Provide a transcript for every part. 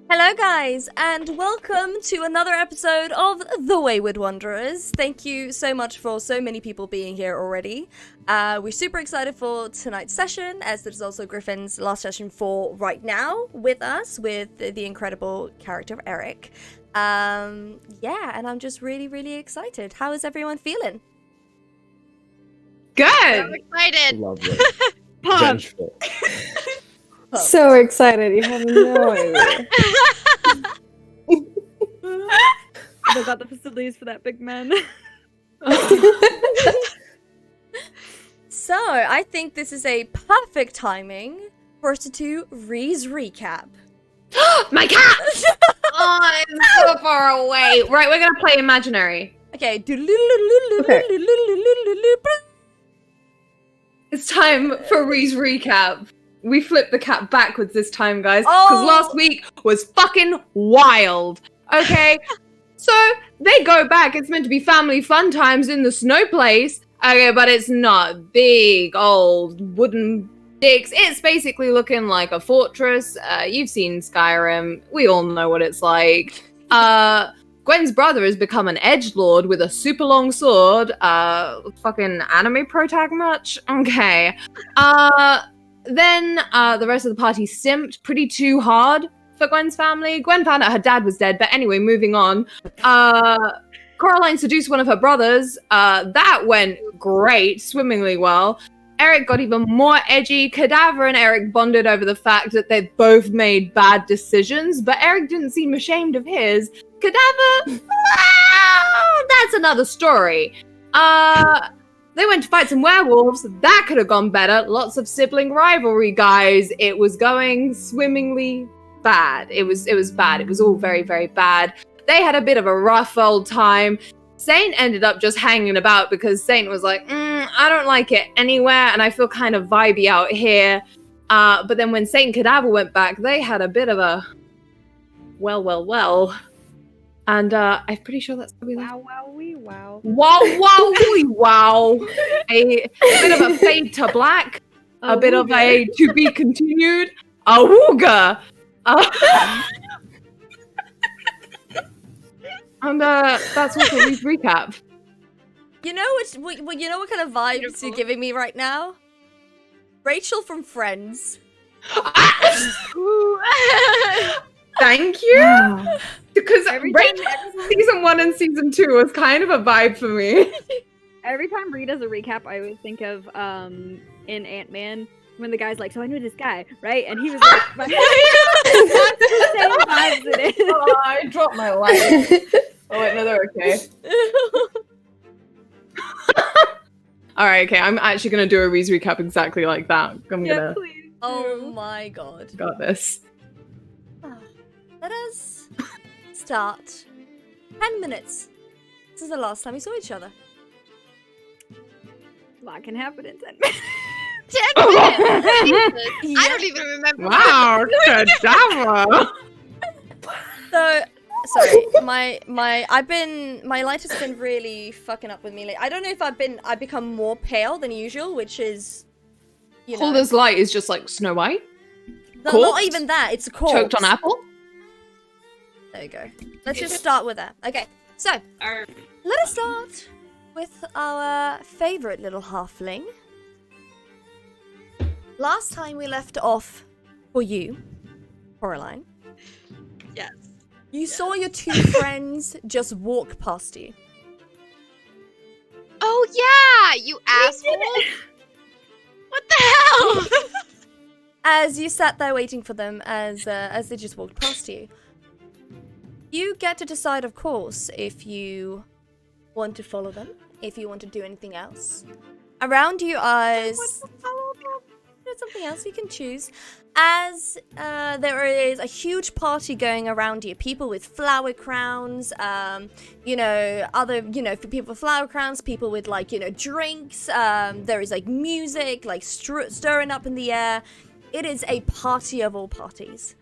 Hello guys, and welcome to another episode of The Wayward Wanderers. Thank you so much for so many people being here already. We're super excited for tonight's session, as this is also Griffin's last session for right now with us, with the incredible character of Eric. Yeah, and I'm just really excited. How is everyone feeling? Good! I'm excited! Lovely. Vengeful. So excited, you have no idea. They got the facilities for that big man. So, I think this is a perfect timing for us to do Ree's recap. My cat! Oh, it's so far away. Right, we're gonna play imaginary. Okay. It's time for Ree's recap. We flipped the cat backwards this time, guys, because last week was fucking wild. Okay? So, they go back. It's meant to be family fun times in the snow place. Okay, but it's not big old wooden sticks. It's basically looking like a fortress. You've seen Skyrim. We all know what it's like. Gwen's brother has become an edgelord with a super long sword. Fucking anime pro tag much? Okay. Then the rest of the party simped pretty too hard for Gwen's family. Gwen found out her dad was dead, but anyway, moving on. Coraline seduced one of her brothers. That went great, swimmingly well. Eric got even more edgy. Cadaver and Eric bonded over the fact that they'd both made bad decisions, but Eric didn't seem ashamed of his. Cadaver, that's another story. They went to fight some werewolves. That could have gone better. Lots of sibling rivalry, guys. It was going swimmingly bad. It was bad. It was all very bad. They had a bit of a rough old time. Saint ended up just hanging about because Saint was like, I don't like it anywhere, and I feel kind of vibey out here. But then when Saint and Cadaver went back, they had a bit of a well. And I'm pretty sure that's probably Wow. Wow. A bit of a fade to black. A bit of a to be continued. A wooga. And that's also Ree's recap. You know what kind of vibes you're giving me right now? Rachel from Friends. Thank you. Because season 1 and season 2 was kind of a vibe for me. Every time Ree does a recap, I always think of in Ant-Man when the guy's like, "So I knew this guy, right?" And he was like, that's the same vibes it is. Oh, I dropped my light. Oh wait, no, they're okay. Alright, okay, I'm actually gonna do a Ree's recap exactly like that. Yeah, please. Oh my god. Got this. Let us start. 10 minutes. This is the last time we saw each other. A lot can happen in 10 minutes. 10 minutes! I don't even remember. Wow, Cadaver! So, sorry, my light has been really fucking up with me. Like, I don't know if I've become more pale than usual, which is, you know. Calder's light is just like Snow White. No, not corpse? even that. It's a corpse. Choked on apple. There you go. Let's just start with that. Okay, so let us start with our favorite little halfling. Last time we left off for you, Coraline. Yes. You saw your two friends just walk past you. Oh yeah, you asshole! What the hell? As you sat there waiting for them, as they just walked past you, you get to decide, of course, if you want to follow them, if you want to do anything else. Around you as something else you can choose. As there is a huge party going around you, people with flower crowns, for people with flower crowns, people with drinks. There is music, stirring up in the air. It is a party of all parties.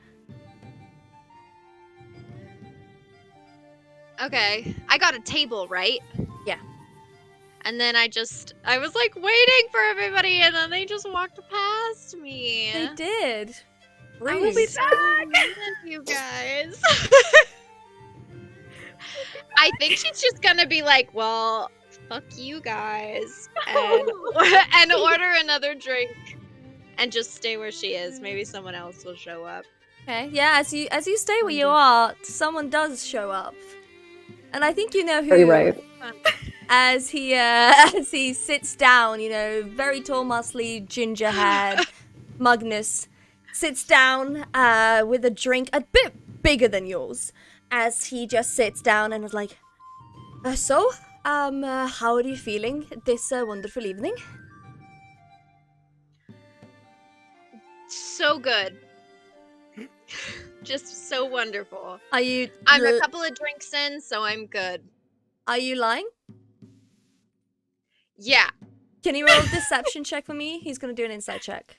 Okay, I got a table, right? Yeah. And then I was like waiting for everybody, and then they just walked past me. They did. I will be Rude. so mean to you guys. I think she's just gonna be like, well, fuck you guys, and order another drink, and just stay where she is. Maybe someone else will show up. Okay, yeah, as you stay where you are, someone does show up. And I think you know who. Very right. As he sits down, you know, very tall, muscly, ginger-haired Magnus sits down with a drink a bit bigger than yours. As he just sits down and is like, so, how are you feeling this wonderful evening? So good. Just so wonderful. Are you? I'm a couple of drinks in, so I'm good. Are you lying? Yeah. Can you roll a deception check for me? He's gonna do an insight check.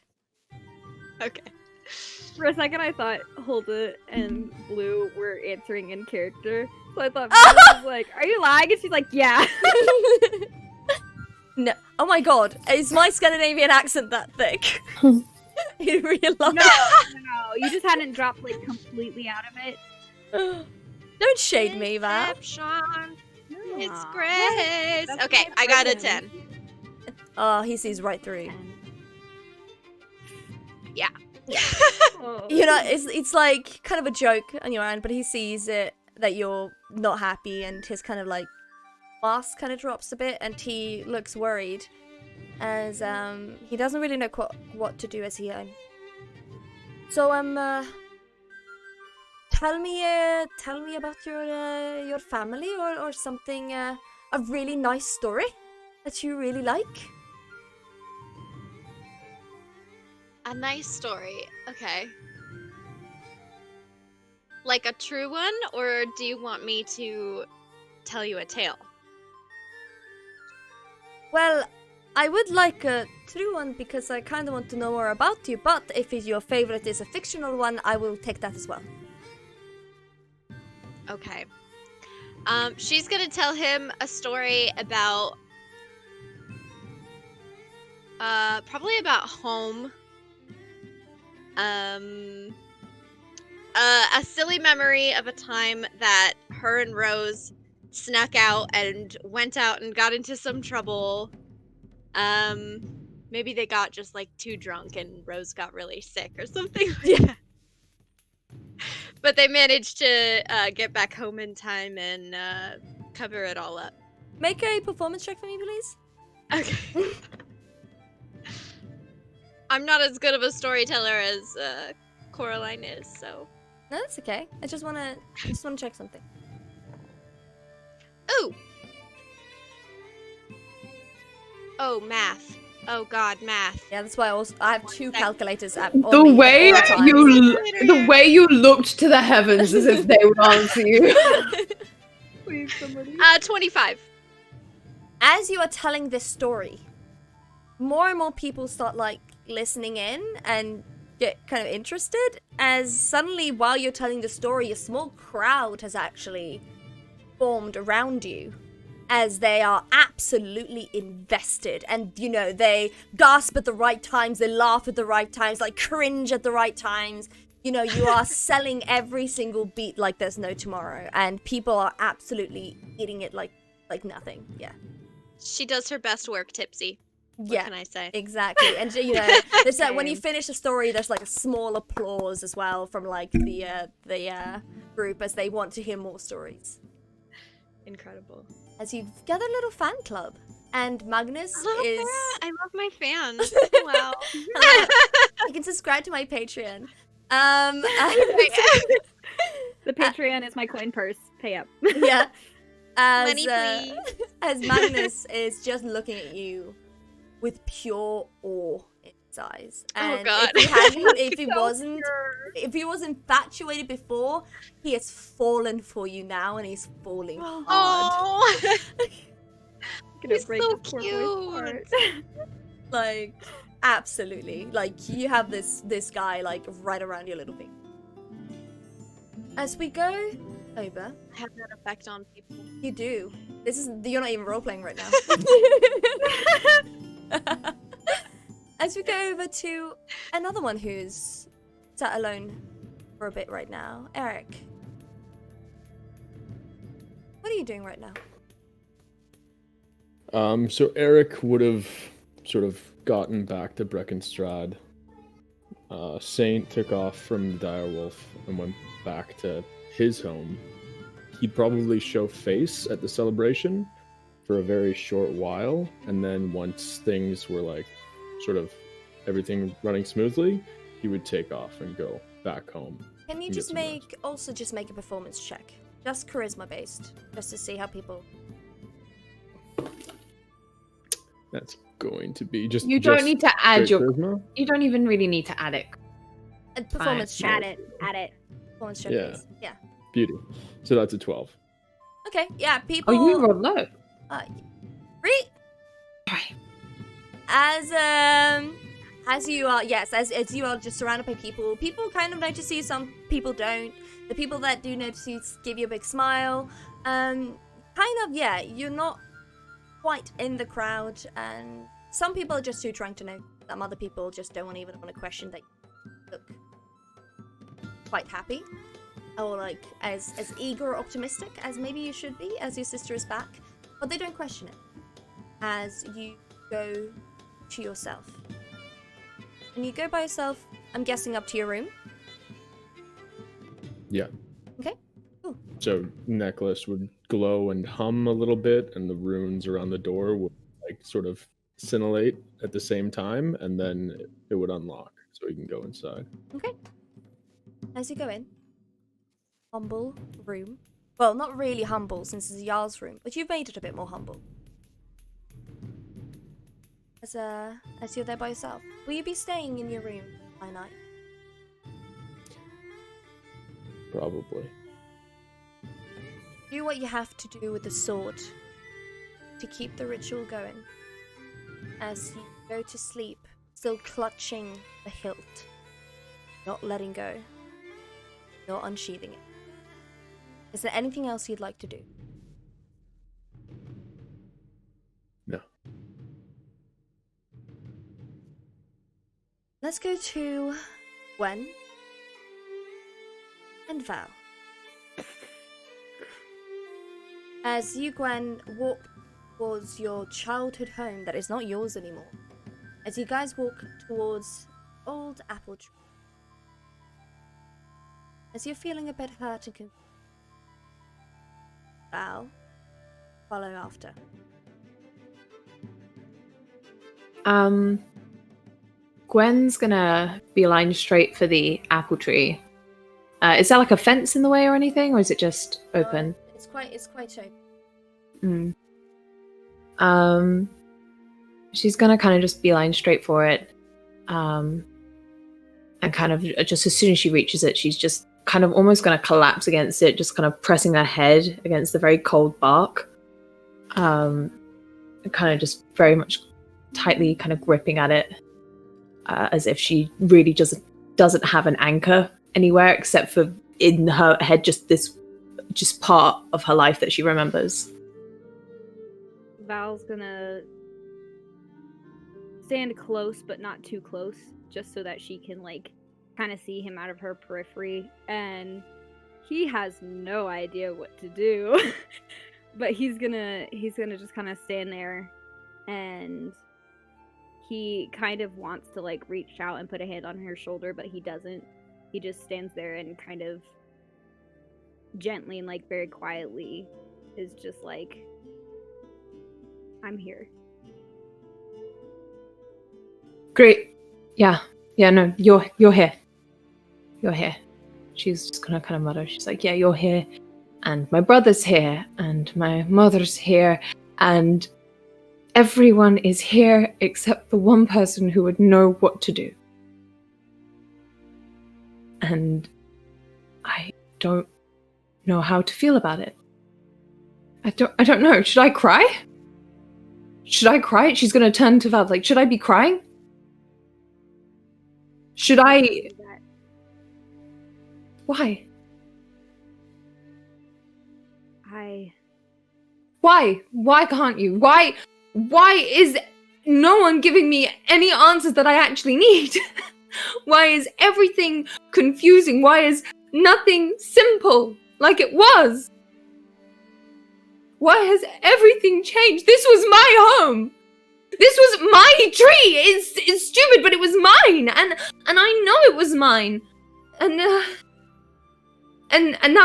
Okay. For a second, I thought Hulda and Blue were answering in character. So I thought Blue was like, "Are you lying?" And she's like, "Yeah." No. Oh my god, is my Scandinavian accent that thick? You realize? No. You just hadn't dropped like completely out of it. Don't shade me, Val. Deception. It's Aw. grace. That's Okay, my I got a friend. 10. Oh, he sees right through you. Oh. You know, it's like kind of a joke on your end, but he sees it that you're not happy, and his kind of like mask kind of drops a bit, and he looks worried as he doesn't really know what to do as he so tell me about your family or something, a really nice story that you really like. A nice story. Okay. Like a true one, or do you want me to tell you a tale? Well, I would like a true one because I kind of want to know more about you, but if your favorite is a fictional one, I will take that as well. Okay. She's gonna tell him a story about probably about home. A silly memory of a time that her and Rose snuck out and went out and got into some trouble. Maybe they got just like too drunk and Rose got really sick or something. Yeah. But they managed to get back home in time and cover it all up. Make a performance check for me, please. Okay. I'm not as good of a storyteller as Coraline is, so. No, that's okay. I just wanna check something. Ooh. Oh, math. Oh God, math. Yeah, that's why I have two calculators on The me way at all times. the way you looked to the heavens as if they would answer you. Please, somebody. 25. As you are telling this story, more and more people start like listening in and get kind of interested, as suddenly while you're telling the story, a small crowd has actually formed around you, as they are absolutely invested, and you know, they gasp at the right times, they laugh at the right times, like cringe at the right times. You know, you are selling every single beat like there's no tomorrow, and people are absolutely eating it like nothing. Yeah. She does her best work tipsy. What can I say? Exactly. And you know, there's when you finish a story, there's like a small applause as well from like the group, as they want to hear more stories. Incredible. As you gather a little fan club, and Magnus is. I love my fans. Wow. You can subscribe to my Patreon. The Patreon is my coin purse. Pay up. Yeah. Money, please. As Magnus is just looking at you with pure awe in his eyes. And God. if he was infatuated before, he has fallen for you now, and he's falling hard. Oh. Gonna He's break so this poor boy's heart. Like, absolutely. Like, you have this guy like right around your little finger. As we go over, I have that effect on people. you do. You're not even role playing right now. As we go over to another one who's sat alone for a bit right now. Eric, what are you doing right now? So Eric would have sort of gotten back to Breckenstrad. Saint took off from the Direwolf and went back to his home. He'd probably show face at the celebration for a very short while, and then once things were like sort of everything running smoothly, he would take off and go back home. Can you and just get some rest. just make a performance check? Just charisma based, just to see how people... That's going to be just. You don't need to add straight your. charisma? You don't even really need to add it. A performance Add check. it. Performance check, Yeah. please. Yeah. Beauty. So that's a 12. Okay, yeah, people... Oh, you rolled low. Right. As you are, yes, as you are just surrounded by people kind of notice you, some people don't. The people that do notice you give you a big smile. Kind of, yeah, you're not quite in the crowd, and some people are just too drunk to know. Some other people just don't even want to question that you look quite happy. Or like as eager or optimistic as maybe you should be, as your sister is back. But they don't question it. As you go to yourself. And you go by yourself, I'm guessing up to your room? Yeah. Okay, cool. So necklace would glow and hum a little bit, and the runes around the door would like sort of scintillate at the same time, and then it would unlock, so you can go inside. Okay. As you go in, humble room. Well, not really humble since it's Jarl's room, but you've made it a bit more humble. As you're there by yourself, will you be staying in your room by night? Probably. Do what you have to do with the sword to keep the ritual going. As you go to sleep, still clutching the hilt, not letting go, not unsheathing it. Is there anything else you'd like to do? No. Let's go to Gwen and Val. As you, Gwen, walk towards your childhood home that is not yours anymore. As you guys walk towards old apple tree. As you're feeling a bit hurt and confused, Val, follow after. Gwen's gonna beeline straight for the apple tree. Is there like a fence in the way or anything, or is it just open? It's quite open. She's gonna kind of just beeline straight for it. And kind of just as soon as she reaches it, she's just kind of almost gonna collapse against it, just kind of pressing her head against the very cold bark. And kind of just very much tightly kind of gripping at it. As if she really doesn't have an anchor anywhere except for in her head, just part of her life that she remembers. Val's gonna stand close, but not too close, just so that she can like kind of see him out of her periphery, and he has no idea what to do. But he's gonna just kind of stand there, and he kind of wants to like reach out and put a hand on her shoulder, but he doesn't. He just stands there and kind of gently and like very quietly is just like, I'm here. Great. Yeah, no, you're here. You're here. She's just gonna kind of mutter. She's like, yeah, you're here. And my brother's here. And my mother's here. And everyone is here except the one person who would know what to do. And I don't know how to feel about it. I don't know. Should I cry? Should I cry? She's gonna turn to Val like, should I be crying? Should I? Why? Why? Why can't you? Why is no one giving me any answers that I actually need? Why is everything confusing? Why is nothing simple like it was? Why has everything changed? This was my home. This was my tree. It's stupid, but it was mine, and I know it was mine, and now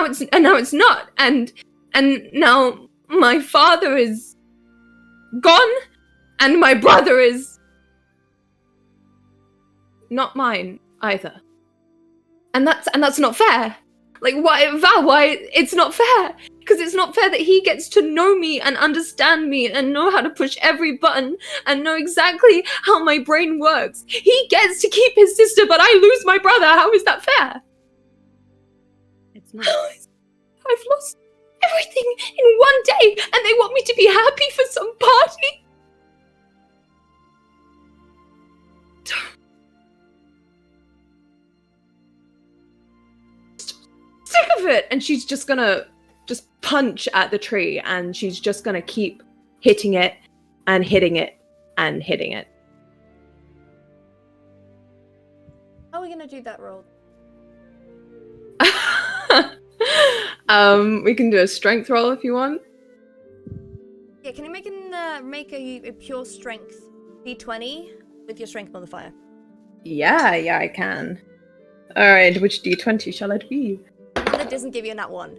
it's not, and now my father is gone, and my brother is not mine either, and that's not fair. Like, why, Val? Why it's not fair? Because it's not fair that he gets to know me and understand me and know how to push every button and know exactly how my brain works. He gets to keep his sister, but I lose my brother. How is that fair? It's not. I've lost everything in one day, and they want me to be happy for some party? Sick of it! And she's just gonna punch at the tree, and she's just gonna keep hitting it and hitting it and hitting it. How are we gonna do that roll? We can do a strength roll if you want. Yeah, can you make a pure strength d20 with your strength modifier? Yeah, I can. Alright, which d20 shall it be? That doesn't give you a nat 1.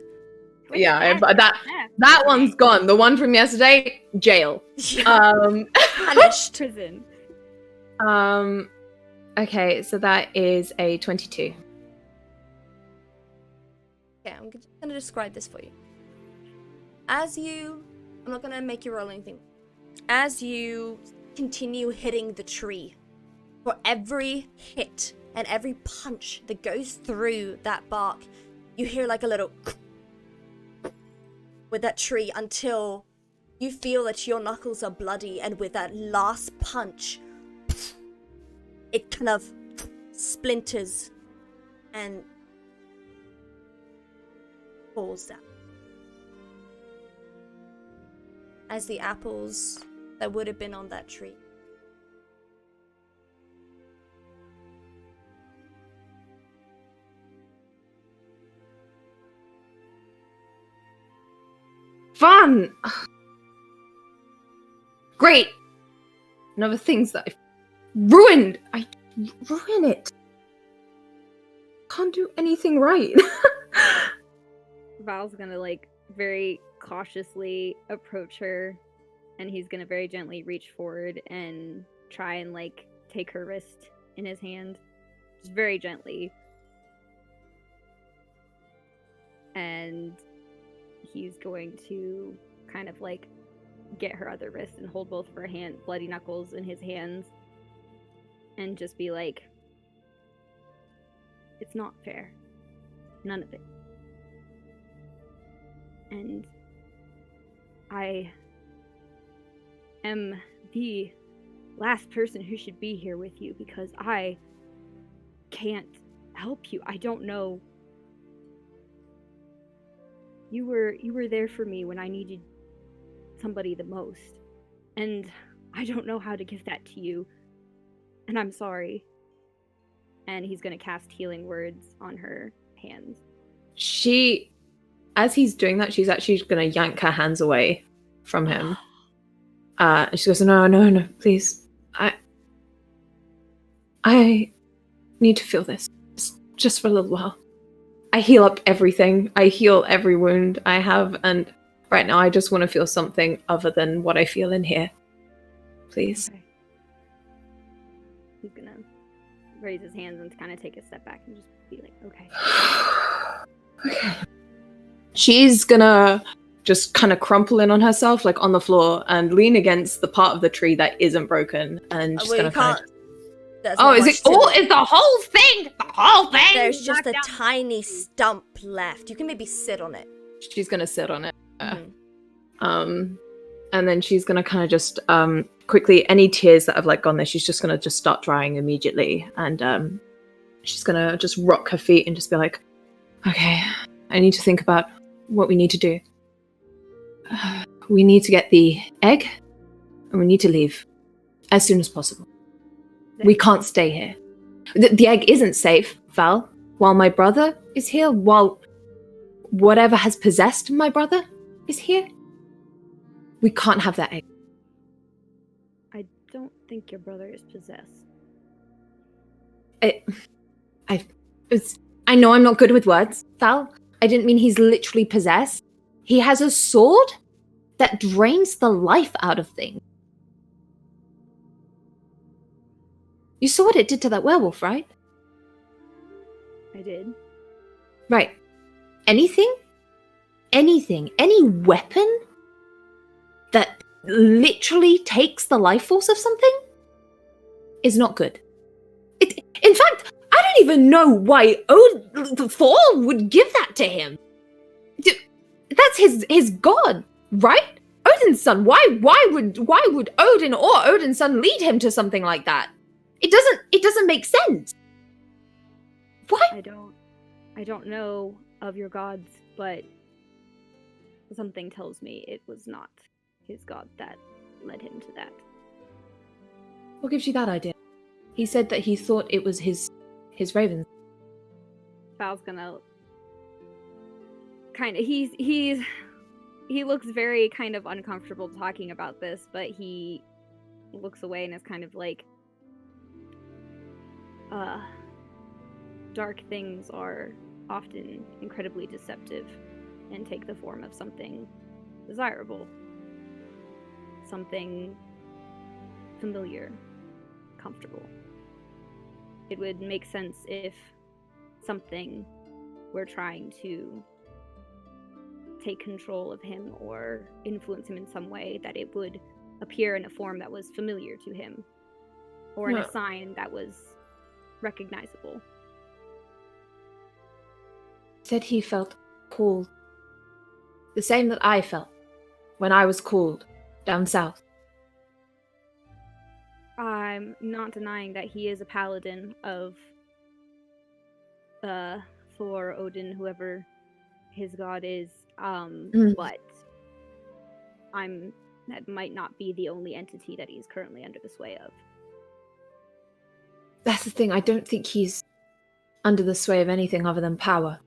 Yeah, that one's gone. The one from yesterday, jail. Punished. Prison. Okay, so that is a 22. Okay, I'm just gonna describe this for you. I'm not gonna make you roll anything. As you continue hitting the tree, for every hit and every punch that goes through that bark, you hear like a little with that tree until you feel that your knuckles are bloody, and with that last punch, it kind of splinters and falls down. As the apples that would have been on that tree fun! Great! Another things that I've ruined! I ruin it! Can't do anything right. Val's gonna like very cautiously approach her, and he's gonna very gently reach forward and try and like take her wrist in his hand, just very gently. And he's going to kind of like get her other wrist and hold both of her bloody knuckles in his hands and just be like, it's not fair. None of it. And I am the last person who should be here with you because I can't help you. I don't know. You were there for me when I needed somebody the most. And I don't know how to give that to you. And I'm sorry. And he's going to cast healing words on her hands. As he's doing that, she's actually going to yank her hands away from him. And she goes, no, please. I need to feel this. Just for a little while. I heal up everything. I heal every wound I have, and right now I just want to feel something other than what I feel in here. Please. Okay. He's gonna raise his hands and kind of take a step back and just be like, okay. Okay. She's gonna just kind of crumple in on herself, like on the floor, and lean against the part of the tree that isn't broken, and just gonna kind of... is it all? Is the whole thing? The whole thing? There's just a tiny stump left. You can maybe sit on it. She's gonna sit on it. Mm-hmm. And then she's gonna kind of just quickly, any tears that have like gone there, she's just gonna just start drying immediately, and she's gonna just rock her feet and just be like, okay, I need to think about what we need to do. We need to get the egg, and we need to leave as soon as possible. We can't stay here. The egg isn't safe, Val. While my brother is here, while whatever has possessed my brother is here, we can't have that egg. I don't think your brother is possessed. I know I'm not good with words, Val. I didn't mean he's literally possessed. He has a sword that drains the life out of things. You saw what it did to that werewolf, right? I did. Right. Anything, any weapon that literally takes the life force of something is not good. In fact, I don't even know why Thor would give that to him. That's his god, right? Odin's son. Why would Odin or Odin's son lead him to something like that? It doesn't make sense. What? I don't know of your gods, but something tells me it was not his god that led him to that. What gives you that idea? He said that he thought it was his raven. Val's gonna kind of he looks very kind of uncomfortable talking about this, but he looks away and is kind of like, dark things are often incredibly deceptive and take the form of something desirable, something familiar, comfortable. It would make sense if something were trying to take control of him or influence him in some way, that it would appear in a form that was familiar to him, or in a sign that was recognizable. Said he felt cold. The same that I felt when I was cold down south. I'm not denying that he is a paladin of Thor, Odin, whoever his god is, but that might not be the only entity that he's currently under the sway of. That's the thing, I don't think he's under the sway of anything other than power.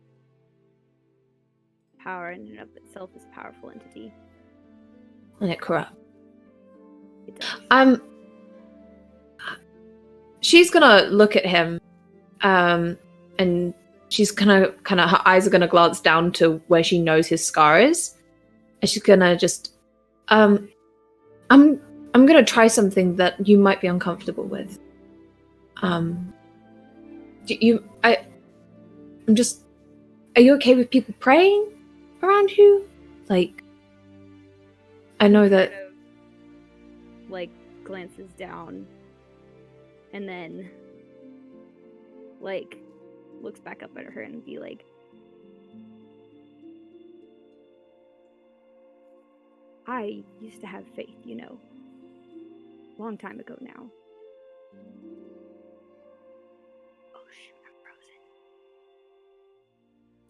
Power in and of itself is a powerful entity. And it corrupts. It does. She's gonna look at him, and she's gonna her eyes are gonna glance down to where she knows his scar is, and she's gonna just, I'm gonna try something that you might be uncomfortable with. Are you okay with people praying around you? Like, I know that. Kind of, like, glances down, and then, like, looks back up at her and be like, I used to have faith, you know, long time ago now. Oh shoot, I'm frozen.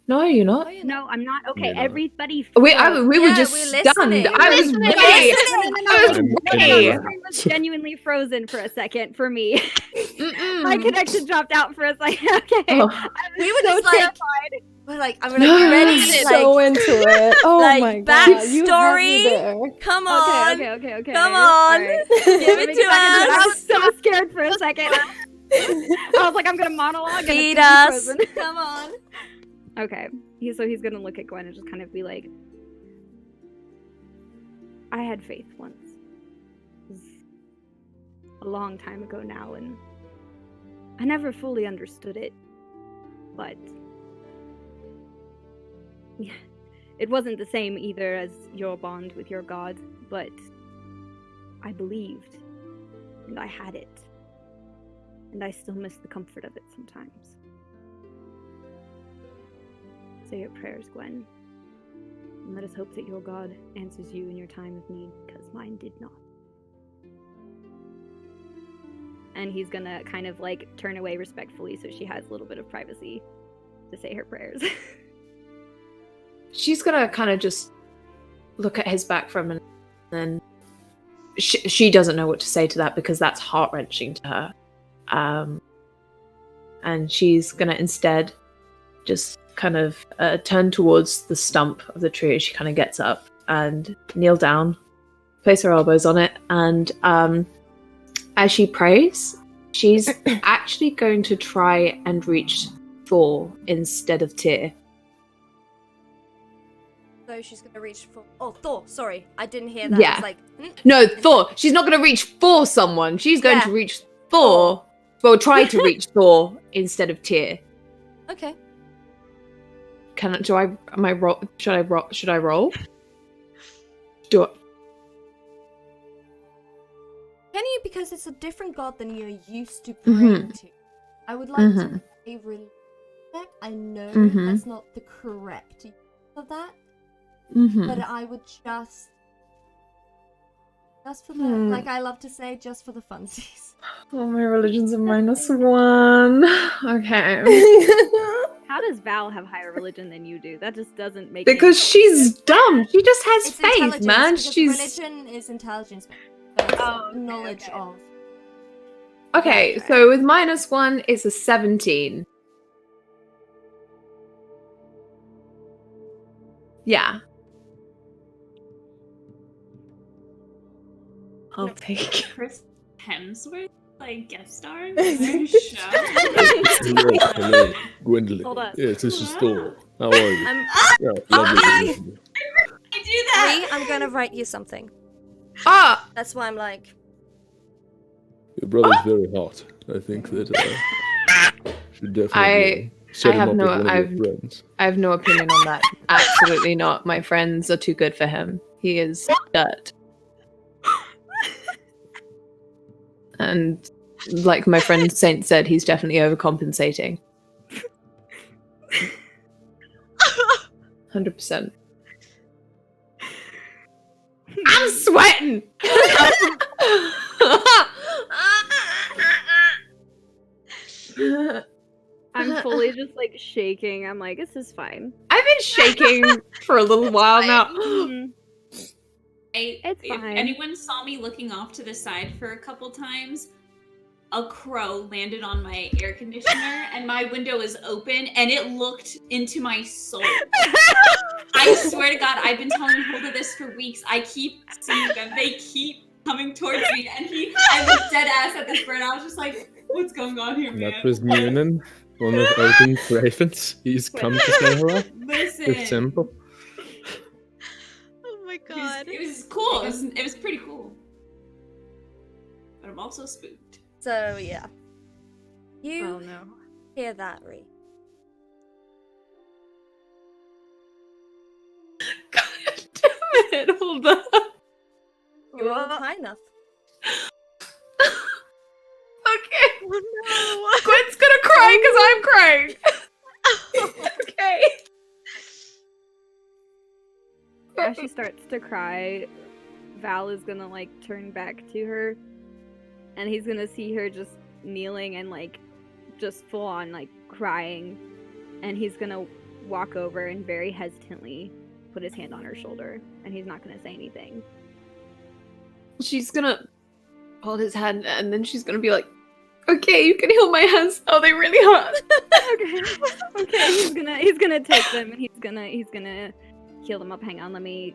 No, you're not. No, I'm not. Okay, You're not. everybody. We were Yeah, just we're stunned. listening. I was We're ready. listening. I was ready. I was genuinely frozen for a second for me. Mm-mm. My connection dropped out for a second. Okay. Oh. I was We were so just like- terrified. We're like, I'm No, like, ready, So like, into it. Oh like, my god. You had me backstory. there. come on, Okay. come on, Alright. give Let it me to get back into it. I us, was so scared for a second. I was like, I'm gonna monologue. and feed it's gonna be us, frozen. come on. Okay. He's gonna look at Gwen and just kind of be like, I had faith once. It was a long time ago now, and I never fully understood it. But yeah, it wasn't the same either as your bond with your god, but I believed, and I had it. And I still miss the comfort of it sometimes. Say your prayers, Gwen. And let us hope that your God answers you in your time of need, because mine did not. And he's gonna kind of like turn away respectfully so she has a little bit of privacy to say her prayers. She's gonna kind of just look at his back for a minute, and then she doesn't know what to say to that because that's heart-wrenching to her. and she's gonna instead just kind of turn towards the stump of the tree as she kind of gets up and kneel down, place her elbows on it, and as she prays, she's actually going to try and reach Thor instead of Tyr. So she's gonna reach for. Oh, Thor. Sorry, I didn't hear that. Yeah. It's like. No, Thor. She's not going to reach for someone. She's going to reach Thor. Well, try to reach Thor instead of Tyr. Okay. Should I roll? Do it. Can you? Because it's a different god than you're used to praying to. I would like to pray really. I know that's not the correct use of that. But I would just for the like I love to say, just for the funsies. Oh, my religion's a -1. Okay. How does Val have higher religion than you do? That just doesn't make Because any she's dumb. She just has It's faith, intelligence, man. because She's religion is intelligence, but it's okay, knowledge okay. of. okay. So with -1, it's a 17. Yeah. I'll take. Chris Hemsworth, like guest star in their show. Hello, Gwendolyn. Hold on. Yes, this is Thor. How are you? I'm Yeah, lovely to meet you. I do that. Ree, I'm gonna write you something. Ah! That's why I'm like. Your brother's very hot. I think that should definitely set him have up no- with one of I've- your friends. I have no opinion on that. Absolutely not. My friends are too good for him. He is dirt. And like my friend Saint said, he's definitely overcompensating. 100%. I'm sweating! I'm fully just like shaking. I'm like, this is fine. I've been shaking for a little while now. Mhm. If fine. anyone saw me looking off to the side for a couple times, a crow landed on my air conditioner and my window was open and it looked into my soul. I swear to God, I've been telling Hilda this for weeks. I keep seeing them. They keep coming towards me and I looked dead ass at this bird. I was just like, what's going on here, And man? that was Noonan, one of Odin's ravens. He's come to say hello. Listen. It's simple. Oh my It was, god. it was cool. It was pretty cool. But I'm also spooked. So yeah. You Oh no. hear that, Ree? God damn it, hold on. You're all high enough. Okay. Oh Gwen's gonna cry because I'm crying. Okay. As she starts to cry, Val is gonna like turn back to her, and he's gonna see her just kneeling and like just full on like crying, and he's gonna walk over and very hesitantly put his hand on her shoulder, and he's not gonna say anything. She's gonna hold his hand and then she's gonna be like, okay, you can heal my hands. Oh, they really hurt. Okay, he's gonna take them and he's gonna heal them up. Hang on,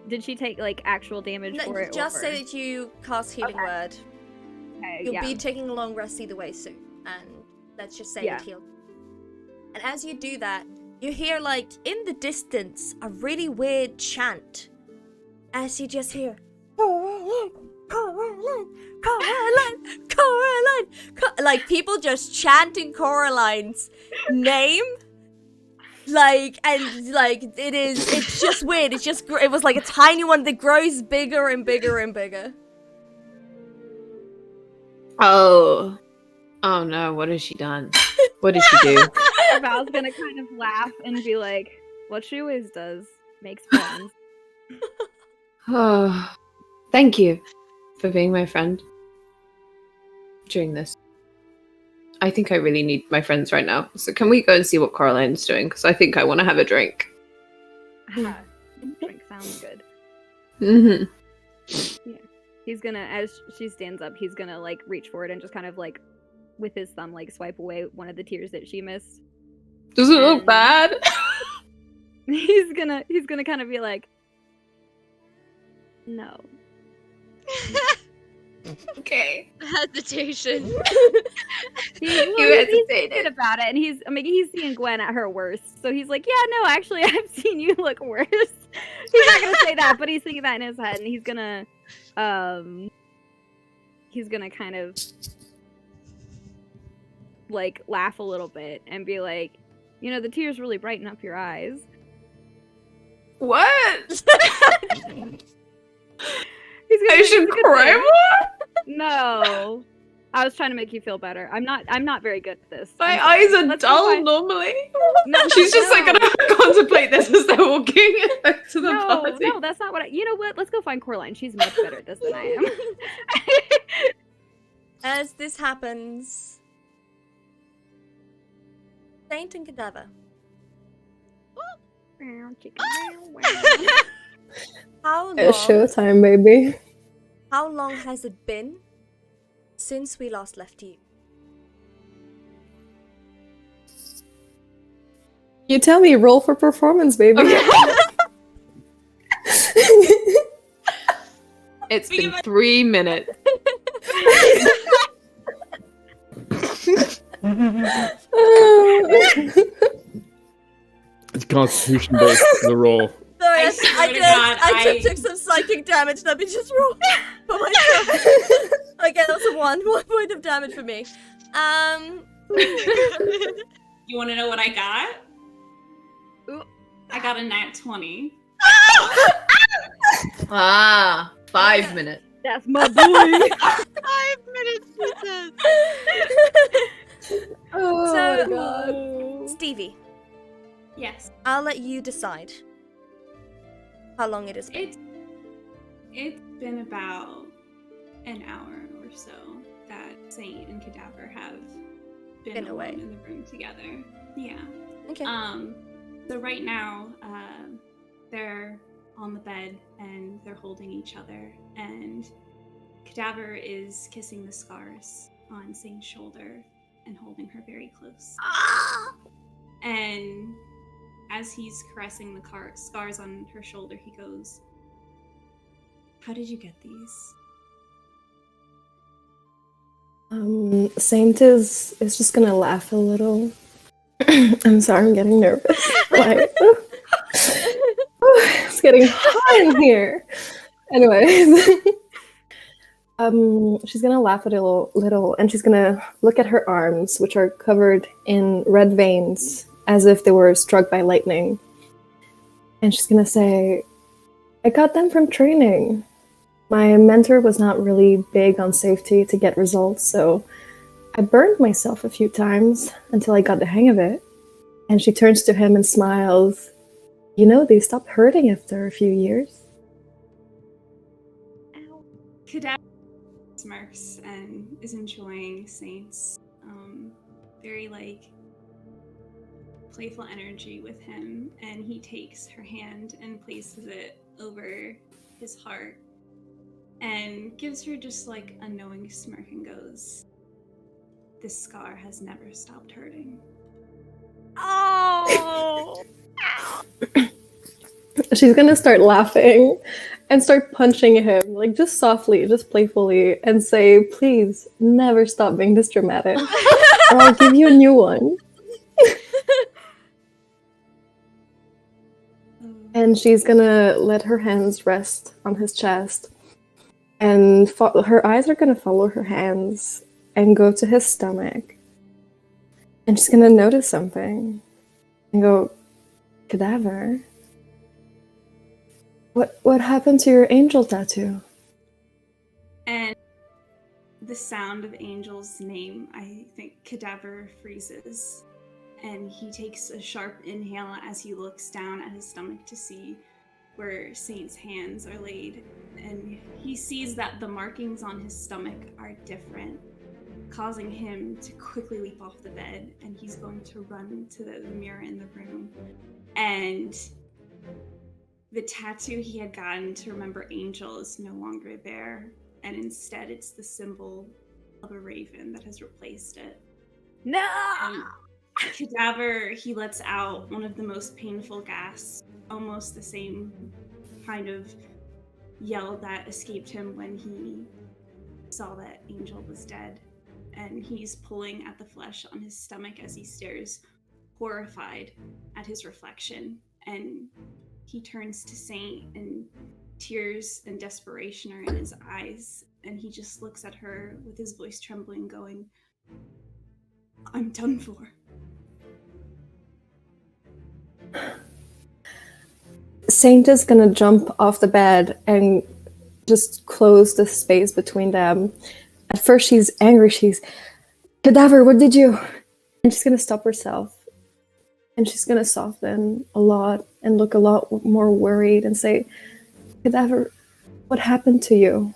did she take like actual damage No, for it? just or... say that you cast healing Okay. word. Okay, You'll yeah. be taking a long rest either way soon, and let's just say Yeah. it healed. And as you do that, you hear like in the distance a really weird chant. As you just hear Coraline, Coraline, Coraline, Coraline, like people just chanting Coraline's name. Like, and like it's just weird. It's just it was like a tiny one that grows bigger and bigger and bigger. Oh. Oh no, what has she done? What did she do? Val's gonna kind of laugh and be like, what she always does, makes plans. Oh, thank you for being my friend during this. I think I really need my friends right now. So can we go and see what Coraline's doing? Because I think I want to have a drink. Drink sounds good. Mm-hmm. He's gonna, as she stands up, he's gonna like reach forward and just kind of like with his thumb, like swipe away one of the tears that she missed. Does it look And- bad? He's gonna kind of be like, no. Okay. Hesitation. He's thinking about it, and he's seeing Gwen at her worst. So he's like, yeah, no, actually, I've seen you look worse. He's not gonna say that, but he's thinking that in his head, and he's gonna kind of like laugh a little bit and be like, you know, the tears really brighten up your eyes. What? He's I should cry more? No. I was trying to make you feel better. I'm not very good at this. My I'm sorry. eyes are Let's go dull find- normally. No, She's just like no. gonna contemplate this as they're walking back to the party. No, that's not what you know what? Let's go find Coraline. She's much better at this than I am. As this happens, Saint and Cadaver, how It's long, showtime, baby. how long has it been since we last left you? You tell me, roll for performance, baby. It's been 3 minutes. It's Constitution based, the roll. Sorry, I swear to God, I I- took some psychic damage. Let me just roll for myself. Okay, that's a 1 point of damage for me. You want to know what I got? Ooh. I got a nat 20. Ah, 5 minutes. That's my boy. 5 minutes, he says. Oh So- my god. Stevie, Yes. I'll let you decide how long it has been. It's been about an hour or so that Saint and Cadaver have been Been away. alone in the room together. Yeah. Okay. So right now, they're on the bed and they're holding each other, and Cadaver is kissing the scars on Saint's shoulder and holding her very close. And as he's caressing the scars on her shoulder, he goes, "How did you get these?" Saint is just gonna laugh a little. I'm sorry, I'm getting nervous. Like, it's getting hot in here. Anyways, she's gonna laugh a little, and she's gonna look at her arms, which are covered in red veins, as if they were struck by lightning. And she's gonna say, "I got them from training. My mentor was not really big on safety to get results, so I burned myself a few times until I got the hang of it." And she turns to him and smiles. "You know, they stopped hurting after a few years." Cadaver smirks and is enjoying Saint's very playful energy with him, and he takes her hand and places it over his heart and gives her just a knowing smirk and goes, "This scar has never stopped hurting." Oh! She's gonna start laughing and start punching him, just softly, just playfully, and say, "Please, never stop being this dramatic, or I'll give you a new one." And she's gonna let her hands rest on his chest, and her eyes are gonna follow her hands and go to his stomach. And she's gonna notice something and go, "Cadaver, what happened to your angel tattoo?" And the sound of Angel's name, I think Cadaver freezes. And he takes a sharp inhale as he looks down at his stomach to see where Saint's hands are laid. And he sees that the markings on his stomach are different, causing him to quickly leap off the bed. And he's going to run to the mirror in the room. And the tattoo he had gotten to remember Angel is no longer there. And instead it's the symbol of a raven that has replaced it. No! And Cadaver, he lets out one of the most painful gasps, almost the same kind of yell that escaped him when he saw that Angel was dead. And he's pulling at the flesh on his stomach as he stares horrified at his reflection. And he turns to Saint, and tears and desperation are in his eyes. And he just looks at her with his voice trembling, going, I'm done for. Saint is gonna jump off the bed and just close the space between them. At first she's angry, she's, Cadaver, what did you? And she's gonna stop herself. And she's gonna soften a lot and look a lot more worried and say, Cadaver, what happened to you?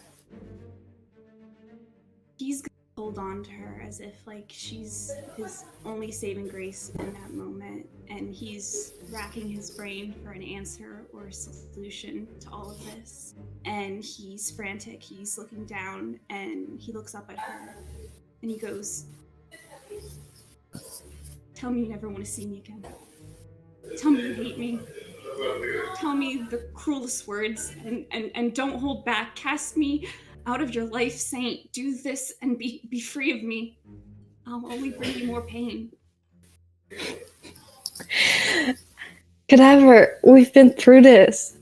He's gonna hold on to her as if like she's his only saving grace in that moment, and he's racking his brain for an answer or a solution to all of this. And he's frantic, he's looking down, and he looks up at her and he goes, tell me you never want to see me again. Tell me you hate me. Tell me the cruelest words, and don't hold back. Cast me out of your life, Saint. Do this and be free of me. I'll only bring you more pain. Cadaver, we've been through this.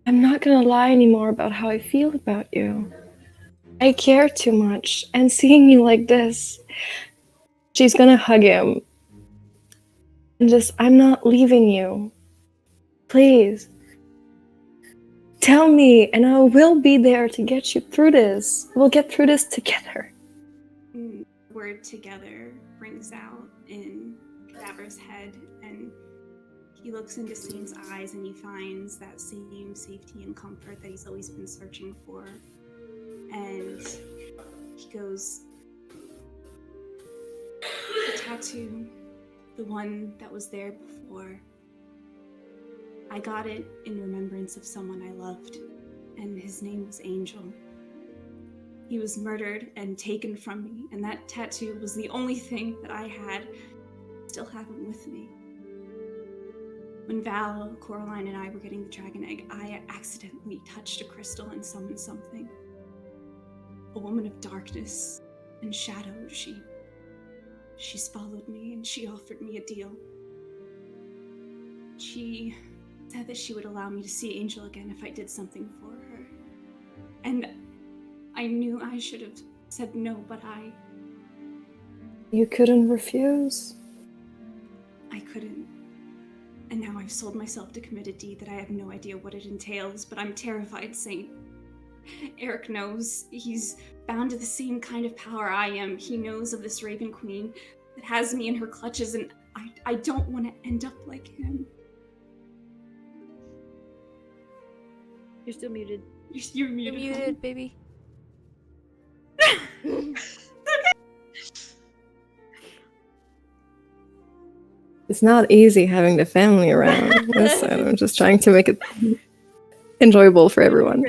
I'm not gonna lie anymore about how I feel about you. I care too much, and seeing you like this, she's gonna hug him. And just, I'm not leaving you. Please. Tell me, and I will be there to get you through this. We'll get through this together. The word together rings out in Cadaver's head, and he looks into Saint's eyes and he finds that same safety and comfort that he's always been searching for. And he goes, the tattoo, the one that was there before, I got it in remembrance of someone I loved, and his name was Angel. He was murdered and taken from me, and that tattoo was the only thing that I had, still have it with me. When Val, Coraline, and I were getting the dragon egg, I accidentally touched a crystal and summoned something. A woman of darkness and shadow. She's followed me, and she offered me a deal. She said that she would allow me to see Angel again if I did something for her. And I knew I should have said no, but You couldn't refuse? I couldn't. And now I've sold myself to commit a deed that I have no idea what it entails, but I'm terrified, Saint. Eric knows. He's bound to the same kind of power I am. He knows of this Raven Queen that has me in her clutches, and I don't want to end up like him. You're still muted. You're muted. You're muted, baby. It's not easy having the family around. Listen, I'm just trying to make it enjoyable for everyone.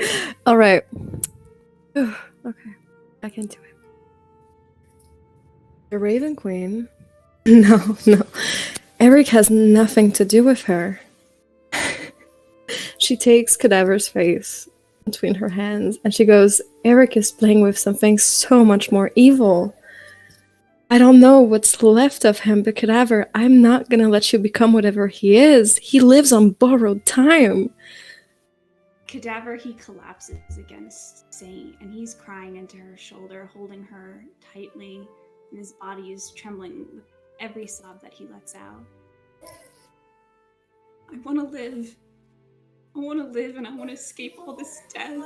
All right. Okay, back into it. The Raven Queen? No. Eric has nothing to do with her. She takes Cadaver's face between her hands and she goes, Eric is playing with something so much more evil. I don't know what's left of him, but Cadaver, I'm not gonna let you become whatever he is. He lives on borrowed time. Cadaver, he collapses against Saint, and he's crying into her shoulder, holding her tightly, and his body is trembling with every sob that he lets out. I want to live. I want to live, and I want to escape all this death.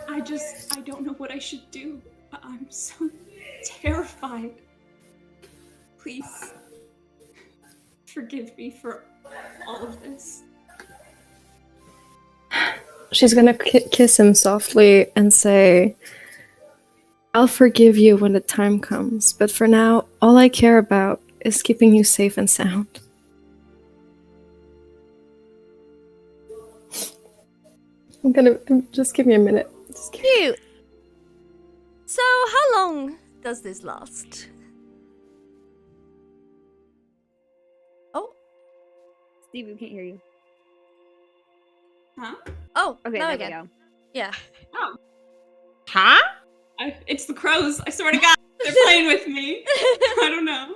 I don't know what I should do. I'm so terrified. Please, forgive me for all of this. She's gonna kiss him softly and say, I'll forgive you when the time comes, but for now, all I care about is keeping you safe and sound. Just give me a minute. Cute. So, how long does this last? Oh, Steve, we can't hear you. Huh? oh, Okay, now there again. we go. Yeah. Oh, Huh? it's the crows. I swear to God, they're playing with me. I don't know.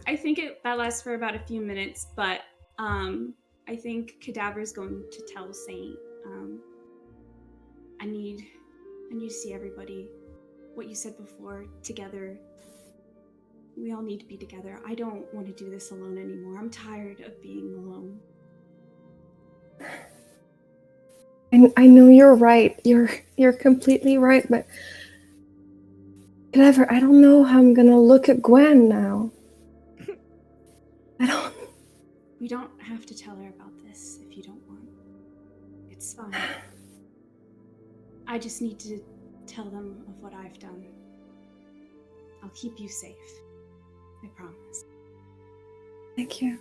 I think that lasts for about a few minutes, but I think Cadaver's going to tell Saint, I need to see everybody. What you said before, together. We all need to be together. I don't want to do this alone anymore. I'm tired of being alone. And I know you're right. You're completely right, but Clever, I don't know how I'm gonna look at Gwen now. I don't. You don't have to tell her about this if you don't want. It's fine. I just need to tell them of what I've done. I'll keep you safe. I promise. Thank you.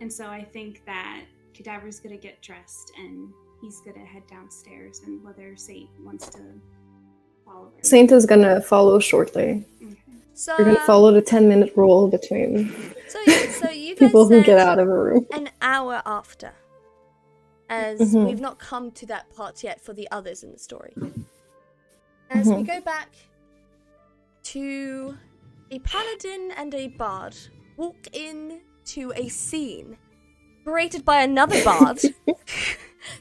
And so I think that Cadaver's gonna get dressed and he's gonna head downstairs, and whether Saint wants to follow her. Saint is gonna follow shortly. Okay. So, We're gonna follow the 10-minute rule between so you guys people who said get out of a room. an hour after, as Mhm. we've not come to that part yet for the others in the story. As we go back to a paladin and a bard walk in to a scene created by another bard,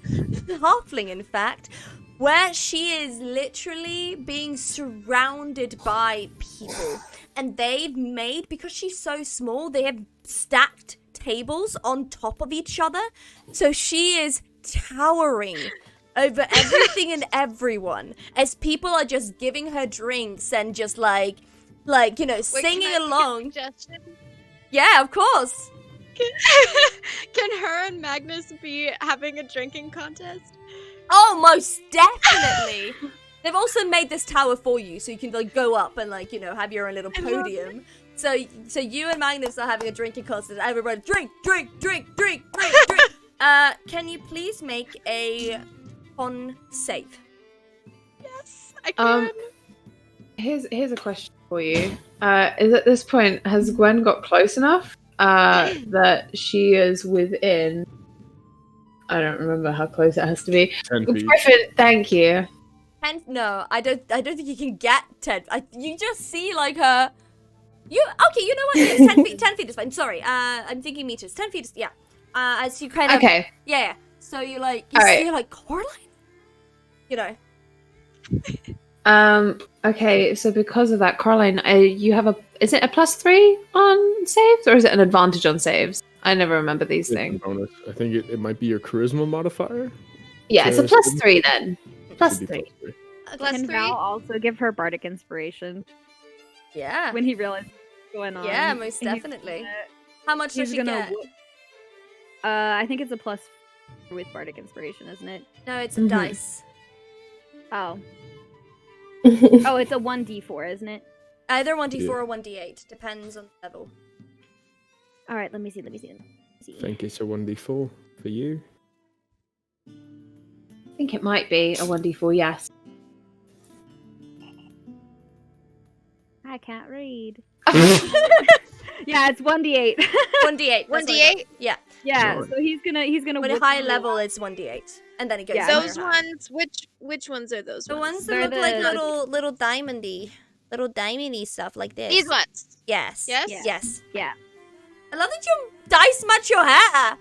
halfling in fact, where she is literally being surrounded by people. And they've made, because she's so small, they have stacked tables on top of each other. So she is towering over everything and everyone, as people are just giving her drinks and just like you know, Wait, singing can I make a along. suggestion? Yeah, of course. Can her and Magnus be having a drinking contest? Oh, most definitely. They've also made this tower for you, so you can like go up and like, you know, have your own little I love podium. So you and Magnus are having a drinking contest. Everybody, drink. Can you please make a con save? Yes, I can. Here's a question for you. Is at this point, has Gwen got close enough that she is within? I don't remember how close it has to be. 10 feet. Griffin, thank you. 10? No, I don't think you can get 10. You just see like her. You know what? Yes, 10 feet. 10 feet is fine. Sorry, I'm thinking meters. 10 feet is yeah. As you kind of Okay. yeah. So you All see right. like Coraline. You know. Okay, so because of that, Caroline, you have is it a +3 on saves, or is it an advantage on saves? I never remember these It's a things. bonus. I think it might be your charisma modifier. Yeah, it's a So- +3 then. Should be +3. +3. Plus Can 3? Val also give her bardic inspiration Yeah. when he realizes what's going on? Yeah, most And he's definitely. gonna- How much does He's she gonna. get? I think it's a plus with bardic inspiration, isn't it? No, it's a Mhm. dice. Oh. Oh, it's a 1d4, isn't it? Either 1d4 Yeah. or 1d8, depends on the level. All right, let me see. I think it's a 1d4 for you. I think it might be a 1d4, yes. I can't read. Yeah, it's 1d8. 1d8. that's what I got. 1d8? Yeah. Yeah, Nice. so he's gonna. But a whip high through level is 1d8, and then it goes. Yeah, higher Those and higher. ones, which ones are those The ones? ones that They're look like the- little diamondy stuff like this. These ones. Yes. Yes? Yeah. Yes. Yeah. I love that your dice match your hair.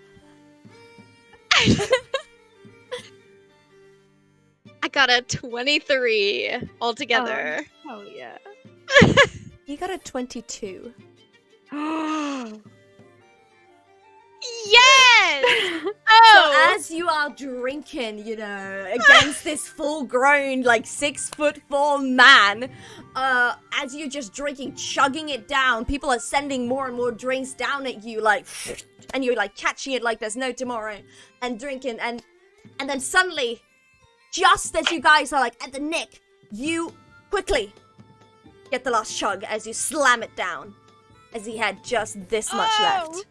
I got a 23 altogether. Oh yeah. You got a 22. Yes! So Oh! as you are drinking, you know, against this full-grown, like 6'4" man, as you're just drinking, chugging it down, people are sending more and more drinks down at you, like, and you're like catching it like there's no tomorrow, and drinking, and then suddenly, just as you guys are like at the nick, you quickly get the last chug as you slam it down, as he had just this much left.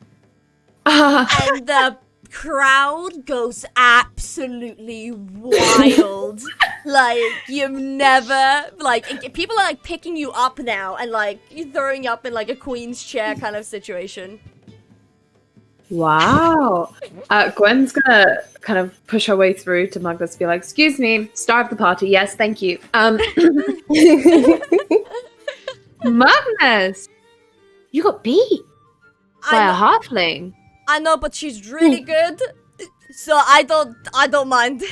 And the crowd goes absolutely wild Like, you've never, like, people are, like, picking you up now and, like, you throwing you up in, like, a queen's chair kind of situation. Wow. Gwen's gonna kind of push her way through to Magnus, be like, excuse me, star of the party. Yes, thank you. Magnus, you got beat by a halfling. I know, but she's really good, so I don't mind.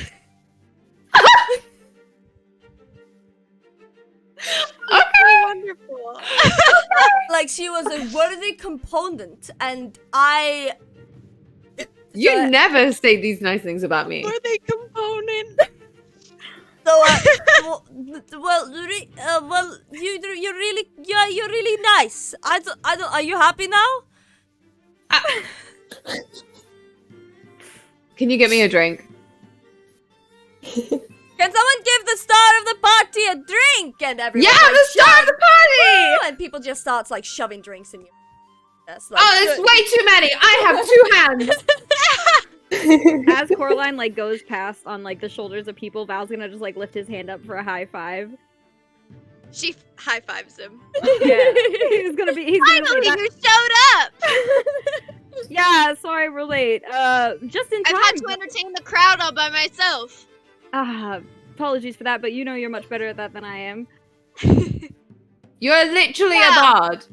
Okay, wonderful. Like, she was a worthy component, and You never say these nice things about me. Were they component? So, you're really nice. I don't. Are you happy now? Can you get me a drink? Can someone give the star of the party a drink? And everyone, Yeah, like, the star of the party! and people just starts like shoving drinks in you. Yes, like, Oh, there's way too many. I have 2 hands. As Coraline like goes past on like the shoulders of people, Val's gonna just like lift his hand up for a high five. She high fives him. Yeah, he's gonna say Finally, that. you showed up! Yeah, sorry we're late. Just in time. I've had to entertain the crowd all by myself. Apologies for that, but you know you're much better at that than I am. You're literally a Yeah. bard.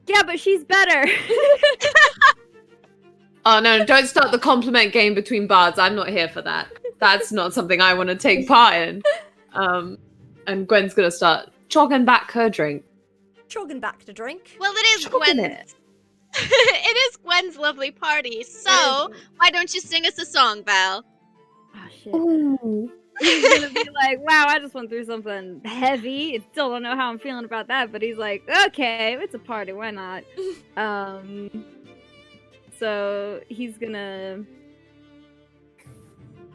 Yeah, but she's better. Oh no, don't start the compliment game between bards. I'm not here for that. That's not something I want to take part in. And Gwen's gonna start chogging back her drink. Chogging back to drink. Well, it is Chogging Gwen's. it. It is Gwen's lovely party. So why don't you sing us a song, Val? Oh shit. He's gonna be like, wow, I just went through something heavy. I still don't know how I'm feeling about that, but he's like, okay, it's a party, why not? So he's gonna.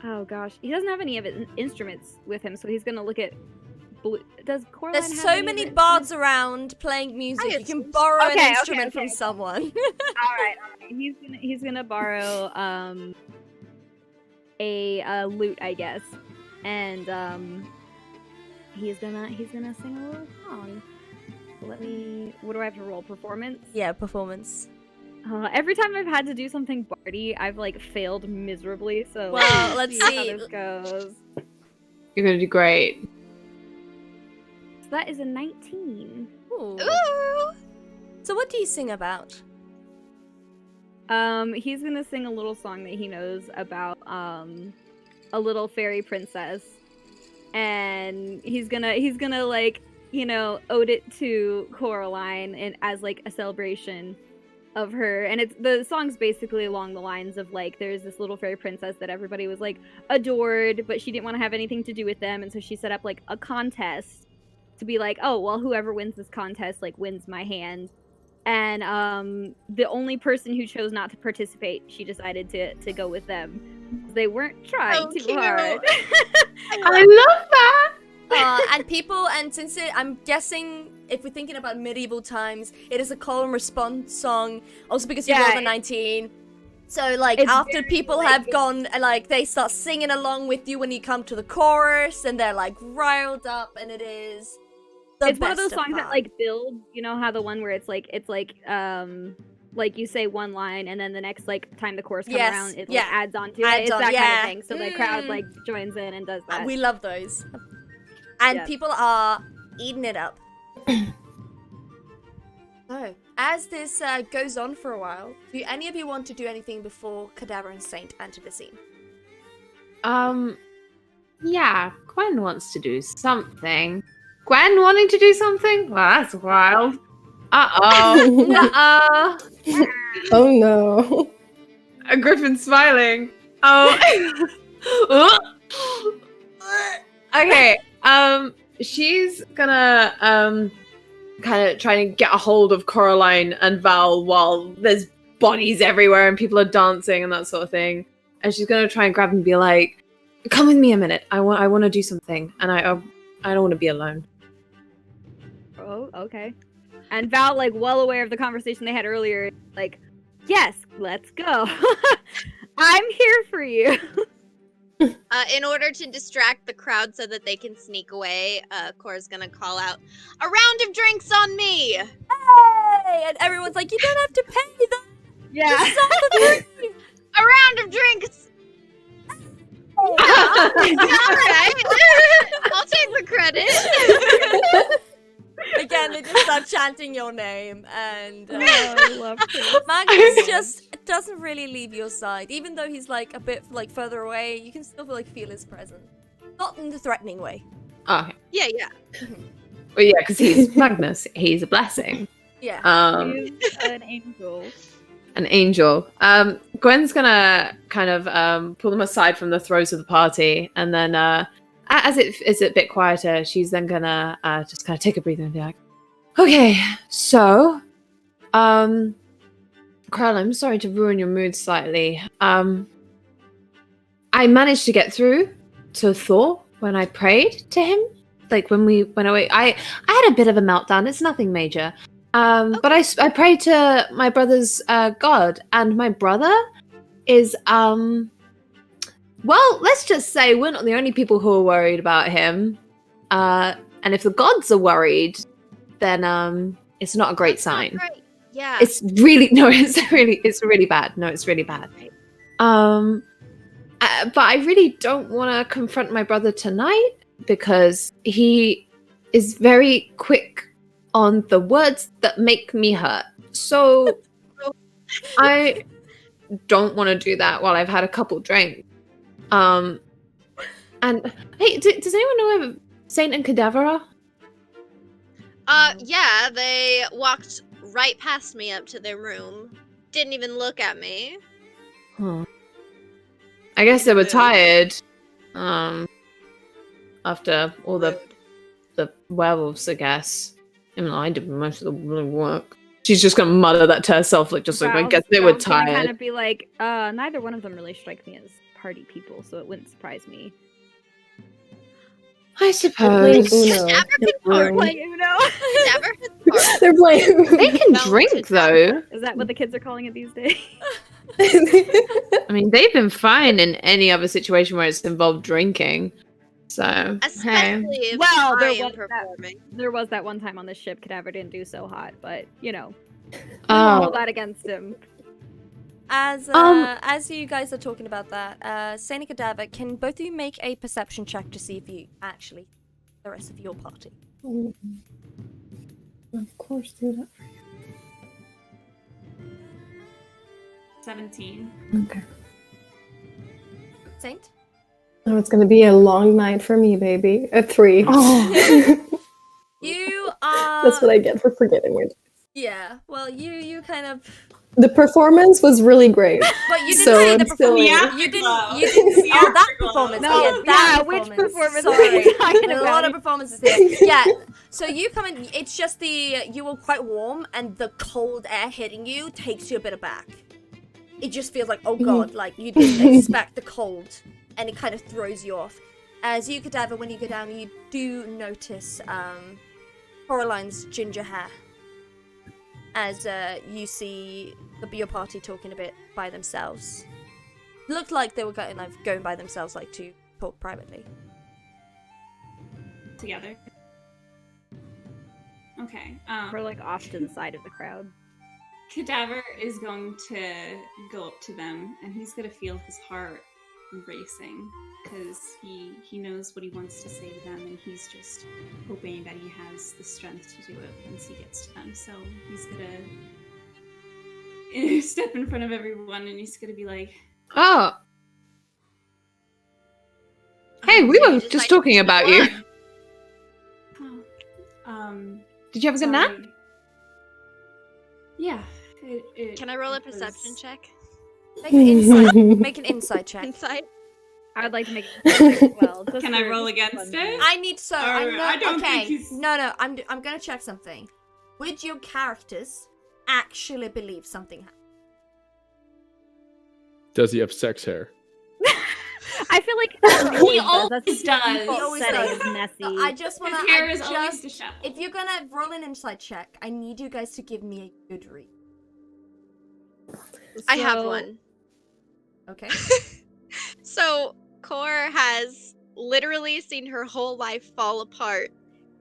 Oh gosh, he doesn't have any of his instruments with him, so he's gonna look at. Does Coraline There's have so any many of his bards around playing music. You can assume- borrow Okay, an instrument from okay. someone. All right. He's gonna borrow a lute, I guess, and he's gonna sing a little song. What do I have to roll? Performance? Yeah, performance. Every time I've had to do something bardy, I've like failed miserably. So Well, let's how see. this goes. You're gonna do great. So that is a 19. Ooh. Ooh! So what do you sing about? He's gonna sing a little song that he knows about a little fairy princess, and he's gonna like, you know, ode it to Coraline and as like a celebration of her. And the song's basically along the lines of like, there's this little fairy princess that everybody was like adored, but she didn't want to have anything to do with them, and so she set up like a contest to be like, oh well, whoever wins this contest like wins my hand. And the only person who chose not to participate, she decided to go with them. They weren't trying Oh, too cute. hard. I love that. And people, and since I'm guessing, if we're thinking about medieval times, it is a call and response song. Also because you Yeah. rolled a 19. So like It's after very, people like, have gone, and like they start singing along with you when you come to the chorus, and they're like riled up, and it is. It's one of those songs that like build. You know how the one where it's like you say one line and then the next like time the chorus comes Yes, around, it yeah. like adds on to Adds it. It's on, that yeah. kind of thing. So the crowd like joins in and does that. We love those. And Yeah. people are eating it up. So, as this goes on for a while, do any of you want to do anything before Cadaver and Saint enter the scene? Yeah, Gwen wants to do something. Gwen wanting to do something? Well, that's wild. Uh-oh. Uh-oh. Oh no. A griffin smiling. Oh. Okay. She's gonna kind of try to get a hold of Coraline and Val while there's bodies everywhere and people are dancing and that sort of thing. And she's gonna try and grab and be like, "Come with me a minute. I want to do something, and I don't want to be alone." Oh, okay. And Val, like, well aware of the conversation they had earlier, like, yes, let's go. I'm here for you. In order to distract the crowd so that they can sneak away, Cora's gonna call out, "A round of drinks on me!" Hey! And everyone's like, you don't have to pay them. Yeah. This is all for free. A round of drinks! Alright. I'll take the credit. Again, they just start chanting your name, and Oh, I love this. Magnus just doesn't really leave your side. Even though he's like a bit like further away, you can still like feel his presence. Not in the threatening way. Oh, okay. Yeah. Well, yeah, because he's Magnus. He's a blessing. Yeah. He's an angel. An angel. Gwen's gonna kind of pull them aside from the throes of the party, and then as it is a bit quieter, she's then gonna just kind of take a breather and be like, "Okay, so, Carl, I'm sorry to ruin your mood slightly. I managed to get through to Thor when I prayed to him. Like when we went away, I had a bit of a meltdown. It's nothing major." But I prayed to my brother's god, and my brother is well, let's just say we're not the only people who are worried about him. And if the gods are worried, then it's not a great sign. Right. Yeah. It's really it's really bad. No, it's really bad. But I really don't want to confront my brother tonight because he is very quick on the words that make me hurt. So I don't want to do that while I've had a couple drinks. And hey, does anyone know where Saint and Cadaver are? Yeah, they walked right past me up to their room. Didn't even look at me. Huh. I guess they were tired. After all the werewolves, I guess. Even though I did most of the really work. She's just gonna mutter that to herself, like just like I guess they were tired. Kind of be like, neither one of them really strike me as party people, so it wouldn't surprise me. I They're playing suppose. Uno. Never in the room. Like, you know, Never had cards. They're playing. They can No, drink it's though. is that what the kids are calling it these days? I mean, they've been fine in any other situation where it's involved drinking. So hey. Especially if Well, I there am was that. performing. There was that one time on the ship, Cadaver didn't do so hot, but you know, Oh. hold that against him. As you guys are talking about that, Saint and Cadaver, can both of you make a perception check to see if you actually the rest of your party? Of course, do that. 17. Okay. Saint? Oh, it's gonna be a long night for me, baby. A 3. You are. That's what I get for forgetting your. Yeah. Well, you kind of. The performance was really great. But you didn't So say the I'm still- performance. You didn't. You didn't. The Oh, that afterglow. performance. No, yeah, that which performance are Sorry. you talking There's a about? lot of performances here. Yeah. So you come in. It's just you were quite warm, and the cold air hitting you takes you a bit aback. It just feels like, oh god, like you didn't expect the cold, and it kind of throws you off. As you, Cadaver, when you go down, you do notice Coraline's ginger hair. As you see your party talking a bit by themselves. Looked like they were going by themselves, like to talk privately. Together. Okay. We're like off to the side of the crowd. Cadaver is going to go up to them, and he's going to feel his heart racing because he knows what he wants to say to them, and he's just hoping that he has the strength to do it once he gets to them. So he's gonna step in front of everyone, and he's gonna be like, Oh. Hey, we were just talking about you. oh, Did you have a good nap? sorry. Yeah. Can I roll a it was- perception check? Make an insight. Make an insight check. Insight? I would like to make it as well. just Can I for roll just against fun. it? I need so. I Or, know. I don't okay. think he's- No. I'm gonna check something. Would your characters actually believe something happened? Does he have sex hair? I feel like that He always does. always That's does. default He always setting does. is messy. So I just wanna. His hair I is always just, disheveled. if you're gonna roll an insight check, I need you guys to give me a good read. I have So- one. Okay. So, Core has literally seen her whole life fall apart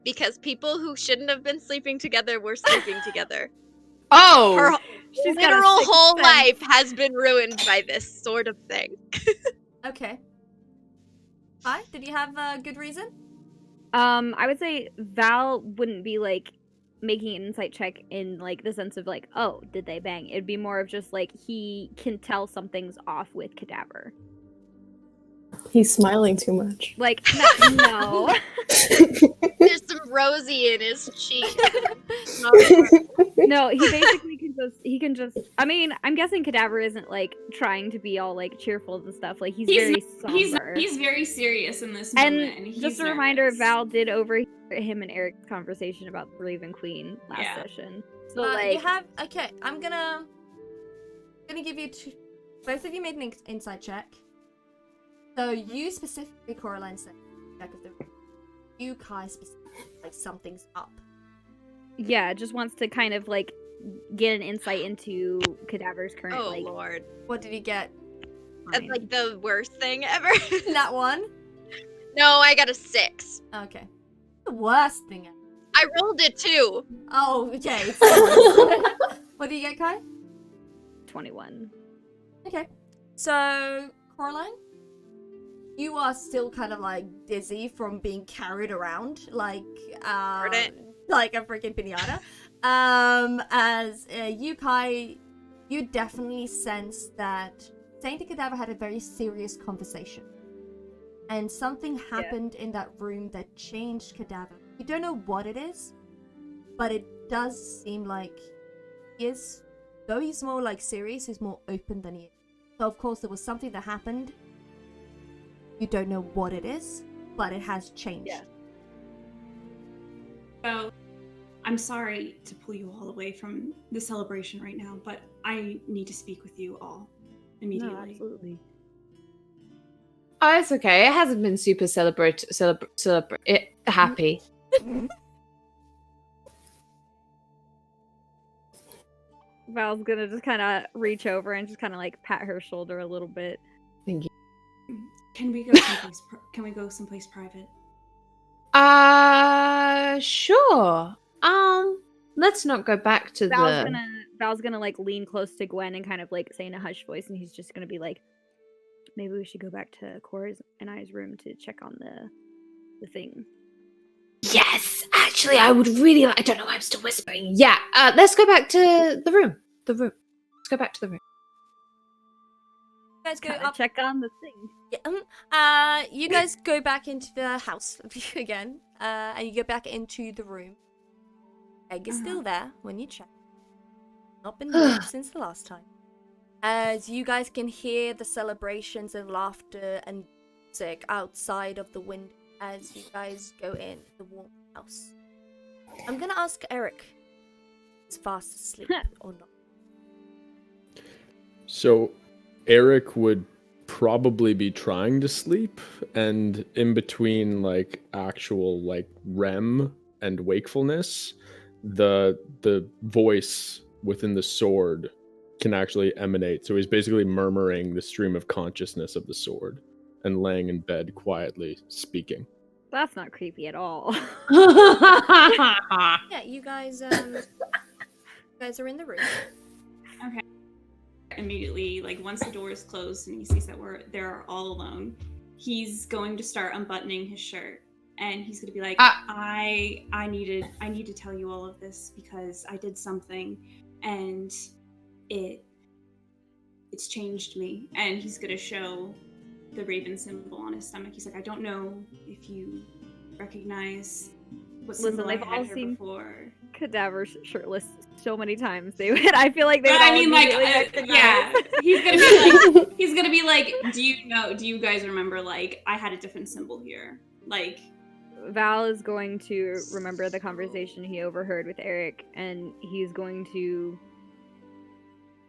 because people who shouldn't have been sleeping together were sleeping together. Oh! Her She's got a literal sixth whole sense. life has been ruined by this sort of thing. Okay. Hi, did you have a good reason? I would say Val wouldn't be like making an insight check in like the sense of like, oh, did they bang? It'd be more of just like he can tell something's off with Cadaver. He's smiling too much. Like no. There's some rosy in his cheek. No, he basically can just I mean, I'm guessing Cadaver isn't like trying to be all like cheerful and stuff. Like he's very somber. He's very serious in this and moment. And he's just a reminder, nervous. Val did overhear him and Eric's conversation about the Raven Queen last session. So like you have okay. I'm gonna give you two. Both of you made an insight check. So you specifically, Coraline, said check of the room. You, Kai, specifically, like something's up. yeah, just wants to kind of like get an insight into Cadaver's current Oh like lord. What did you get? That's time. like the worst thing ever. That one? No, I got a 6. Okay. The worst thing ever. I rolled it too. Oh, okay. It's the worst. What did you get, Kai? 21. Okay. So, Coraline, you are still kind of like dizzy from being carried around like like a freaking piñata. As you, Kai, you definitely sense that Saint and Cadaver had a very serious conversation. And something happened in that room that changed Cadaver. You don't know what it is, but it does seem like he is, though he's more like serious, he's more open than he is. So of course there was something that happened. You don't know what it is, but it has changed. Yeah. So, I'm sorry to pull you all away from the celebration right now, but I need to speak with you all immediately. No, absolutely. Oh, it's okay. It hasn't been super happy. Val's gonna just kind of reach over and just kind of like pat her shoulder a little bit. Thank you. Can we go someplace private? Sure. Let's not go back to Val's gonna like lean close to Gwen and kind of like say in a hushed voice, and he's just gonna be like, maybe we should go back to Cora's and I's room to check on the thing. Yes, actually, I would really like. I don't know why I'm still whispering. Yeah, let's go back to the room. Let's go back to the room. You guys go Gotta up. check on the thing. Yeah, you guys go back into the house again, and you go back into the room. Egg is still there when you check. Not been moved since the last time. As you guys can hear the celebrations and laughter and music outside of the window as you guys go in the warm house. I'm gonna ask Eric, is fast asleep or not? So, Eric would probably be trying to sleep, and in between like actual like REM and wakefulness, the voice within the sword can actually emanate. So he's basically murmuring the stream of consciousness of the sword and laying in bed quietly speaking. That's not creepy at all. Yeah, you guys are in the room. Okay. Immediately, like once the door is closed and he sees that they're all alone, he's going to start unbuttoning his shirt, and he's going to be like, I need to tell you all of this because I did something, and it's changed me. And he's going to show the raven symbol on his stomach. He's like, I don't know if you recognize what symbol they've I all had here seen before. Cadaver shirtless so many times. They would. I feel like they would. But I all mean, like, immediately yeah, recognize. he's gonna be like, do you guys remember, like, I had a different symbol here, like. Val is going to remember the conversation he overheard with Eric, and he's going to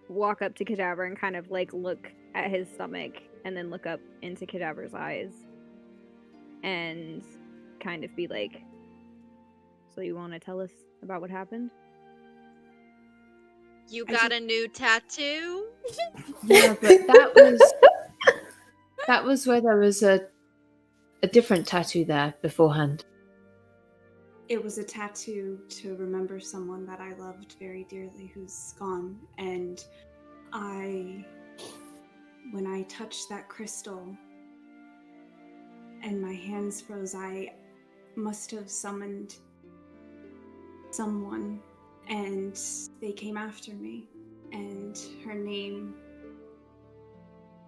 walk up to Cadaver and kind of like look at his stomach, and then look up into Cadaver's eyes, and kind of be like, "So you want to tell us about what happened?" You got a new tattoo? Yeah, but that was That was where there was a different tattoo there beforehand. It was a tattoo to remember someone that I loved very dearly who's gone. And when I touched that crystal and my hands froze, I must have summoned someone, and they came after me. And her name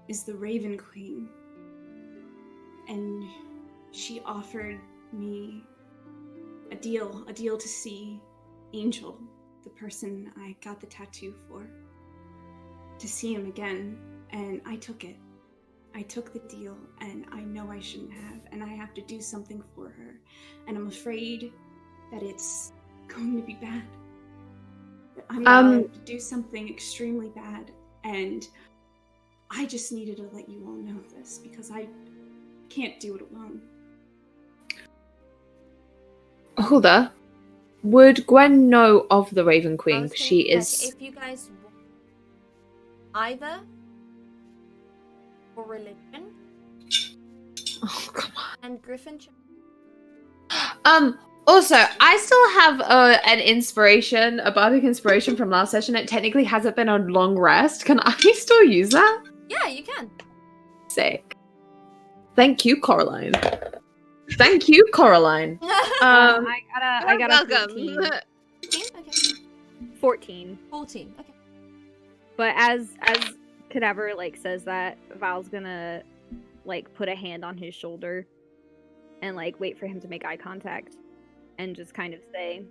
is the Raven Queen. And she offered me a deal to see Angel, the person I got the tattoo for, to see him again, and I took it. I took the deal, and I know I shouldn't have, and I have to do something for her, and I'm afraid that it's going to be bad. I'm going to do something extremely bad, and I just needed to let you all know this, because I can't do it alone. Hulda, would Gwen know of the Raven I Queen? was gonna She check is... If you guys either for religion Oh, come on. and Griffin. Also, I still have an inspiration, a bardic inspiration from last session. It technically hasn't been a long rest. Can I still use that? Yeah, you can. Sick. Thank you, Coraline. Thank you, Coraline. I got a welcome. 14. 14? Okay. 14. 14. Okay. But as Cadaver like says that, Val's gonna like put a hand on his shoulder and like wait for him to make eye contact and just kind of say,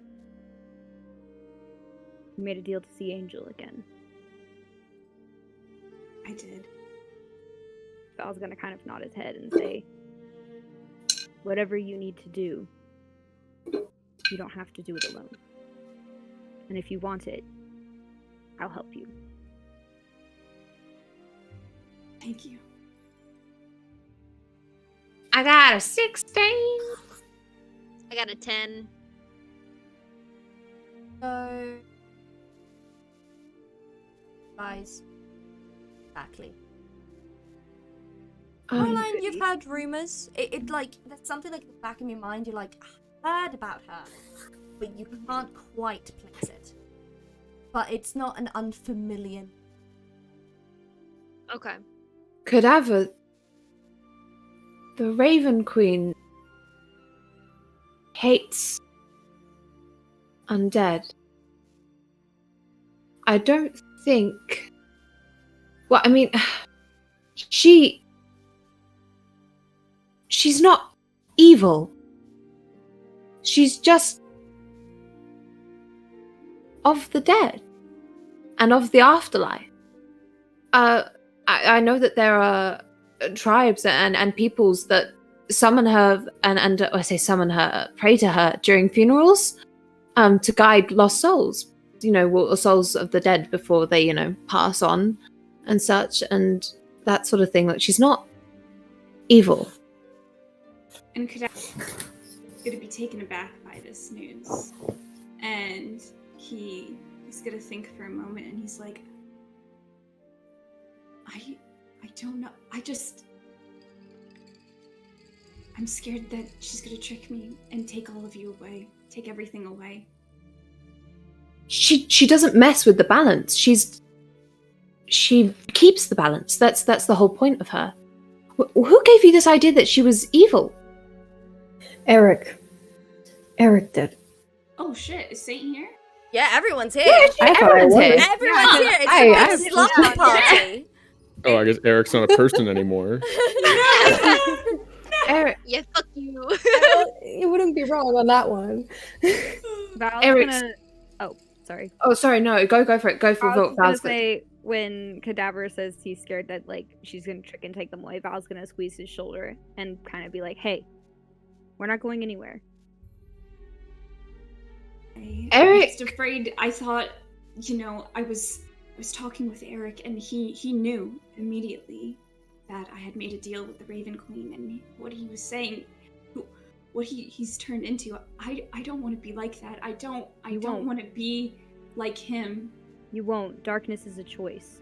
"You made a deal to see Angel again." I did. Val's gonna kind of nod his head and say, "Whatever you need to do, you don't have to do it alone. And if you want it, I'll help you." Thank you. I got a 16. I got a 10. So, guys, exactly. Caroline, you've heard rumors. It like there's something like in the back of your mind. You're like, I heard about her, but you can't quite place it. But it's not an unfamiliar. Okay. Cadaver, the Raven Queen hates undead. I don't think... Well, I mean, she's not evil. She's just of the dead and of the afterlife. I know that there are tribes and peoples that summon her and I say summon her, pray to her during funerals, to guide lost souls. You know, souls of the dead before they, you know, pass on and such and that sort of thing. Like, she's not evil. And Cadaver's going to be taken aback by this news. And he's going to think for a moment, and he's like, I don't know. I'm scared that she's going to trick me and take all of you away. Take everything away. She doesn't mess with the balance. She keeps the balance. That's the whole point of her. Who gave you this idea that she was evil? Eric. Eric did. Oh shit, is Saint here? Yeah, everyone's here. I thought I Everyone's was. here. Everyone's here. It's a slumber party. Oh, I guess Eric's not a person anymore. Eric. Yeah, fuck you. You wouldn't be wrong on that one. Val's Eric's- gonna... Oh, sorry. Oh, sorry, no. Go for it. Go for I was vote. gonna Val's say, when Cadaver says he's scared that like she's gonna trick and take them away, Val's gonna squeeze his shoulder and kind of be like, "Hey, we're not going anywhere." I'm Eric- just afraid. I thought, you know, I was talking with Eric, and he knew immediately that I had made a deal with the Raven Queen, and what he was saying, what he's turned into. I don't want to be like that. I don't won't. want to be like him. You won't. Darkness is a choice.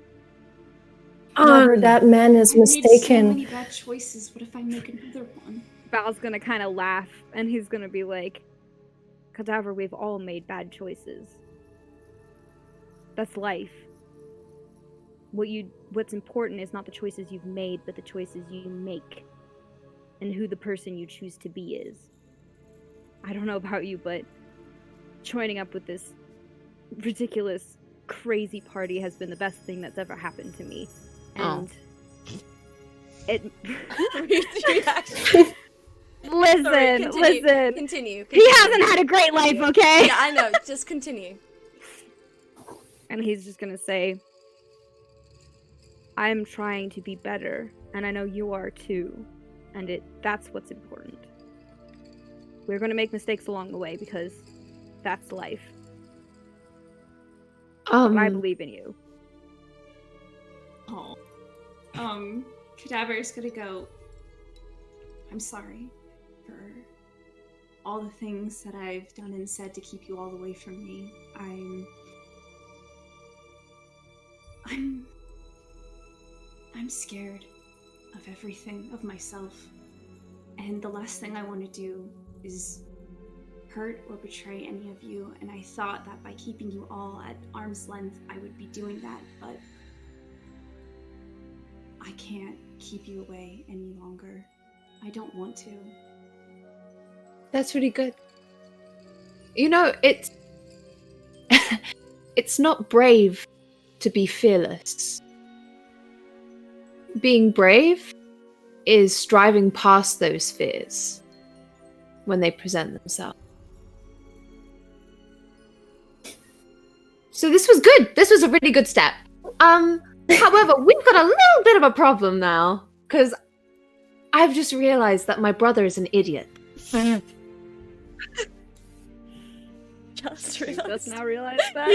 Whoever that man is I made so mistaken. many bad choices. What if I make another one? Val's gonna kind of laugh, and he's gonna be like, Cadaver, we've all made bad choices. That's life. What's important is not the choices you've made, but the choices you make. And who the person you choose to be is. I don't know about you, but joining up with this ridiculous, crazy party has been the best thing that's ever happened to me. And it... Listen, Sorry, continue, listen. Continue. He hasn't had a great life, okay? Yeah, I know. Just continue. And he's just gonna say, I'm trying to be better, and I know you are too. And that's what's important. We're gonna make mistakes along the way because that's life. But I believe in you. Oh. Cadaver's gonna go, I'm sorry for all the things that I've done and said to keep you all away from me. I'm scared of everything, of myself. And the last thing I want to do is hurt or betray any of you. And I thought that by keeping you all at arm's length, I would be doing that, but I can't keep you away any longer. I don't want to. That's really good. You know, it's it's not brave to be fearless. Being brave is striving past those fears when they present themselves. So this was good. This was a really good step. However, we've got a little bit of a problem now, because I've just realized that my brother is an idiot. Just You realized. just now realize that?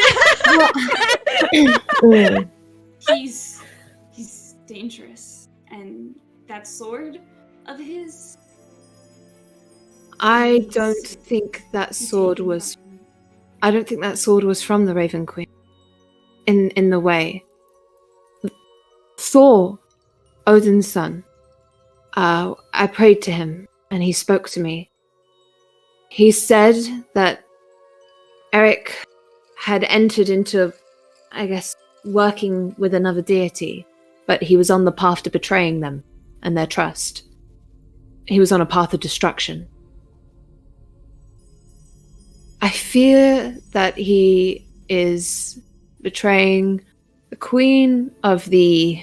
He's dangerous, and that sword of his. I don't think that you sword taking was. from him. I don't think that sword was from the Raven Queen. In the way. Thor, Odin's son. I prayed to him, and he spoke to me. He said that Eric had entered into, I guess, working with another deity, but he was on the path to betraying them and their trust. He was on a path of destruction. I fear that he is betraying the Queen of the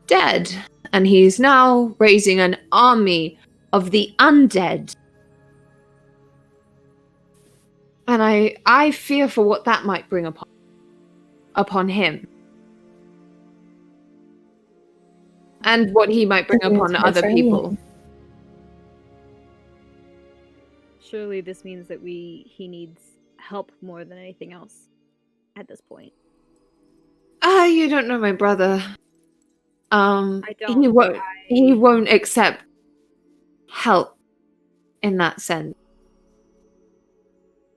Dead, and he's now raising an army of the Undead. And I fear for what that might bring upon him. And what he might bring upon other people. Surely this means that he needs help more than anything else at this point. You don't know my brother. I don't. He won't accept help in that sense.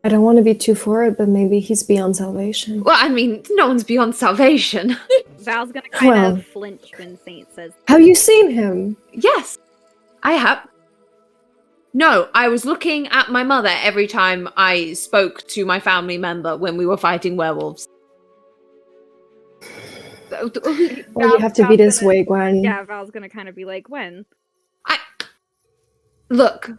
I don't want to be too forward, but maybe he's beyond salvation. Well, I mean, no one's beyond salvation. Val's gonna kind of Well. flinch when Saint says, Have you seen him? Yes, I have. No, I was looking at my mother every time I spoke to my family member when we were fighting werewolves. Oh, you have to be this way, Gwen. yeah, Val's gonna kind of be like, when? Look,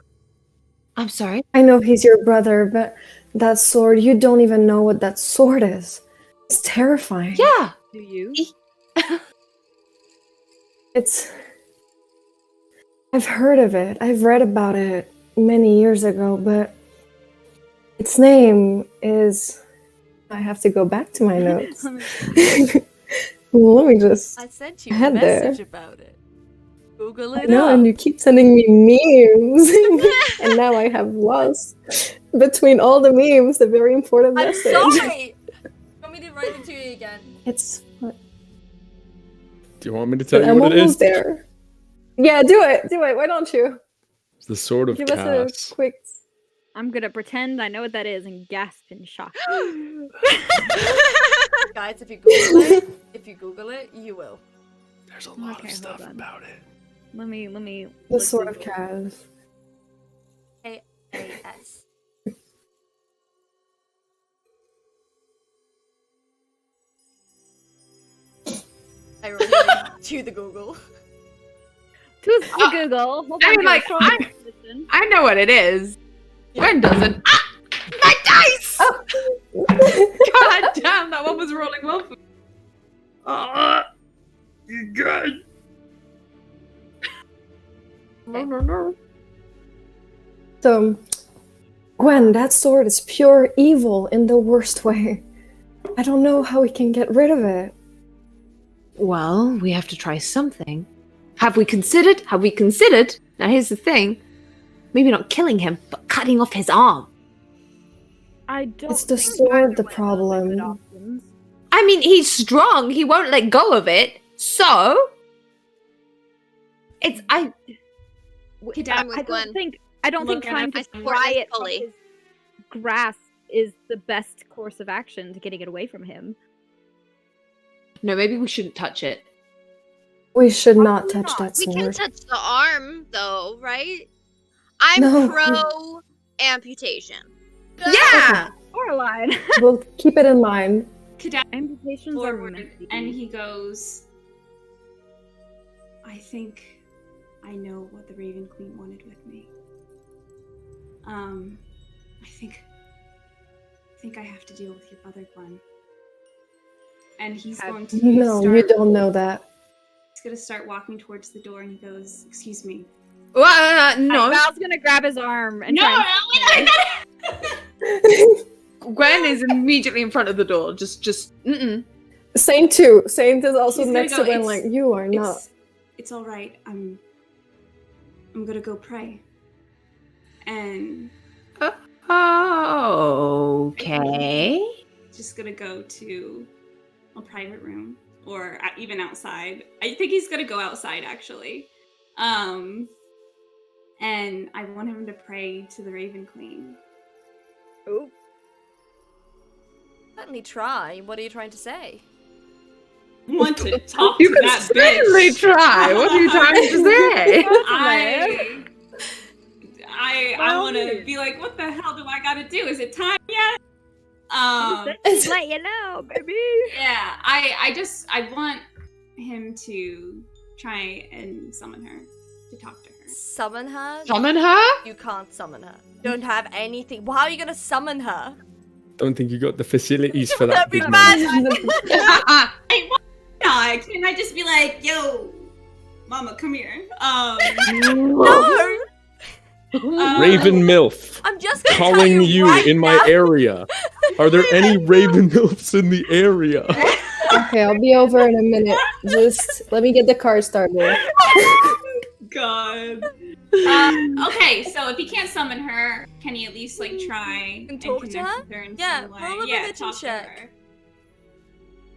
I'm sorry. I know he's your brother, but that sword, you don't even know what that sword is. It's terrifying. Yeah. Do you? I've heard of it. I've read about it many years ago, but its name is... I have to go back to my notes. Let me just... I sent you a Head there. message about it. Google it No, up. and you keep sending me memes. And now I have lost between all the memes the very important I'm message. sorry! Want me to write it to you again? It's... Do you want me to tell But you I'm what it is? almost there. Yeah, do it. Why don't you? It's the sword of Give Cass. us a quick... I'm gonna pretend I know what that is and gasp in shock. Guys, if you Google it, you will. There's a lot Okay, of stuff hold on. about it. Let me. The look Sword of Google. Kaz. AAS. I replied to the Google. To the Google. Hold I on, mean, like, Sword of Position. I know what it is. Gwen doesn't. Ah! My dice! God damn, that one was rolling well for me. You good? No. So, Gwen, that sword is pure evil in the worst way. I don't know how we can get rid of it. Well, we have to try something. Have we considered? Now here's the thing. Maybe not killing him, but cutting off his arm. I don't. It's the think sword either the one of those are problem. good options. I mean, he's strong. He won't let go of it. So, it's I. I'm with I Gwen. don't think. I don't think Look, trying I to support pry this it from fully. his grasp is the best course of action to getting it away from him. No, maybe we shouldn't touch it. We should not Probably touch not. that We can sword. touch the arm, though, right? I'm No. pro amputation. Yeah. Coraline. We'll keep it in mind. Cadaver Amputations are forward, messy. and he goes, I think I know what the Raven Queen wanted with me. I think I have to deal with your brother, Gwen. And he's going to No, you don't know that. He's gonna start walking towards the door, and he goes, "Excuse me." Well, no. Val's gonna grab his arm and No, try and Gwen is immediately in front of the door. Just. Saint too. Saint is also He's gonna next go, to Gwen, "It's- like, you are not. It's all right. I'm gonna go pray. And Okay. just gonna go to a private room or even outside. I think he's gonna go outside actually. And I want him to pray to the Raven Queen. Oh, Certainly try. What are you trying to say? Want to talk You to can that certainly bitch. try. What are you trying to say? I want to be like, what the hell do I gotta do? Is it time yet? just let you know, baby. Yeah, I want him to try and summon her, to talk to her. Summon her? Summon her? You can't summon her. You don't have anything. Well, how are you gonna summon her? Don't think you got the facilities for that, That'd be big mad. man. Hey, why not? Can I just be like, yo, mama, come here? No! Raven MILF. I'm just gonna tell Calling you right in my now. area. Are there any Raven MILFs in the area? Okay, I'll be over in a minute. Just let me get the car started. God. Okay, so if he can't summon her, can he at least like try And talk to connect her? with her in Yeah, some way? roll a Yeah, religion talk to check. her.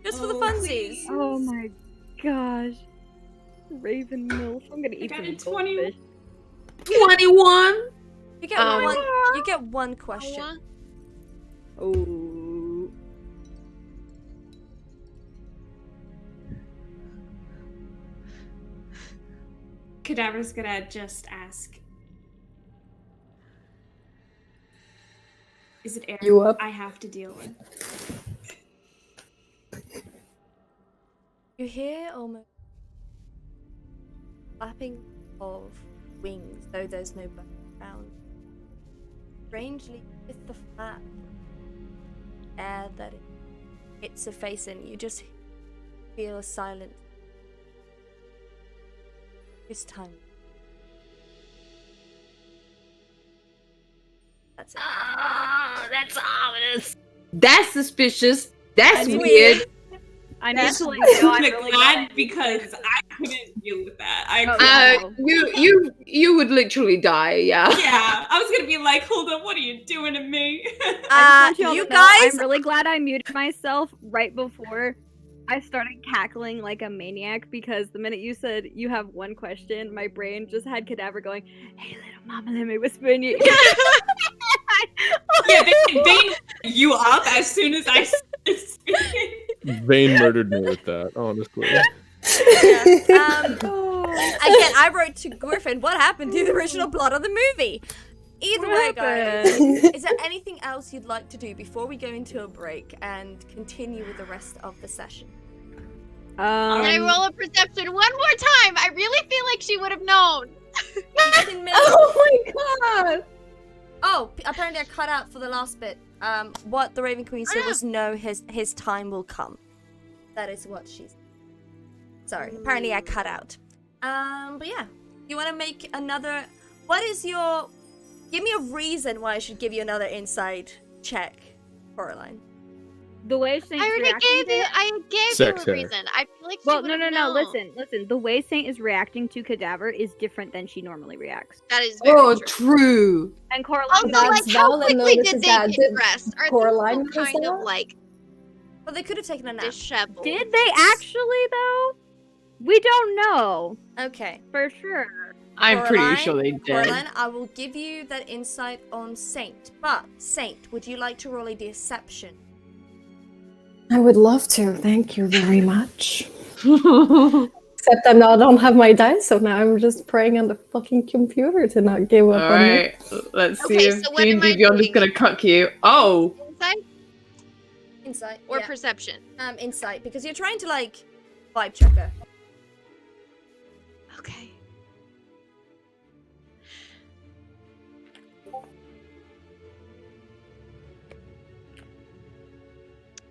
Just for the Oh, funsies. please. Oh my gosh. Raven MILF. I'm gonna eat got some a 20. goldfish. 21. You get Um, one. You get one question. Oh. Cadaver's gonna just ask, is it Eric You up? I have to deal with? You hear almost flapping of wings, though there's no bird around. Strangely, with the flap, air that it hits a face in, you just feel a silent. This time. That's it. Oh, that's ominous. That's suspicious. That's That's weird. I need That's to let you know I'm I'm really glad because I couldn't deal with that. You would literally die, yeah. Yeah, I was gonna be like, hold up, what are you doing to me? I just want You all to know, guys. I'm really glad I muted myself right before I started cackling like a maniac because the minute you said you have one question, my brain just had Cadaver going, "Hey, little mama, let me whisper in your ear." Yeah, they you up as soon as I started speaking. Vane murdered me with that, honestly. Yeah. Again, I wrote to Griffin, what happened to the original plot of the movie? Either way, guys, is there anything else you'd like to do before we go into a break and continue with the rest of the session? Can I roll a perception one more time? I really feel like she would have known. Oh my god! Oh, apparently I cut out for the last bit. What the Raven Queen said was no, his time will come. That is what she's. Sorry, apparently I cut out. But yeah, you want to make another. What is your? Give me a reason why I should give you another insight check, Coraline. The way Saint I already gave you a reason. I feel like she Well, would've no. known. Listen. The way Saint is reacting to Cadaver is different than she normally reacts. That is very Oh, true. true. And Coraline, Also, That's like, how valid quickly notices did they that. get Did dressed? Are Coraline they still kind notice of that? like Well, they could have taken a nap. disheveled? did they actually though? We don't know Okay. for sure. I'm pretty Coraline, sure they did. Coraline, I will give you that insight on Saint. But Saint, would you like to roll a deception? I would love to. Thank you very much. Except I don't have my dice, so now I'm just praying on the fucking computer to not give up on me. Alright, let's see Okay, if so what am I D&D Beyond is doing? gonna cuck you. Oh! Insight Insight. or yeah. perception? Insight, because you're trying to like vibe check her. Okay.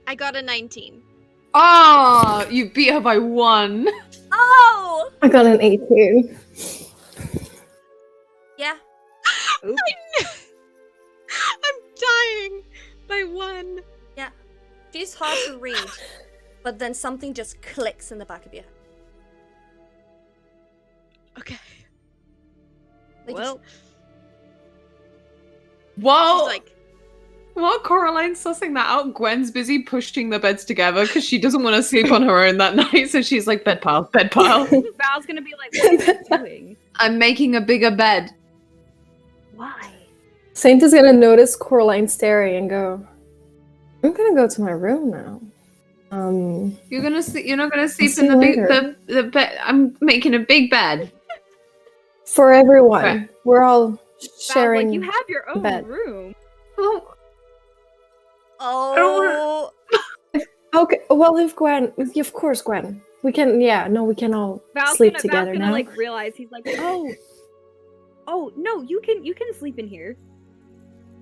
I got a 19. Oh! You beat her by 1. Oh! I got an 18. Yeah. Oops. I'm dying by 1. She's hard to read, but then something just clicks in the back of your head. Okay. Like Well, Whoa! She's like, While Coraline's sussing that out, Gwen's busy pushing the beds together because she doesn't want to sleep on her own that night, so she's like, bed pile, bed pile. Val's gonna be like, what are you doing? I'm making a bigger bed. Why? Saint is gonna notice Coraline staring and go, I'm gonna go to my room now. You're gonna sleep. You're not gonna sleep see in the you big later. the bed. I'm making a big bed. For everyone. Okay. We're all Val's sharing. like, you have your own bed. room. Oh, Oh. Okay, well, if of course, Gwen. We can, we can all Val's sleep gonna, together Val's gonna now. like realize he's like, oh no, you can sleep in here.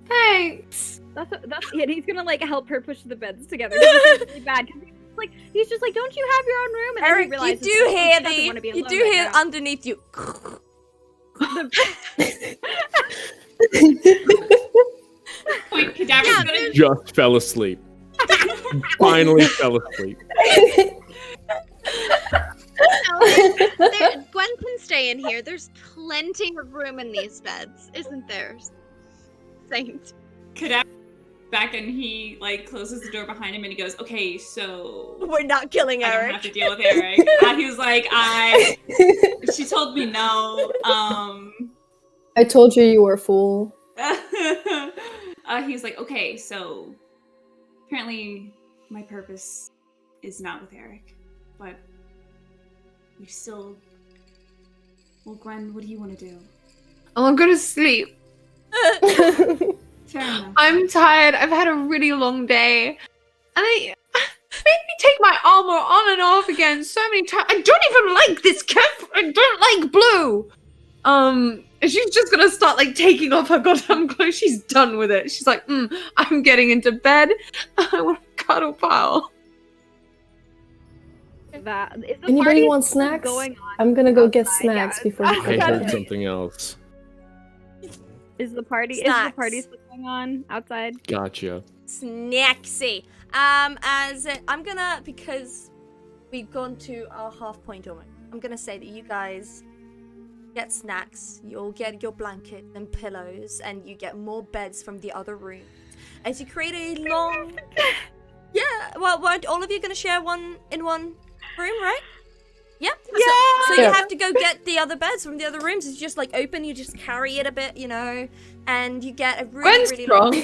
thanks. That's yeah. He's gonna like help her push the beds together. 'Cause it's really bad. 'Cause he's just like, don't you have your own room? And then he Eric, you realizes, do oh, hear she doesn't wanna be you alone do right hear now. underneath you. Point Cadaver's Yeah, gonna Just fell asleep. Finally fell asleep. Gwen can stay in here. There's plenty of room in these beds, isn't there? Saint. Cadaver back and he like closes the door behind him and he goes, okay, so We're not killing I don't Eric. have to deal with Eric. He was like, she told me no. I told you were a fool. He's like, okay, so apparently my purpose is not with Eric, but we still. Well, Gwen, what do you want to do? Oh, I'm gonna sleep. Fair enough. I'm tired. I've had a really long day, and I made me take my armor on and off again so many times. I don't even like this cap. I don't like blue. And she's just gonna start like taking off her goddamn clothes. She's done with it. She's like, I'm getting into bed. I want to cuddle pile. That if the Anybody party's want still snacks? Going on I'm gonna go get outside, snacks yeah, before I we go heard to bed. something else. Is the party Snacks. still going on outside? Gotcha. Snacksy. I'm gonna, because we've gone to our half point almost, I'm gonna say that you guys get snacks, you'll get your blankets and pillows, and you get more beds from the other room. As you create a long... Yeah, well, weren't all of you gonna share one in one room, right? Yep. Yeah. So you Yeah. have to go get the other beds from the other rooms. It's just like open, you just carry it a bit, and you get a really, Gwen's really strong.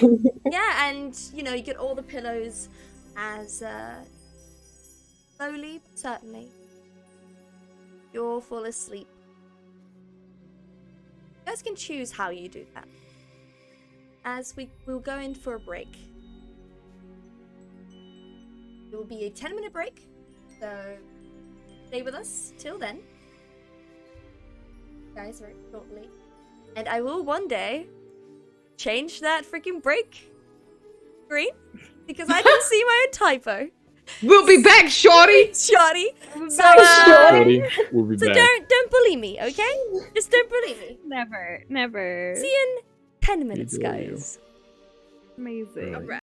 yeah, and you get all the pillows as slowly but certainly You'll fall asleep. You guys can choose how you do that. As we'll go in for a break. It will be a 10-minute break, so stay with us till then. Guys, very shortly. And I will one day change that freaking break screen because I didn't see my own typo. We'll be back, shorty. Shorty. So, Shorty, we'll be so back. don't bully me, okay? Just don't bully me. Never. See you in 10 minutes, bully you. guys. Amazing. Alright.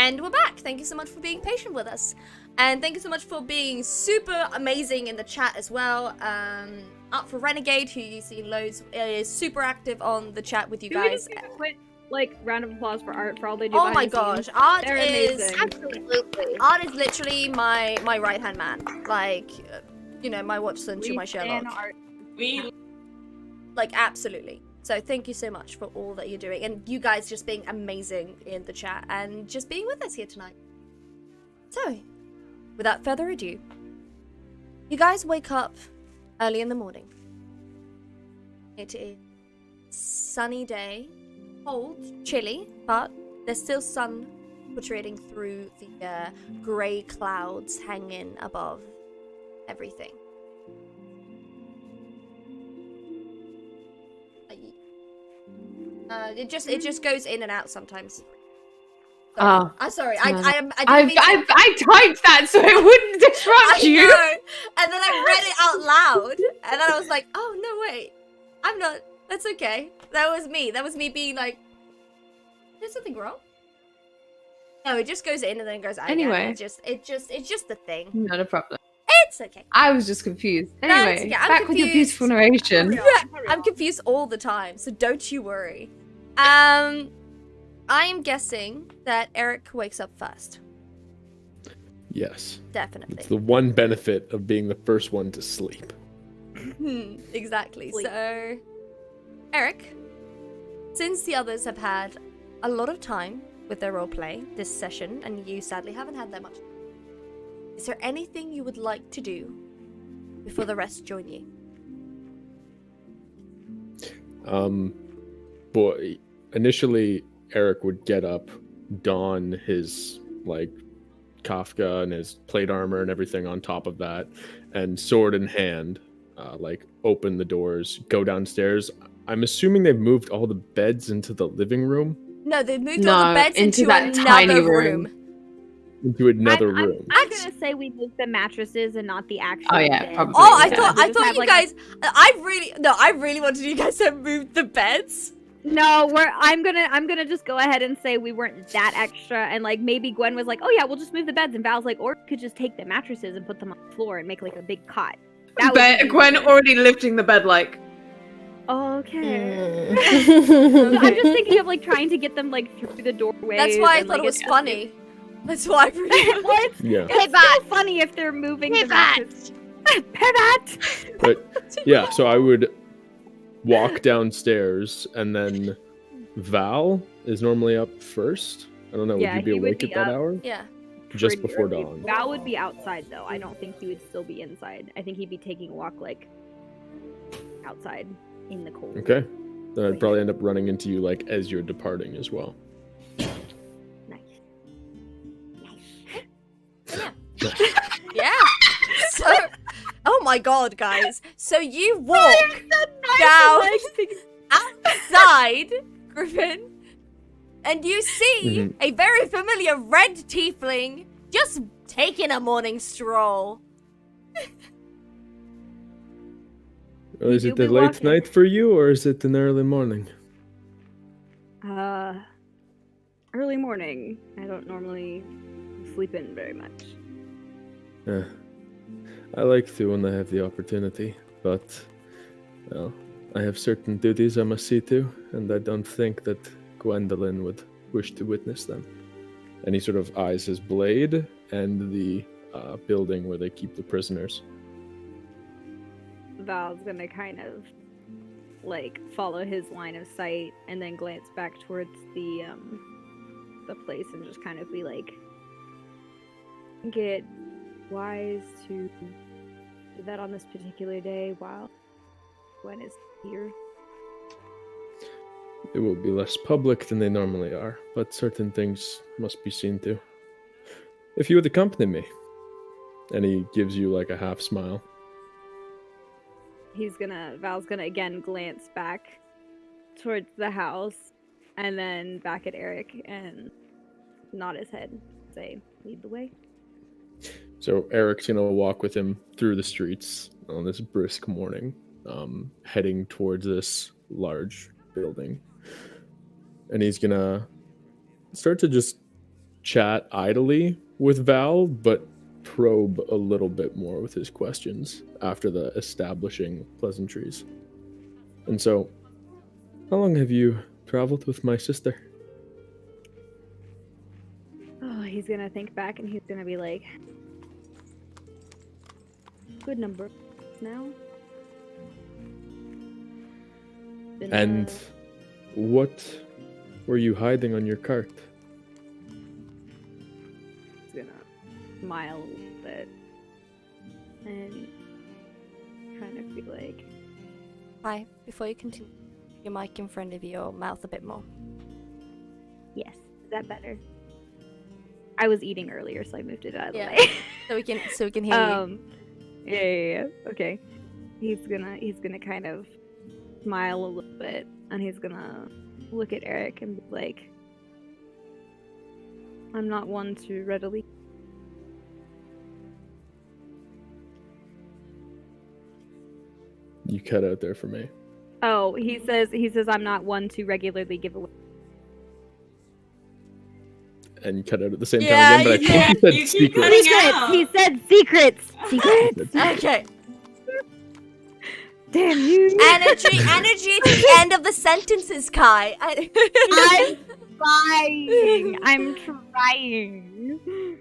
And we're back. Thank you so much for being patient with us. And thank you so much for being super amazing in the chat as well. Up for Renegade, who you see loads, is super active on the chat with you Can we guys. just do a quick, like, round of applause for Art for all they do Oh my behind the scenes? gosh, Art They're is amazing. Absolutely. Art is literally my right hand man. Like, you know, my Watson to We my stand Sherlock. Art. We Like, absolutely. So thank you so much for all that you're doing, and you guys just being amazing in the chat and just being with us here tonight. So, without further ado, you guys wake up early in the morning. It is sunny day, cold, chilly, but there's still sun penetrating through the grey clouds hanging above everything. It just goes in and out sometimes. Oh, I'm sorry. no. I I typed that so it wouldn't disrupt you. know. And then I read it out loud, and then I was like, "Oh no, wait, I'm not. That's okay. That was me. That was me being like, there's something wrong." No, it just goes in and then goes out. Anyway. Again. It's just a thing. Not a problem. It's okay. I was just confused. No, it's Anyway, okay. I'm back with your confused. beautiful narration. I'm confused all the time, so don't you worry. I am guessing that Eric wakes up first. Yes. Definitely. It's the one benefit of being the first one to sleep. Exactly. Sleep. So, Eric, since the others have had a lot of time with their roleplay this session, and you sadly haven't had that much, is there anything you would like to do before the rest join you? Boy, initially Eric would get up, don his like Kafka and his plate armor and everything on top of that, and sword in hand, like open the doors, go downstairs. I'm assuming they've moved all the beds into the living room. No, they've moved all the No, beds into into that tiny another room. room. Into another I'm room. gonna say we moved the mattresses and not the actual Oh, yeah, bed. probably. Oh, I Yeah. thought We just have, you like, guys. I really wanted you guys to move the beds. No, I'm gonna just go ahead and say we weren't that extra, and like maybe Gwen was like, "Oh yeah, we'll just move the beds," and Val's like, "Or we could just take the mattresses and put them on the floor and make like a big cot." That would be Gwen easier. already lifting the bed like, Okay. Mm. I'm just thinking of like trying to get them like through the doorway. That's why I thought it was funny. That's why I really. Well, it's Yeah. so funny if they're moving the mattress. Pivot. But yeah, so I would walk downstairs, and then Val is normally up first. I don't know, Yeah, would you he be would awake be at that up. hour? Yeah. Just Pretty before early. dawn. Val would be outside though. I don't think he would still be inside. I think he'd be taking a walk like outside in the cold. Okay. Then I'd probably end up running into you like as you're departing as well. Nice. Yeah. So, oh my god, guys. So you walk down outside, Griffin, and you see a very familiar red tiefling just taking a morning stroll. Well, is You'll it a be late walking. night for you, or is it an early morning? Early morning. I don't normally sleep in very much. I like to when I have the opportunity, but, well, I have certain duties I must see to, and I don't think that Gwendolyn would wish to witness them. And he sort of eyes his blade and the building where they keep the prisoners. Val's gonna kind of like follow his line of sight and then glance back towards the place and just kind of be like, I think it wise to do that on this particular day while Gwen is here. It will be less public than they normally are, but certain things must be seen to. If you would accompany me. And he gives you like a half smile. Val's gonna again glance back towards the house and then back at Eric and nod his head, say, lead the way. So Eric's gonna walk with him through the streets on this brisk morning, heading towards this large building. And he's gonna start to just chat idly with Val, but probe a little bit more with his questions after the establishing pleasantries. And so, how long have you traveled with my sister? Oh, he's gonna think back and he's gonna be like, good number now. Been, And what were you hiding on your cart? he's gonna smile a little bit and kind of be like, Hi, before you continue, your mic in front of your mouth a bit more. yes, is that better? I was eating earlier, so I moved it out of the Yeah. way. So we can hear you. Yeah. Okay. He's gonna kind of smile a little bit, and he's gonna look at Eric and be like, "I'm not one to readily." You cut out there for me. Oh, he says I'm not one to regularly give away. And you cut out at the same Yeah, time again, but you I think you You said keep secret. cutting out. He said secrets. Secrets. Okay. Damn you. Energy at the end of the sentences, Kai. I'm trying. I'm trying.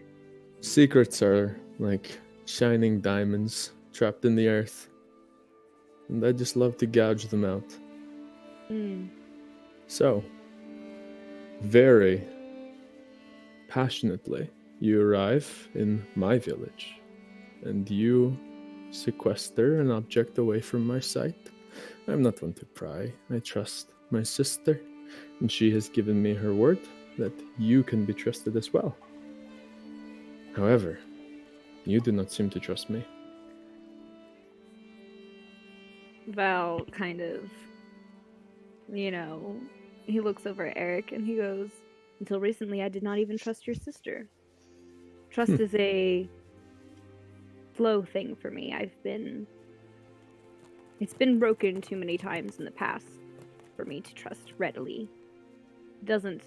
Secrets are like shining diamonds trapped in the earth. And I just love to gouge them out. Mm. So, very passionately, you arrive in my village, and you sequester an object away from my sight. I'm not one to pry. I trust my sister, and she has given me her word that you can be trusted as well. However, you do not seem to trust me. Val kind of, he looks over at Eric and he goes, until recently I did not even trust your sister. Trust is a slow thing for me. It's been broken too many times in the past for me to trust readily. Doesn't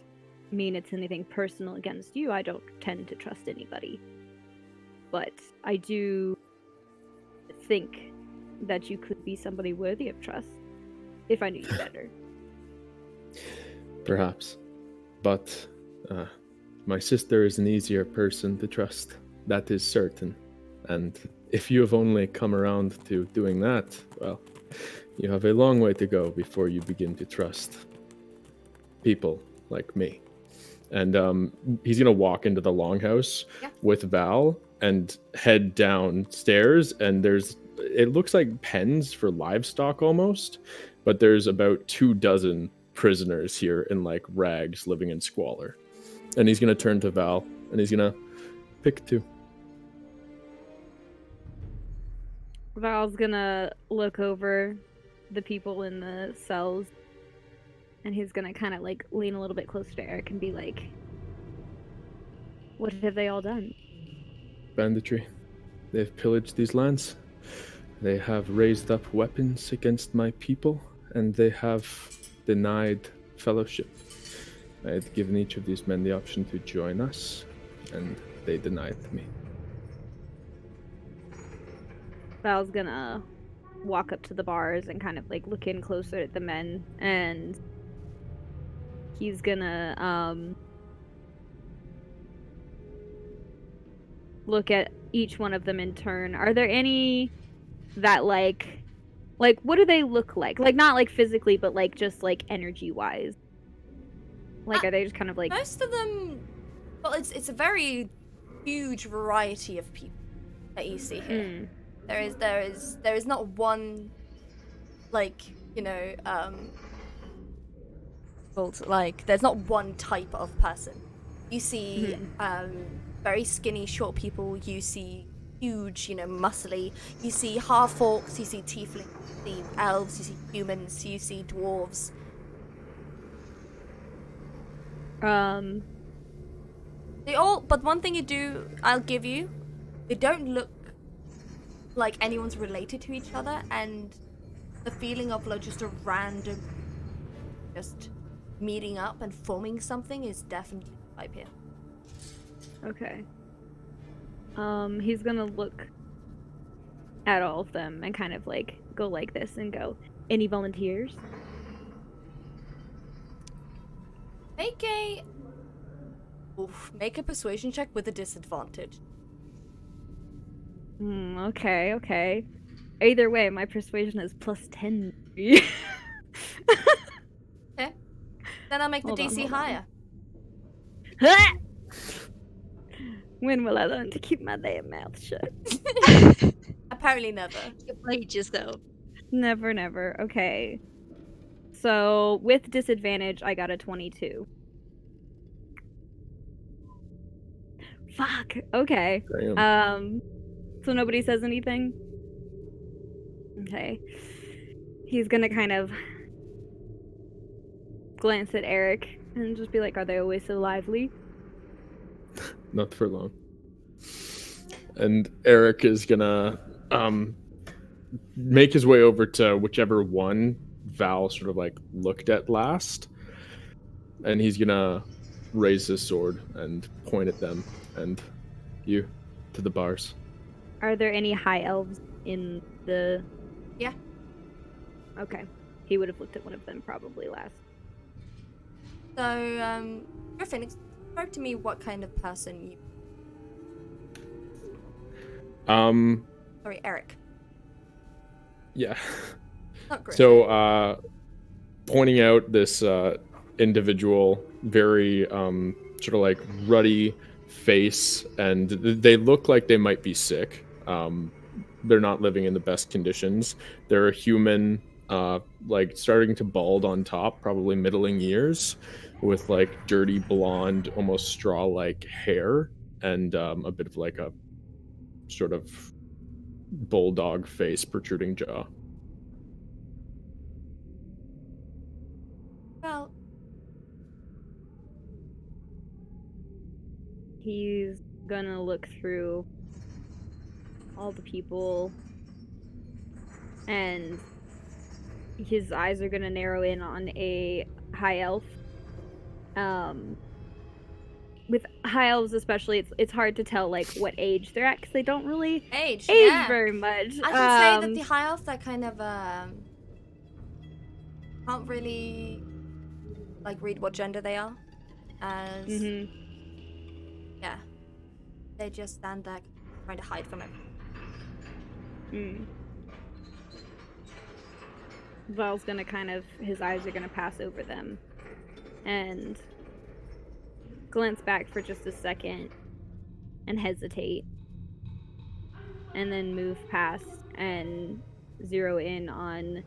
mean it's anything personal against you. I don't tend to trust anybody. But I do think that you could be somebody worthy of trust if I knew you better. Perhaps. But my sister is an easier person to trust. That is certain. And if you have only come around to doing that, well, you have a long way to go before you begin to trust people like me. And he's going to walk into the longhouse with Val and head downstairs, and it looks like pens for livestock almost, but there's about 24 prisoners here in like rags living in squalor. And he's going to turn to Val and he's going to pick 2. Val's gonna look over the people in the cells and he's gonna kind of like lean a little bit closer to Eric and be like, what have they all done? Banditry. They've pillaged these lands. They have raised up weapons against my people, and they have denied fellowship. I had given each of these men the option to join us, and they denied me. Val's gonna walk up to the bars and kind of like look in closer at the men, and he's gonna look at each one of them in turn. Are there any that like what do they look like? Like not like physically, but like just like energy wise. Like are they just kind of like Most of them, well, it's a very huge variety of people that you see here. There is not one, like, there's not one type of person. You see very skinny, short people. You see huge, muscly. You see half-orcs. You see tieflings. You see elves. You see humans. You see dwarves. They all, but one thing I'll give you, they don't look like anyone's related to each other, and the feeling of like just a random just meeting up and forming something is definitely the vibe here. Okay. He's gonna look at all of them and kind of like go like this and go, any volunteers? Make a persuasion check with a disadvantage. Okay. Either way, my persuasion is +10. Then I'll make the Hold on, DC hold on. higher. When will I learn to keep my damn mouth shut? Apparently never. You played yourself. Never. Okay. So with disadvantage, I got a 22. Fuck. Okay. Damn. So nobody says anything? Okay. He's gonna kind of glance at Eric and just be like, are they always so lively? Not for long. And Eric is gonna make his way over to whichever one Val sort of like looked at last, and he's gonna raise his sword and point at them and you to the bars. Are there any high elves in the... Yeah. Okay. He would have looked at one of them probably last. So, Griffin, describe to me what kind of person you... Sorry, Eric. Yeah. Not Griffin. So, pointing out this individual, very sort of like ruddy face, and they look like they might be sick. They're not living in the best conditions. They're a human, like starting to bald on top, probably middling years, with like dirty blonde, almost straw-like hair, and a bit of like a sort of bulldog face, protruding jaw. Well, He's gonna look through all the people, and his eyes are gonna narrow in on a high elf. With high elves especially, it's hard to tell like what age they're at because they don't really age, age yeah. very much. I can say that the high elf that kind of can't really like read what gender they are, as yeah, they just stand there trying to hide from everything. Val's gonna kind of, his eyes are gonna pass over them and glance back for just a second and hesitate, and then move past and zero in on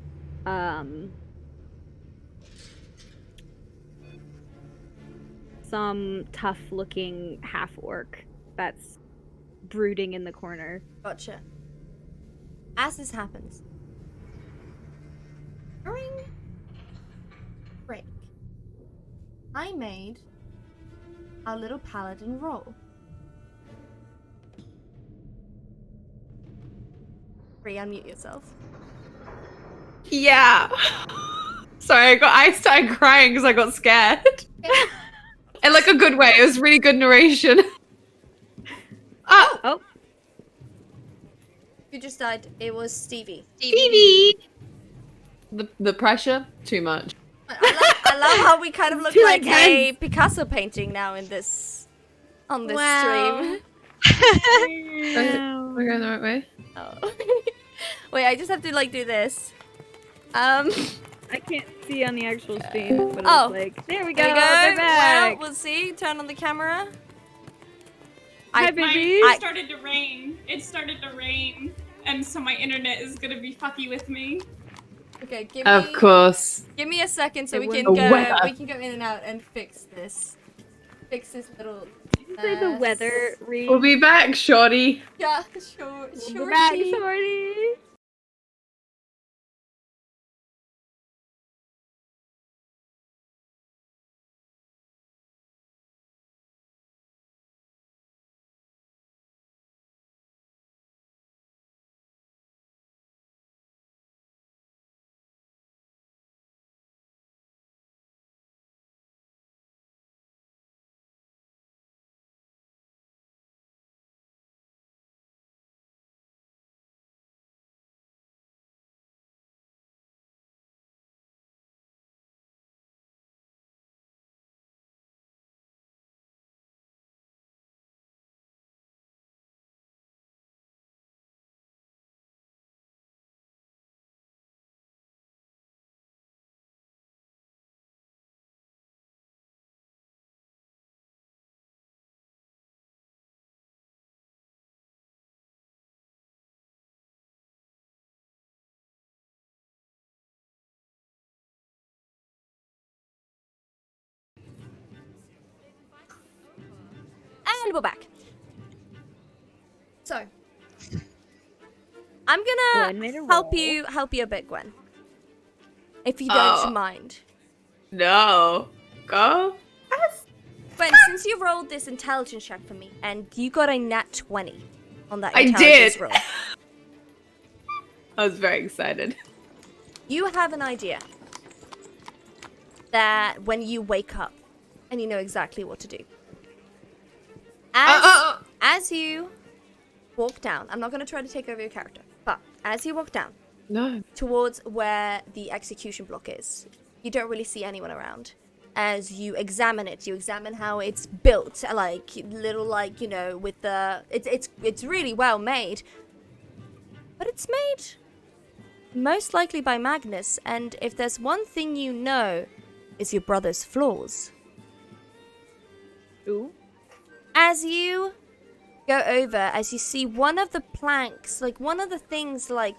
some tough looking half orc that's brooding in the corner. Gotcha. As this happens, during break, I made a little paladin roll. Bree, unmute yourself. Yeah. Sorry, I started crying because I got scared. In like a good way. It was really good narration. Oh, Who just died? It was Stevie. Stevie! The pressure? Too much. I love how we kind of look Too like a intense. Picasso painting now in this stream. We're going the right way. Oh. Wait, I just have to like do this. I can't see on the actual stream, but Oh. it's like, there we go, There you go. they're back. Well, we'll see. Turn on the camera. Hi, I- baby. It started to rain. It started to rain. And so my internet is gonna be fucky with me. Okay, Of course. give me a second so It we was can the go. weather. We can go in and out and fix this. Fix this little. Did you say the weather, Reed? We'll be back, shorty. Yeah, sure. We'll be back, shorty. And we're back. So, I'm gonna help you a bit, Gwen. If you don't mind. No. Go. Gwen, since you rolled this intelligence check for me, and you got a nat 20 on that I intelligence did. roll. I was very excited. You have an idea that when you wake up, and you know exactly what to do. As you walk down, I'm not going to try to take over your character, but as you walk down towards where the execution block is, you don't really see anyone around. As you examine it, you examine how it's built, like little, like, you know, with the it's really well made, but it's made most likely by Magnus. And if there's one thing you know, is your brother's flaws. Ooh. As you go over, as you see one of the planks, like one of the things, like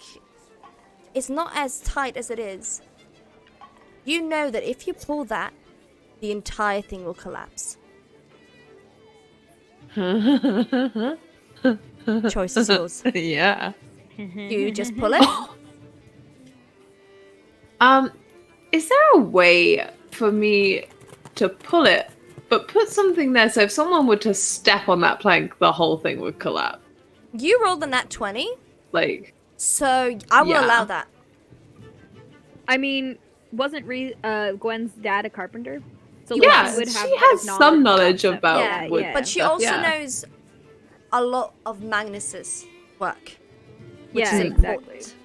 it's not as tight as it is. You know that if you pull that, the entire thing will collapse. Choice is yours. Yeah. Do you just pull it? Is there a way for me to pull it, but put something there so if someone were to step on that plank, the whole thing would collapse? You rolled a nat 20, Like, so I will allow that. I mean, wasn't Gwen's dad a carpenter? So yeah, he would have she has some knowledge about Yeah, wood. but she stuff, also yeah. knows a lot of Magnus's work, which Yeah, is important. exactly.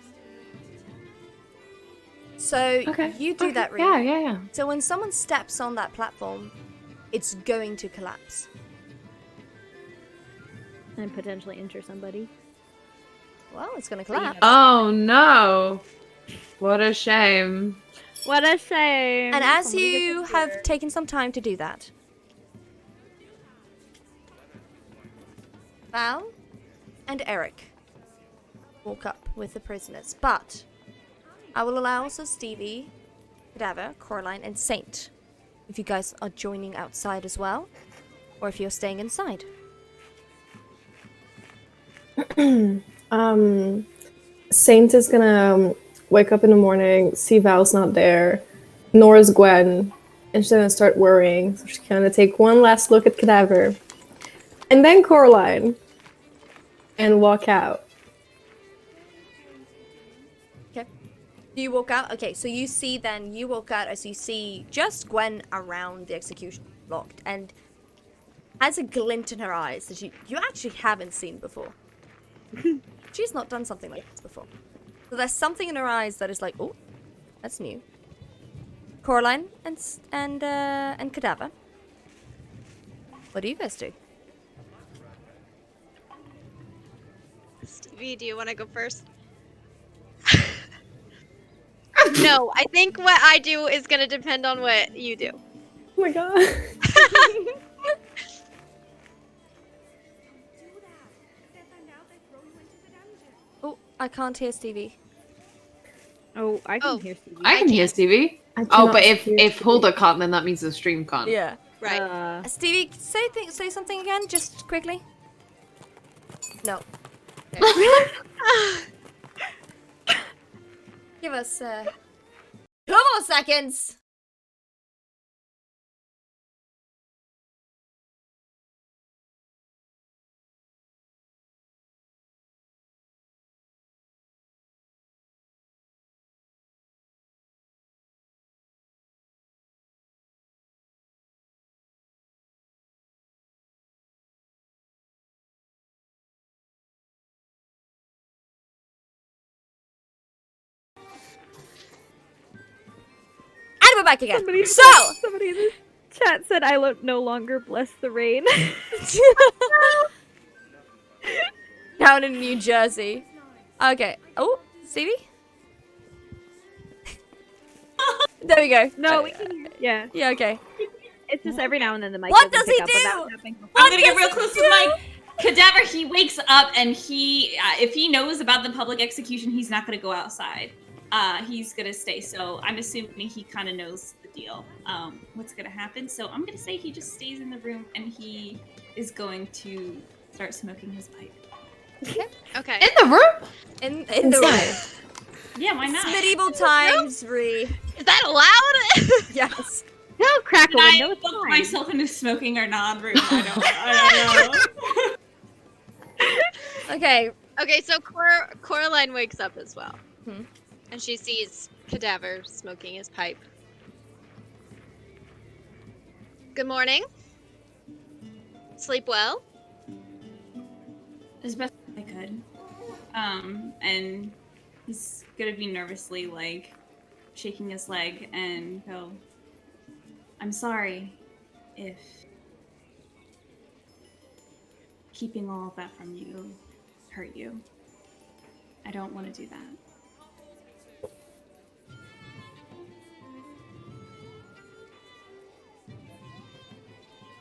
So you do that, really. Yeah. So when someone steps on that platform, it's going to collapse. And potentially injure somebody. Well, it's going to collapse. Oh no! What a shame. What a shame. And as Somebody you gets have injured. taken some time to do that, Val and Eric walk up with the prisoners, but I will allow also Stevie, Cadaver, Coraline, and Saint, if you guys are joining outside as well, or if you're staying inside. Saint is gonna wake up in the morning, see Val's not there, nor is Gwen, and she's gonna start worrying. So she's gonna take one last look at Cadaver, and then Coraline, and walk out. Okay. Do you walk out? Okay, so you see then, you walk out as you see just Gwen around the execution block, and has a glint in her eyes that you actually haven't seen before. She's not done something like this before. So there's something in her eyes that is like, oh, that's new. Coraline and Cadaver, what do you guys do? Stevie, do you want to go first? No, I think what I do is going to depend on what you do. Oh my god. Oh, I can't hear Stevie. Oh, I can Oh. hear Stevie. I can hear Stevie. I Oh, cannot but if hear Hulda can't, then that means the stream can't. Yeah. Right. Stevie, say something again, just quickly. No. Give us 2 more seconds. And we're back again. Somebody in the chat said I no longer bless the rain. Down in New Jersey. Okay. Oh, Stevie? There we go. No, we can. Yeah, Yeah, okay. it's just every now and then the mic. What doesn't does he pick up do? without tapping. I'm gonna get real close to the mic. Cadaver, he wakes up and he, if he knows about the public execution, he's not gonna go outside. He's gonna stay. So I'm assuming he kind of knows the deal. What's gonna happen? So I'm gonna say he just stays in the room and he is going to start smoking his pipe. Okay. In the room? In the Inside. Yeah, why not? medieval times, Ree. Is that allowed? Yes. He'll crack a Did I window. It's book fine. myself into smoking or non-room? I don't know. Okay. Okay, so Coraline wakes up as well. Hmm. And she sees Cadaver smoking his pipe. Good morning. Sleep well? As best as I could. And he's gonna be nervously, like, shaking his leg and go, I'm sorry if keeping all of that from you hurt you. I don't want to do that.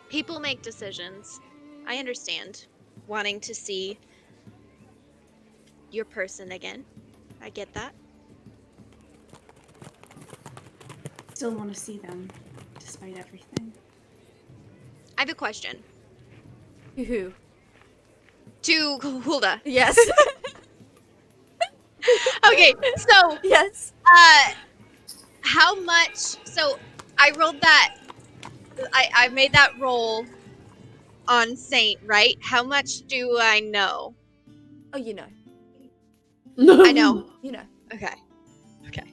People make decisions. I understand. Wanting to see your person again. I get that. Still want to see them, despite everything. I have a question. Who? To Hulda. Yes. Okay, so Yes. how much? So I rolled that. I made that roll on Saint, right? How much do I know? Oh, you know. I know. You know. Okay. Okay.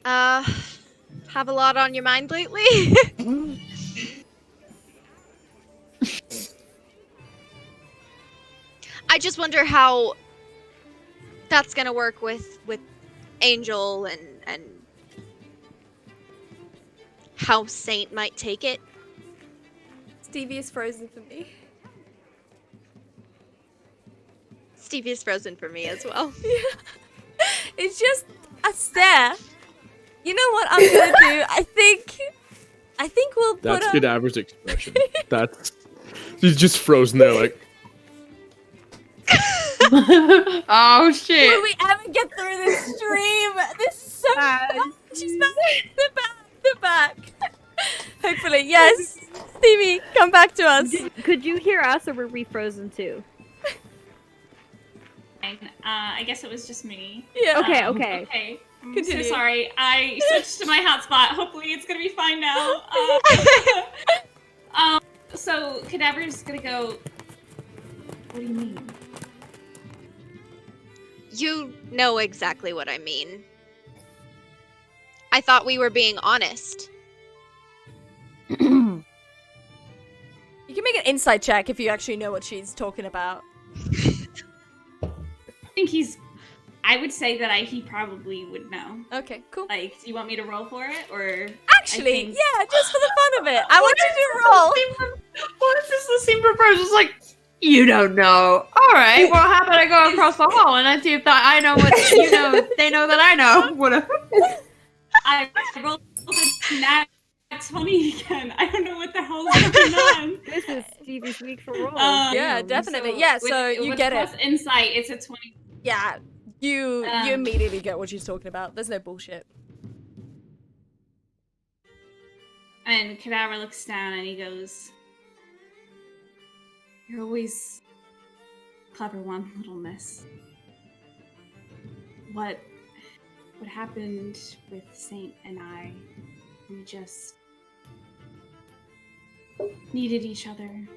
Have a lot on your mind lately? I just wonder how that's gonna work with Angel and how Saint might take it. Stevie is frozen for me. Stevie is frozen for me as well. It's just a stare. You know what I'm gonna do? I think we'll put That's a... Cadaver's expression. That's he's just frozen there, like. Oh shit. Will we ever get through this stream? This is so bad. She's back. They're back. Hopefully, yes. Stevie, come back to us. Could you hear us, or were we frozen too? I guess it was just me. Yeah. Okay, Um, okay. Okay. I'm Continue. so sorry. I switched to my hotspot. Hopefully it's gonna be fine now. So Cadaver's gonna go. What do you mean? You know exactly what I mean. I thought we were being honest. You can make an insight check if you actually know what she's talking about. I think I would say that he probably would know. Okay, cool. Like, do you want me to roll for it, or? Actually, think- yeah, just for the fun of it. I want you to roll. What is this the same proposal? It's like, you don't know. Alright, well how about I go across the hall and I see if I know what you know, they know that I know. Whatever. I rolled a nat 20 again. I don't know what the hell is going on. This is Stevie's week for rolls. Yeah, definitely. Yeah, so you with get it. plus insight, it's a 20. Yeah, you Um, immediately get what she's talking about. There's no bullshit. And Cadaver looks down and he goes, "You're always clever one, little miss. What happened with Saint and I, we just needed each other.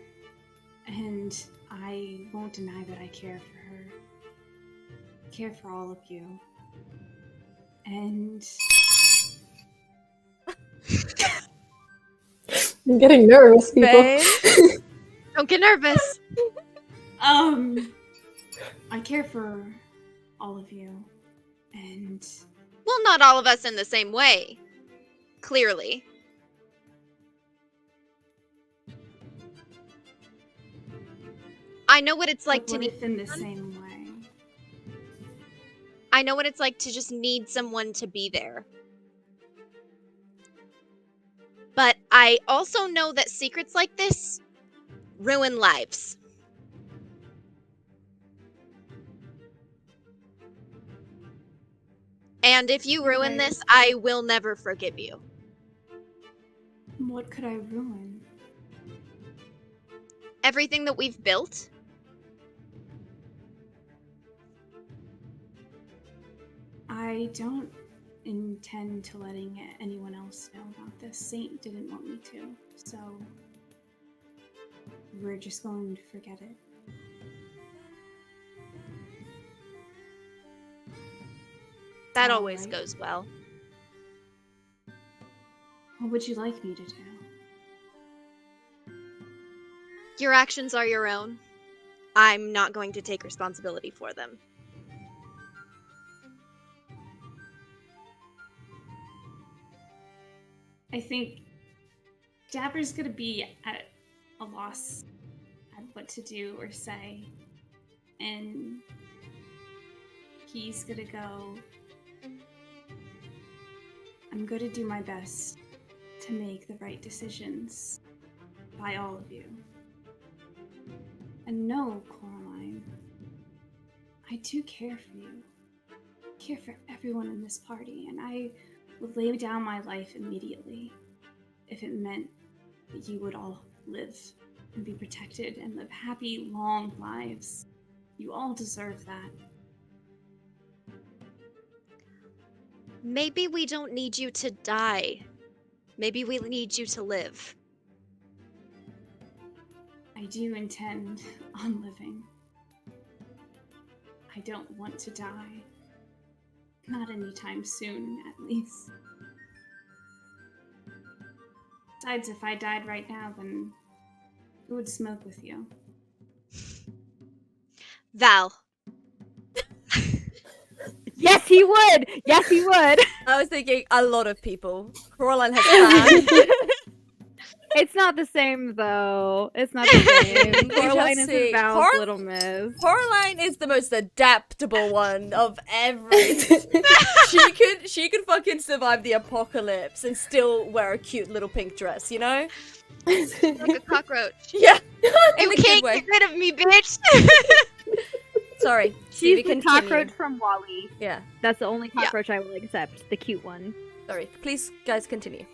And I won't deny that I care for her. Care for all of you. And I'm getting nervous, people. Bane? Don't get nervous. I care for all of you. And Well, not all of us in the same way. Clearly. I know what it's like to what need. if in the same way? I know what it's like to just need someone to be there. But I also know that secrets like this ruin lives. And if you ruin this, I will never forgive you. What could I ruin? Everything that we've built? I don't intend to letting anyone else know about this. Saint didn't want me to, so we're just going to forget it. That always Alright. goes well. What would you like me to do? Your actions are your own. I'm not going to take responsibility for them. I think Dabber's gonna be at a loss at what to do or say. And he's gonna go, I'm gonna do my best to make the right decisions by all of you. And no, Coraline, I do care for you. I care for everyone in this party, and I would lay down my life immediately if it meant that you would all live and be protected and live happy, long lives. You all deserve that. Maybe we don't need you to die. Maybe we need you to live. I do intend on living. I don't want to die. Not anytime soon, at least. Besides, if I died right now, then who would smoke with you? Val. Yes, he would. Yes, he would. I was thinking a lot of people. Coraline has plans. It's not the same thoe. It's not the same. Coraline Let's is see. a balanced little miss. Coraline is the most adaptable one of every. she could fucking survive the apocalypse and still wear a cute little pink dress, you know? Like a cockroach. Yeah. In You a good can't way. get rid of me, bitch! Sorry. She's Stevie, the continue. cockroach from Wall-E. Yeah. That's the only Yeah. cockroach I will accept. The cute one. Sorry. Please, guys, continue.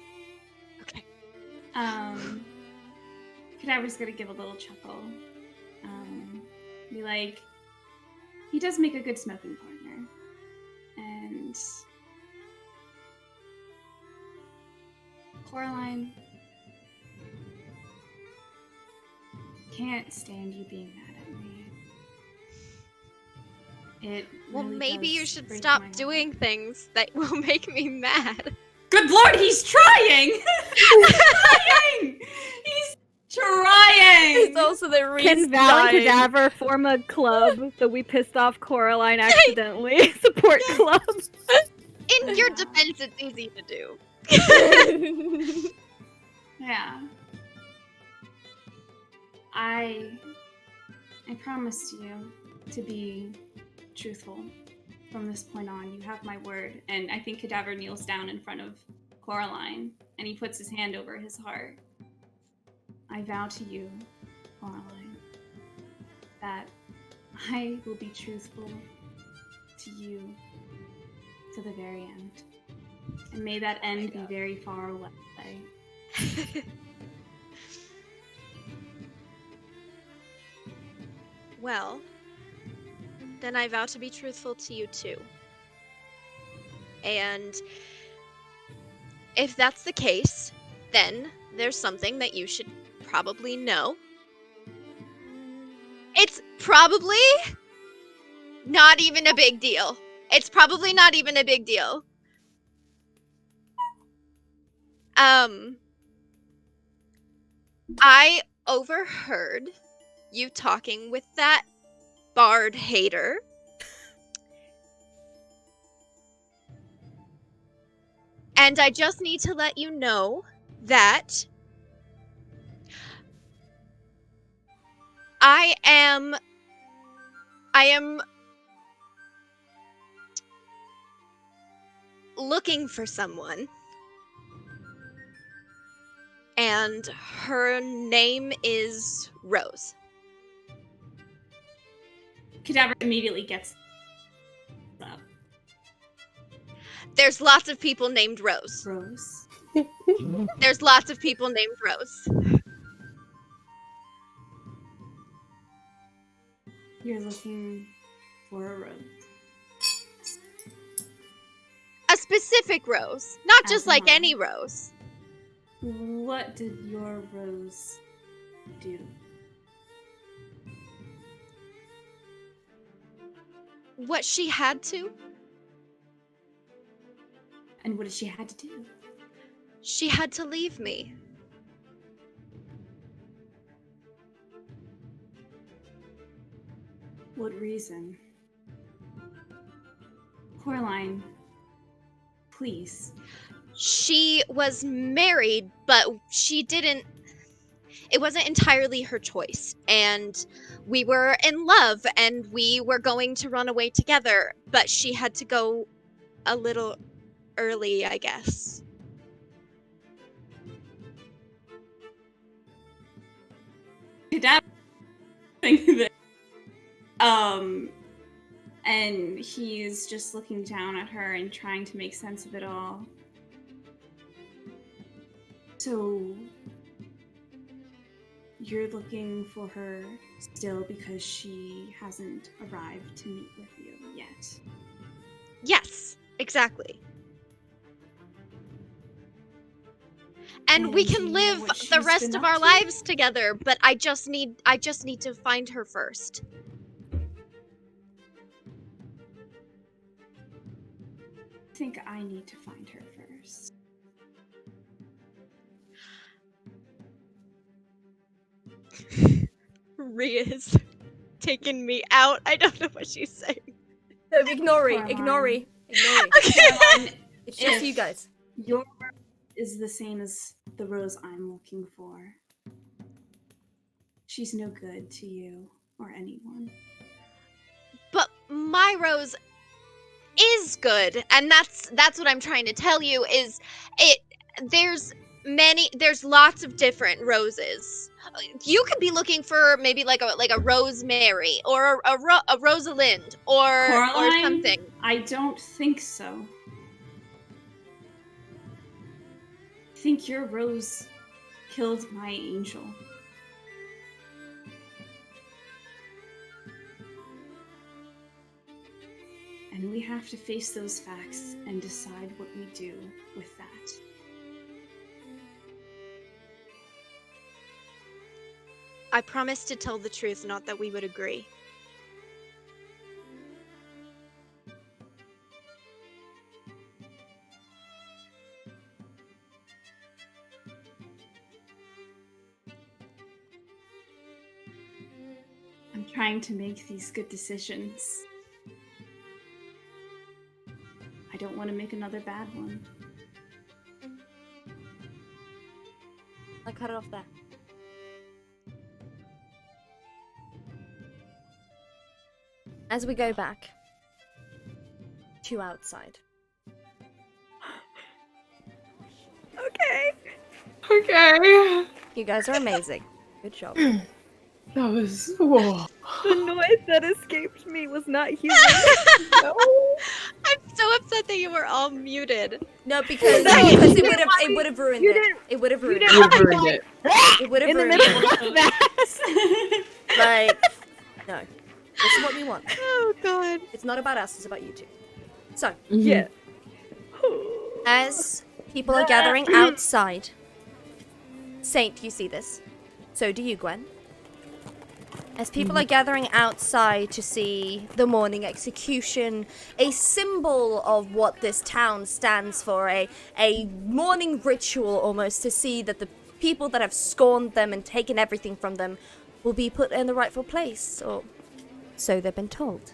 Cadaver's gonna give a little chuckle. Be like, he does make a good smoking partner. And Coraline, can't stand you being mad at me. It Well, really maybe you does should break stop my heart. doing things that will make me mad. Good lord, he's trying! He's trying! He's trying! It's also the reason. Can Val and Cadaver form a club that we pissed off Coraline accidentally? Support club. In your defense, it's easy to do. Yeah. I promised you to be truthful from this point on. You have my word. And I think Cadaver kneels down in front of Coraline and he puts his hand over his heart. I vow to you, Coraline, that I will be truthful to you to the very end. And may that end be very far away. Well, then I vow to be truthful to you too. And if that's the case, then there's something that you should probably know. It's probably not even a big deal. It's probably not even a big deal. I overheard you talking with that bard hater. And I just need to let you know that I am looking for someone. And her name is Rose. Cadaver immediately gets up. There's lots of people named Rose. Rose. There's lots of people named Rose. You're looking for a rose. A specific rose, not As just like mine. any rose. What did your rose do? What she had to? And what did she had to do? She had to leave me. What reason? Coraline, please. She was married, but she didn't. It wasn't entirely her choice. And we were in love and we were going to run away together, but she had to go a little early, I guess. Dad think that and he's just looking down at her and trying to make sense of it all. So you're looking for her still because she hasn't arrived to meet with you yet. Yes, exactly. And we And do can you know live what the she's rest been of up our to? lives together, but I just need to find her first. I think I need to find her first. Ria's taking me out. I don't know what she's saying. No, ignore it. Coraline. Ignore it. Ignore it. Coraline, It's just If- you guys. your rose is the same as the rose I'm looking for. She's no good to you or anyone. But my rose is good, and that's what I'm trying to tell you is there's lots of different roses. You could be looking for maybe like a rosemary or a Rosalind or Coraline? something. I don't think so. I think your rose killed my angel. And we have to face those facts and decide what we do with that. I promised to tell the truth, not that we would agree. I'm trying to make these good decisions. I don't want to make another bad one. I cut it off there. As we go back to outside. Okay. Okay. You guys are amazing. Good job. That was. Whoa. The noise that escaped me was not human. No. I'm so upset that you were all muted. No, because it would have ruined You it. didn't- It would have ruined You it. ruined it. It would have In the ruined middle it. of that. Like, no. This is what we want. Oh god. It's not about us, it's about you two. So, Yeah. as people are gathering outside, Saint, you see this. So do you, Gwen. As people are gathering outside to see the morning execution, a symbol of what this town stands for, a morning ritual almost, to see that the people that have scorned them and taken everything from them will be put in the rightful place, or so they've been told.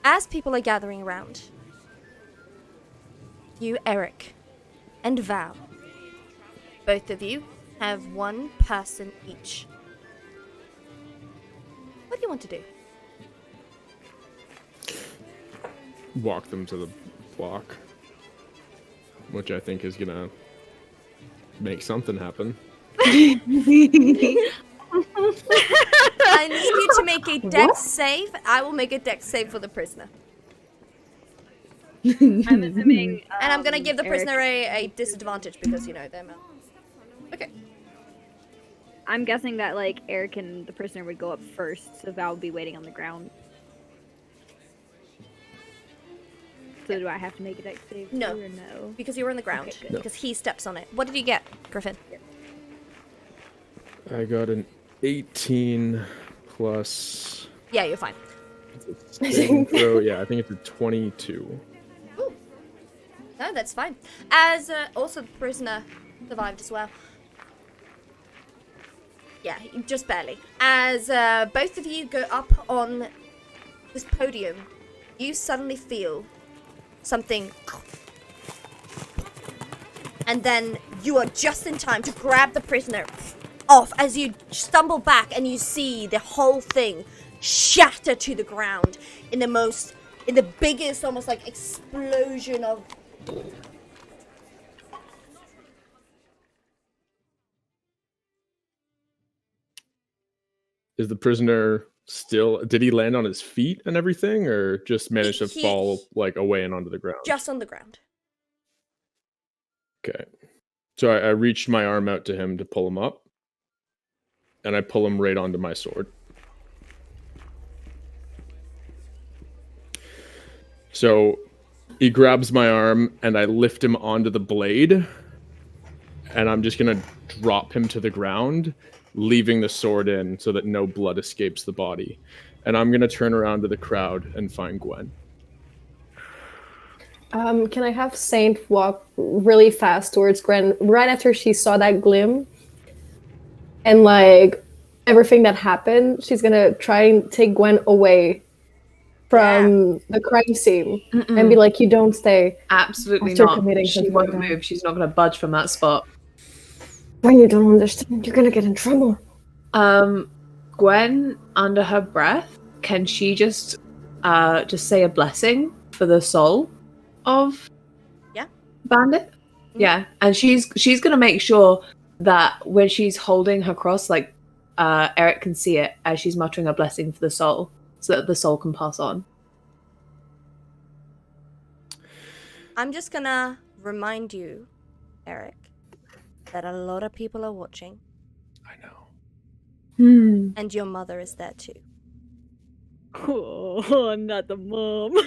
As people are gathering around, you, Eric, and Val, both of you have one person each. What do you want to do? Walk them to the block, which I think is gonna make something happen. I need you to make a dex save. I will make a dex save for the prisoner. I'm assuming. And I'm gonna give the Eric- prisoner a disadvantage because, you know, they're male. Okay. I'm guessing that like Eric and the prisoner would go up first, so Val would be waiting on the ground. So do I have to make a dex save? No. Or no? Because you were on the ground. Okay, good. Because he steps on it. What did you get, Griffin? I got an 18 plus. Yeah, you're fine. Saving throw. Yeah, I think it's a 22. Ooh. No, that's fine. As also the prisoner survived as well. Yeah, just barely. As both of you go up on this podium, you suddenly feel something, and then you are just in time to grab the prisoner off as you stumble back and you see the whole thing shatter to the ground in the biggest, almost like explosion of. Is the prisoner still? Did he land on his feet and everything, or just managed to fall like away and onto the ground? Just on the ground. Okay. So I reached my arm out to him to pull him up, and I pull him right onto my sword. So he grabs my arm, and I lift him onto the blade, and I'm just gonna drop him to the ground, leaving the sword in so that no blood escapes the body. And I'm gonna turn around to the crowd and find Gwen. Can I have Saint walk really fast towards Gwen right after she saw that glim? And like everything that happened, she's gonna try and take Gwen away from the crime scene and be like, "You don't stay." Absolutely After not. committing She something won't like that. move. She's not going to budge from that spot. When you don't understand, you're gonna get in trouble. Gwen, under her breath, can she just say a blessing for the soul of Bandit? Yeah, and she's gonna make sure that when she's holding her cross, like Eric can see it as she's muttering a blessing for the soul, so that the soul can pass on. I'm just gonna remind you, Eric, that a lot of people are watching, I know. and your mother is there too. Oh, not the mom.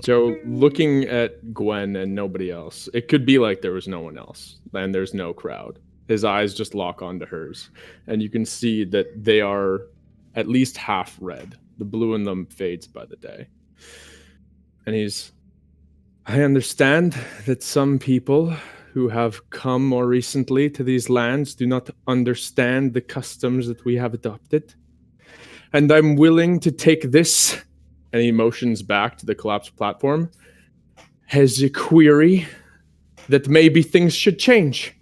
So looking at Gwen and nobody else, it could be like there was no one else and there's no crowd. His eyes just lock onto hers, and you can see that they are at least half red. The blue in them fades by the day. And I understand that some people who have come more recently to these lands do not understand the customs that we have adopted. And I'm willing to take this, and he motions back to the collapsed platform, as a query that maybe things should change.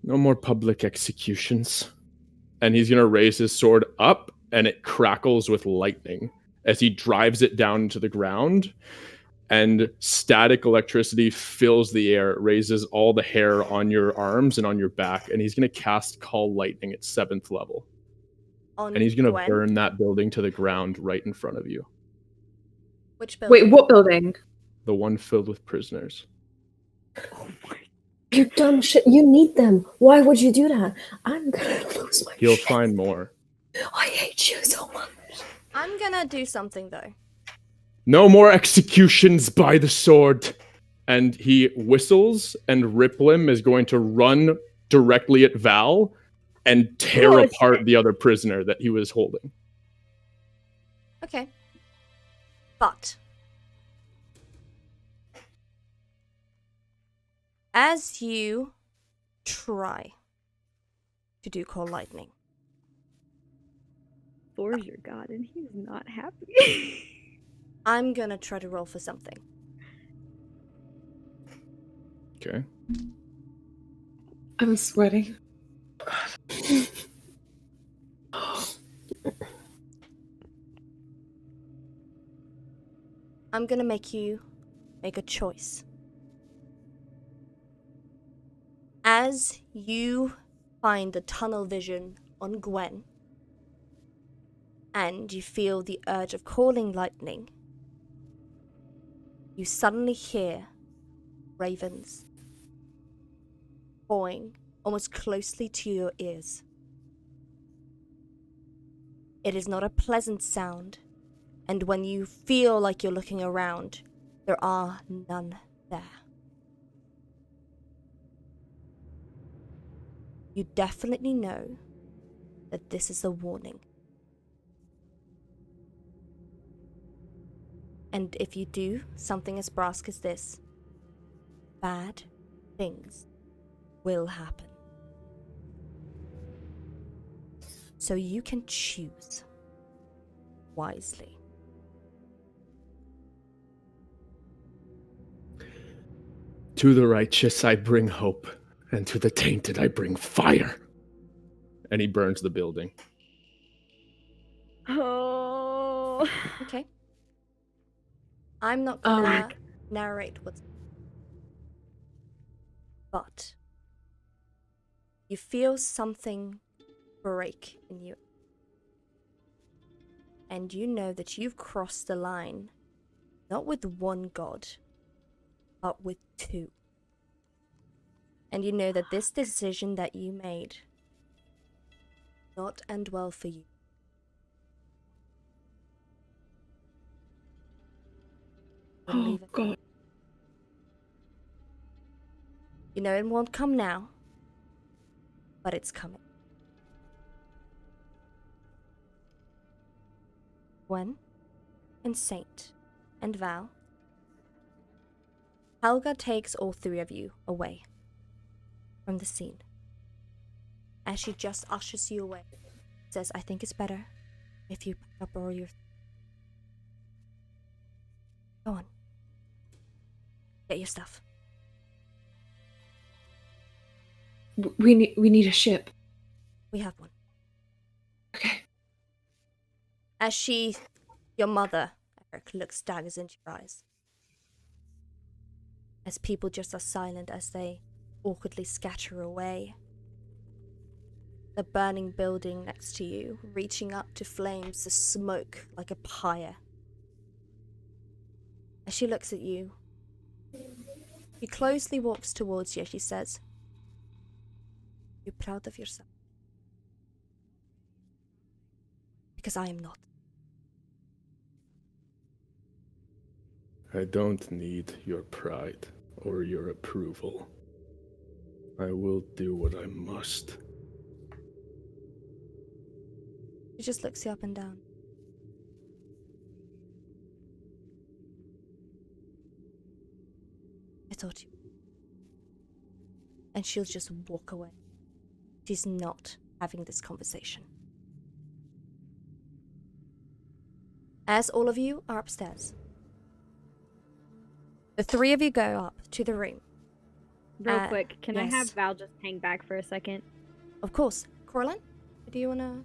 No more public executions. And he's going to raise his sword up, and it crackles with lightning as he drives it down into the ground. And static electricity fills the air. It raises all the hair on your arms and on your back. And he's going to cast Call Lightning at 7th level. On And he's going to Gwen? burn that building to the ground right in front of you. Which building? Wait, what building? The one filled with prisoners. You dumb shit. You need them. Why would you do that? I'm gonna lose my You'll shit. find more. I hate you so much. I'm gonna do something though. No more executions by the sword. And he whistles, and Riplim is going to run directly at Val and tear Oh, apart shit. the other prisoner that he was holding. Okay. But as you try to do Call Lightning, Thor's your god, and he's not happy. I'm gonna try to roll for something. Okay. I'm sweating. I'm gonna make you make a choice. As you find the tunnel vision on Gwen, and you feel the urge of calling lightning, you suddenly hear ravens cawing almost closely to your ears. It is not a pleasant sound, and when you feel like you're looking around, there are none there. You definitely know that this is a warning. And if you do something as brusque as this, bad things will happen. So you can choose wisely. To the righteous I bring hope, and to the tainted I bring fire. And he burns the building. Oh. Okay. I'm not gonna narrate what's... But you feel something break in you. And you know that you've crossed the line, not with one god, but with two. And you know that this decision that you made not end well for you. Oh, God. You know it won't come now, but it's coming. Gwen and Saint and Val, Helga takes all three of you away from the scene. As she just ushers you away, says, I think it's better if you pick up all your... Go on. Get your stuff. We need a ship. We have one. Okay. As she, your mother, Eric, looks daggers into your eyes. As people just are silent as they awkwardly scatter away. The burning building next to you, reaching up to flames, the smoke like a pyre. As she looks at you, she closely walks towards you. She says, "You're proud of yourself." Because I am not. I don't need your pride or your approval. I will do what I must. She just looks you up and down. I thought you... And she'll just walk away. She's not having this conversation. As all of you are upstairs, the three of you go up to the room. Real quick, can I yes. have Val just hang back for a second? Of course. Coraline, do you wanna...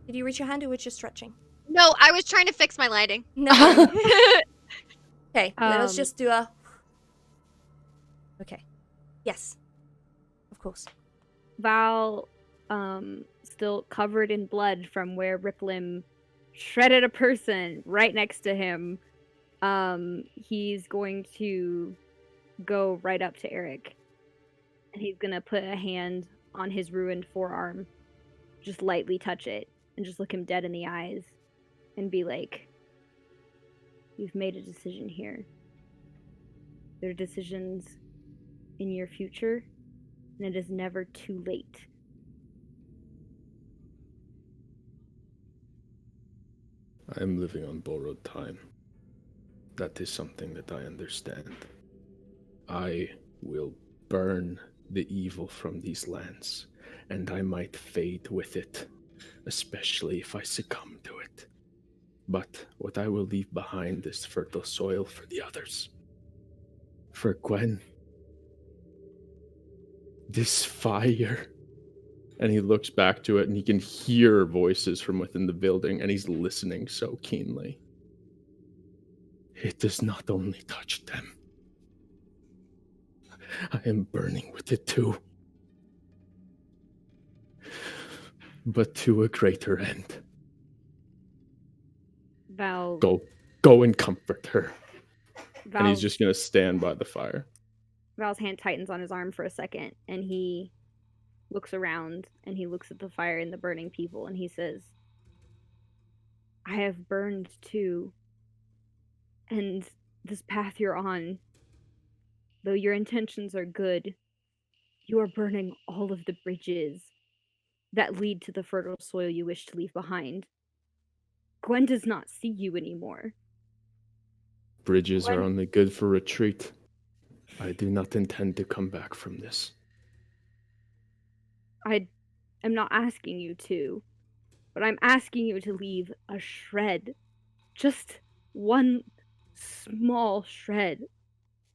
Did you reach your hand or were you just stretching? No, I was trying to fix my lighting. No. Okay, let's just do a... Okay. Yes. Of course. Val, still covered in blood from where Riplim shredded a person right next to him. He's going to go right up to Eric. And he's gonna put a hand on his ruined forearm. Just lightly touch it. And just look him dead in the eyes. And be like, you've made a decision here. There are decisions in your future. And it is never too late. I am living on borrowed time. That is something that I understand. I will burn the evil from these lands, and I might fade with it, especially if I succumb to it. But what I will leave behind is fertile soil for the others. For Gwen. This fire. And he looks back to it and he can hear voices from within the building and he's listening so keenly. It does not only touch them. I am burning with it too. But to a greater end. Val. Go and comfort her. And he's just gonna stand by the fire. Val's hand tightens on his arm for a second, and he looks around, and he looks at the fire and the burning people, and he says, I have burned too, and this path you're on, though your intentions are good, you are burning all of the bridges that lead to the fertile soil you wish to leave behind. Gwen does not see you anymore. Bridges are only good for retreat. I do not intend to come back from this. I am not asking you to, but I'm asking you to leave a shred, just one small shred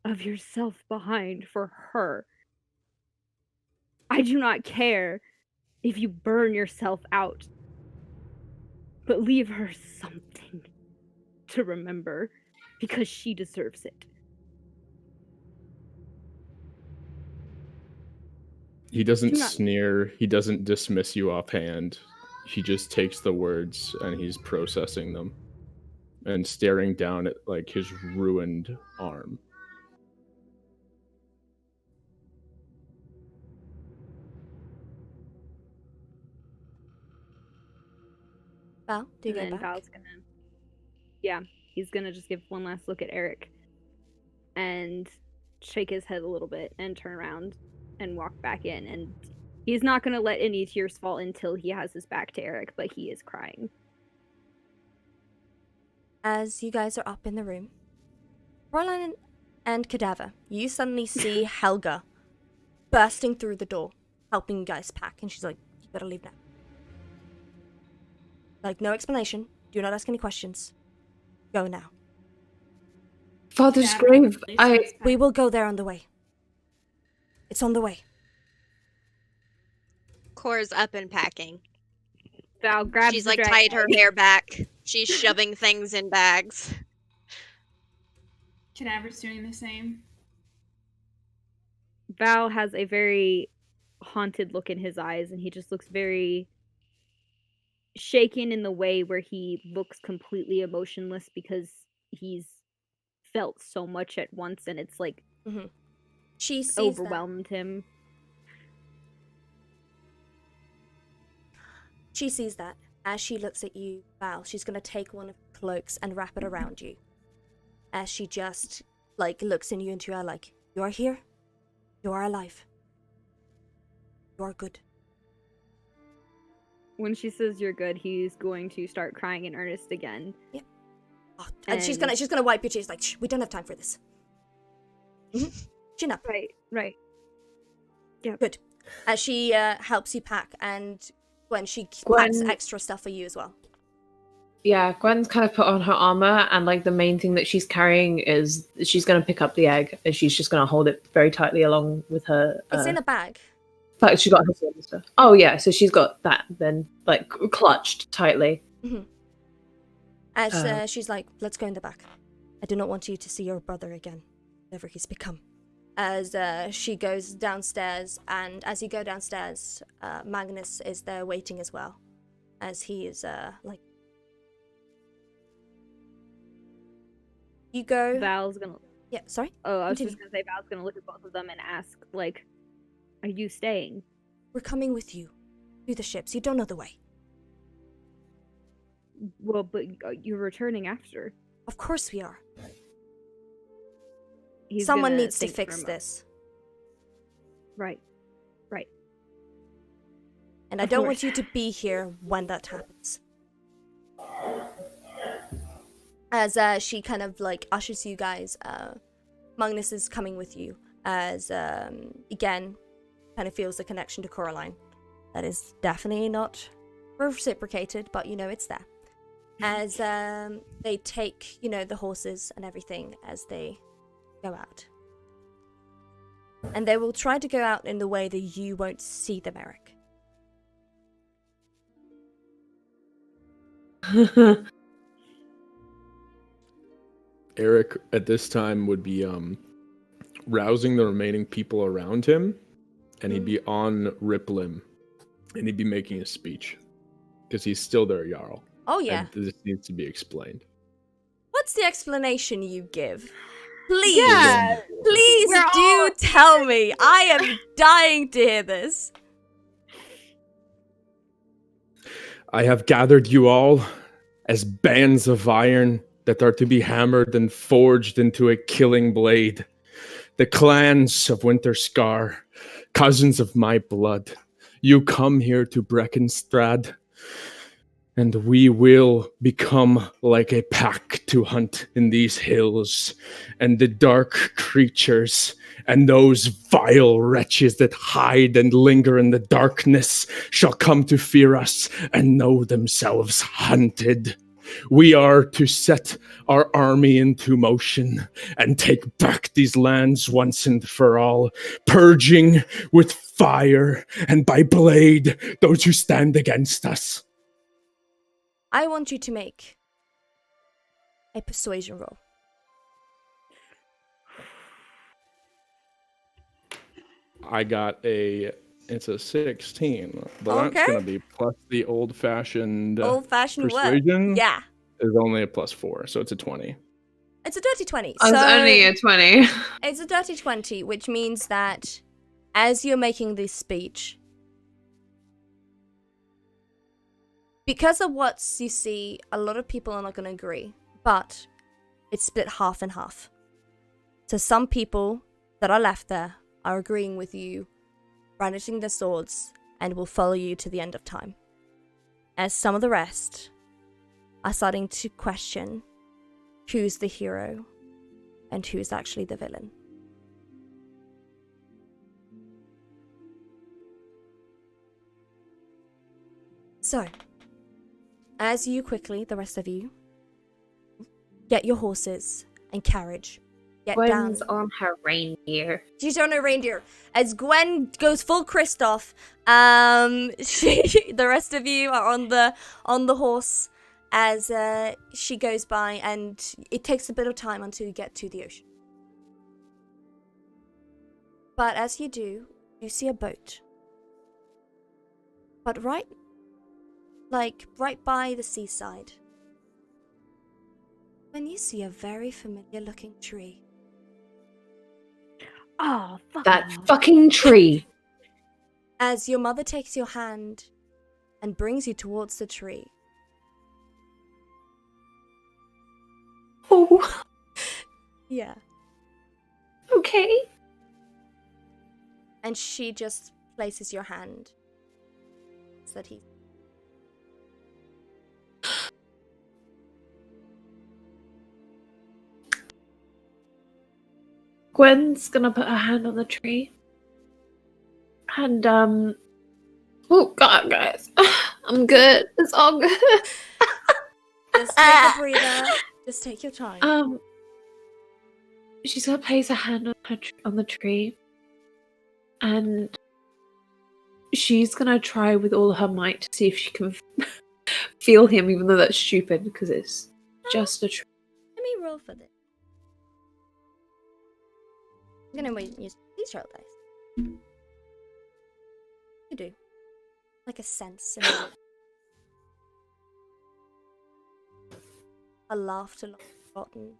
of yourself behind for her. I do not care if you burn yourself out, but leave her something to remember, because she deserves it. He doesn't sneer. He doesn't dismiss you offhand. He just takes the words and he's processing them and staring down at like his ruined arm. Val, do you And go then back? Val's gonna, yeah, he's gonna just give one last look at Eric and shake his head a little bit and turn around and walk back in. And he's not gonna let any tears fall until he has his back to Eric, but he is crying. As you guys are up in the room, Coraline and Cadaver, you suddenly see Helga bursting through the door, helping you guys pack, and she's like, you better leave now. Like, no explanation. Do not ask any questions. Go now. Father's Yeah, grave. We will go there on the way. It's on the way. Cora's up and packing. Val grabs She's the like drag tied her bag. hair back. She's shoving things in bags. Cadaver's doing the same. Val has a very haunted look in his eyes, and he just looks very shaken in the way where he looks completely emotionless because he's felt so much at once, and it's like She sees overwhelmed him. She sees that. As she looks at you, Val, she's going to take one of the cloaks and wrap it around you. As she just, like, looks in you into your eye like, you are here. You are alive. You are good. When she says you're good, he's going to start crying in earnest again. Yeah. Oh, and she's gonna wipe your tears like, shh, we don't have time for this. Chin up. Right. Yeah. Good. As she helps you pack, and when she packs extra stuff for you as well. Yeah, Gwen's kind of put on her armor, and like the main thing that she's carrying is she's going to pick up the egg, and she's just going to hold it very tightly along with her. It's in a bag. But she got her sword and stuff. Oh yeah, so she's got that then, like clutched tightly. As she's like, let's go in the back. I do not want you to see your brother again, whatever he's become. As she goes downstairs, and as you go downstairs, Magnus is there waiting as well. As he is like, you go. Val's gonna. Yeah, sorry. Oh, I was Continue. just gonna say Val's gonna look at both of them and ask, like, "Are you staying?" We're coming with you to the ships. You don't know the way. Well, but you're returning after. Of course we are. He's Someone gonna needs to think for a fix moment. this. Right. And I Of don't course. want you to be here when that happens. As she kind of like ushers you guys, Magnus is coming with you. As again, kind of feels the connection to Coraline. That is definitely not reciprocated, but you know it's there. As they take, you know, the horses and everything as they go out. And they will try to go out in the way that you won't see them, Eric. Eric at this time would be rousing the remaining people around him, and he'd be on Rip Limb, and he'd be making a speech because he's still their Jarl. Oh yeah. And this needs to be explained. What's the explanation you give? Please, Yeah. please We're do all- tell me. I am dying to hear this. I have gathered you all as bands of iron that are to be hammered and forged into a killing blade. The clans of Winter Scar, cousins of my blood, you come here to Breckenstrad, and we will become like a pack to hunt in these hills, and the dark creatures and those vile wretches that hide and linger in the darkness shall come to fear us and know themselves hunted. We are to set our army into motion and take back these lands once and for all, purging with fire and by blade those who stand against us. I want you to make a persuasion roll. I got it's a 16, but Okay. that's going to be plus the old-fashioned Old-fashioned what? persuasion. Yeah. Is only a +4, so it's a 20. It's a dirty 20. I was only a 20. It's a dirty 20, which means that as you're making this speech, because of what you see, a lot of people are not going to agree, but it's split half and half. So some people that are left there are agreeing with you, brandishing their swords, and will follow you to the end of time. As some of the rest are starting to question who's the hero and who's actually the villain. So, as you quickly, the rest of you, get your horses and carriage, get Gwen's down. on her reindeer. She's on a reindeer. As Gwen goes full Kristoff, the rest of you are on the horse as she goes by, and it takes a bit of time until you get to the ocean. But as you do, you see a boat. But right by the seaside, when you see a very familiar looking tree. Oh, fuck That off. fucking tree. As your mother takes your hand and brings you towards the tree. Oh, Yeah. okay. And she just places your hand so that he. Gwen's gonna put her hand on the tree. And, oh god, guys. I'm good. It's all good. Just take a breather. Just take your time. She's gonna place her hand on on the tree. And she's gonna try with all her might to see if she can feel him, even though that's stupid, because it's just a tree. Let me roll for this. I'm gonna use these roll dice. You do. Like a sense. A laughter not forgotten.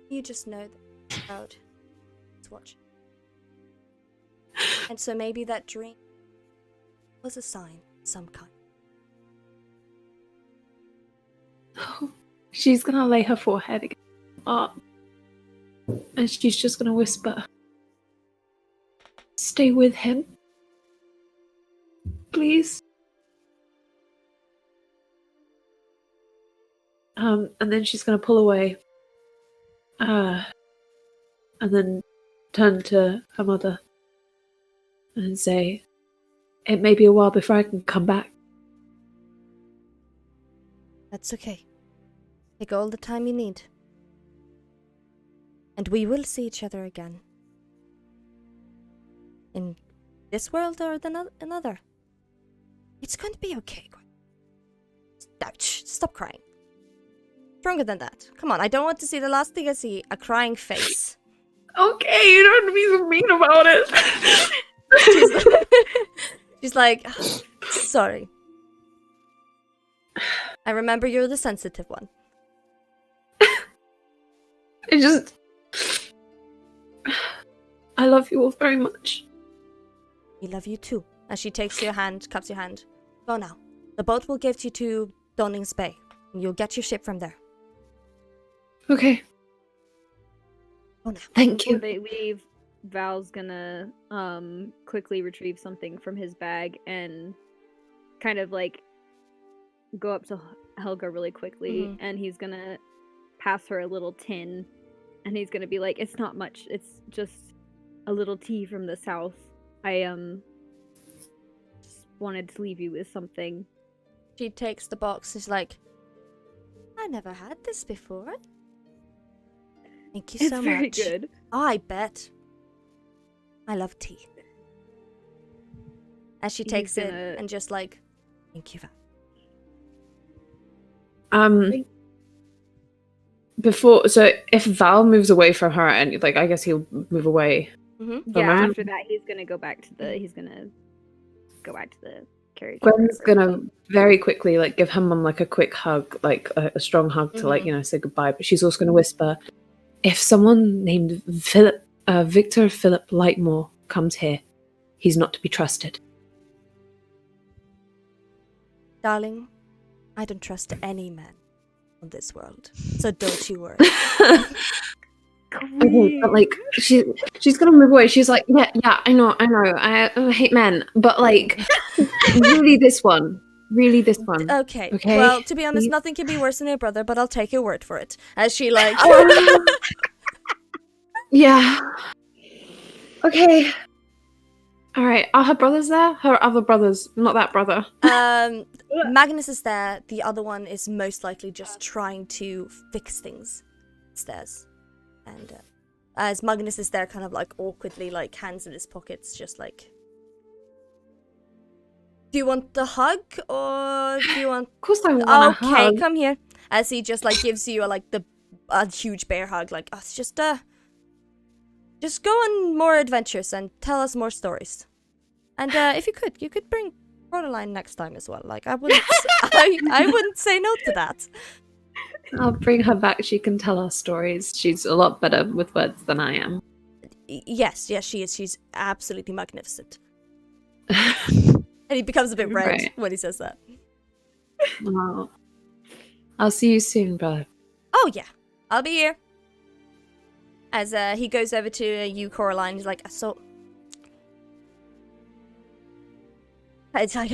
You just know that the crowd is watching. And so maybe that dream was a sign of some kind. She's gonna lay her forehead against the arm. And she's just gonna whisper, "Stay with him. Please." And then she's gonna pull away. And then turn to her mother and say, "It may be a while before I can come back." That's okay. Take all the time you need. And we will see each other again. In this world or another. It's going to be okay, Gwen. Ouch, stop crying. Stronger than that. Come on, I don't want to see the last thing I see, a crying face. Okay, you don't have to be so mean about it. She's like, sorry. I remember you're the sensitive one. I love you all very much. We love you too. As she takes your hand, cups your hand. Go now. The boat will get you to Donning's Bay. And you'll get your ship from there. Okay. Go now. Thank Before you. they leave, Val's gonna quickly retrieve something from his bag and kind of like go up to Helga really quickly, and he's gonna pass her a little tin, and he's gonna be like, "It's not much. It's just a little tea from the south. I just wanted to leave you with something." She takes the box and she's like, I never had this before. Thank you It's so very much. good. I bet. I love tea. As she He's takes it gonna- and just like, thank you, Val. Before, so if Val moves away from her, and like, I guess he'll move away. Mm-hmm. Yeah, Remember? after that, he's gonna go back to the carriage. Gwen's gonna very quickly like give her mum like a quick hug, like a strong hug to like say goodbye. But she's also gonna whisper, if someone named Victor Philip Lightmore comes here, he's not to be trusted. Darling, I don't trust any man on this world, so don't you worry. Okay, but like she's gonna move away. She's like, yeah, I know, I hate men, but like, really this one. Okay. Okay, Well, to be honest, please. nothing can be worse than your brother, but I'll take your word for it. As she like, Yeah. Okay. All right. Are her brothers there? Her other brothers, not that brother. Magnus is there. The other one is most likely just trying to fix things upstairs. And as Magnus is there, kind of like awkwardly, like hands in his pockets, just like, do you want the hug or do you want? Of course, I want a Okay, hug. come here. As he just like gives you a huge bear hug, like, oh, it's just go on more adventures and tell us more stories. And if you could bring Coraline next time as well. Like I wouldn't, I wouldn't say no to that. I'll bring her back. She can tell us stories. She's a lot better with words than I am. Yes, she is. She's absolutely magnificent. And he becomes a bit red Right. when he says that. Well, I'll see you soon, brother. Oh yeah, I'll be here. As he goes over to you, Coraline, he's like, so. It's like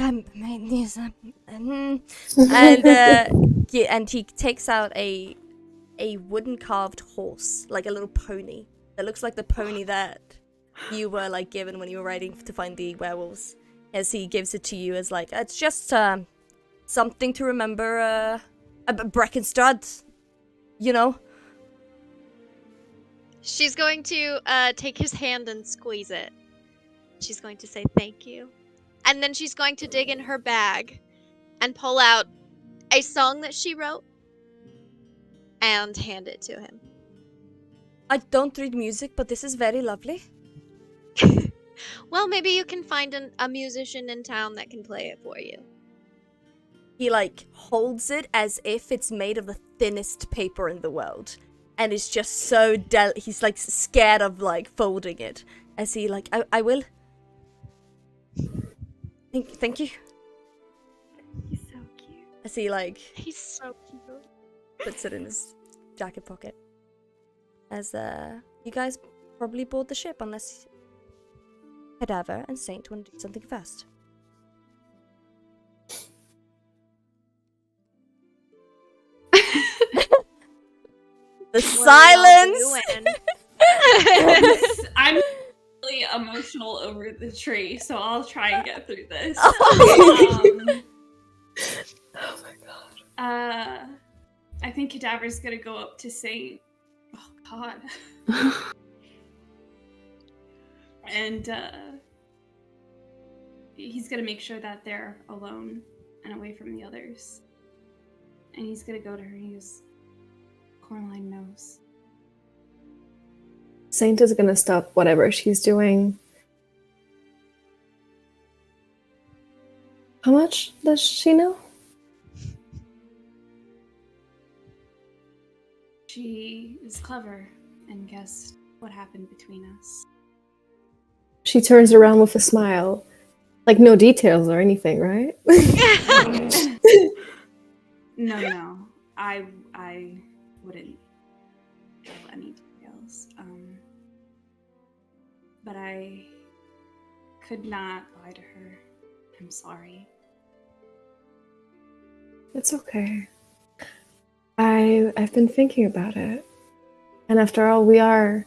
and he takes out a wooden carved horse, like a little pony that looks like the pony that you were like given when you were riding to find the werewolves. As he gives it to you as like, it's just something to remember Breckenstrad, you know. She's going to take his hand and squeeze it. She's going to say thank you. And then she's going to dig in her bag and pull out a song that she wrote and hand it to him. I don't read music, but this is very lovely. Well, maybe you can find a musician in town that can play it for you. He like holds it as if it's made of the thinnest paper in the world. And it's just so he's like scared of like folding it. As he like, I will. Thank you. He's so cute. As he like He's so cute. puts it in his jacket pocket. As you guys probably board the ship unless Cadaver and Saint want to do something fast. The silence. I'm really emotional over the tree, so I'll try and get through this. Oh my god. I think Cadaver's gonna go up to Saint. Oh god. And he's gonna make sure that they're alone and away from the others. And he's gonna go to her and he goes, Coraline knows. Saint is gonna stop whatever she's doing. How much does she know? She is clever and guessed what happened between us. She turns around with a smile. Like, no details or anything, right? No. I wouldn't tell any details. But I could not lie to her. I'm sorry. It's okay. I've been thinking about it. And after all, we are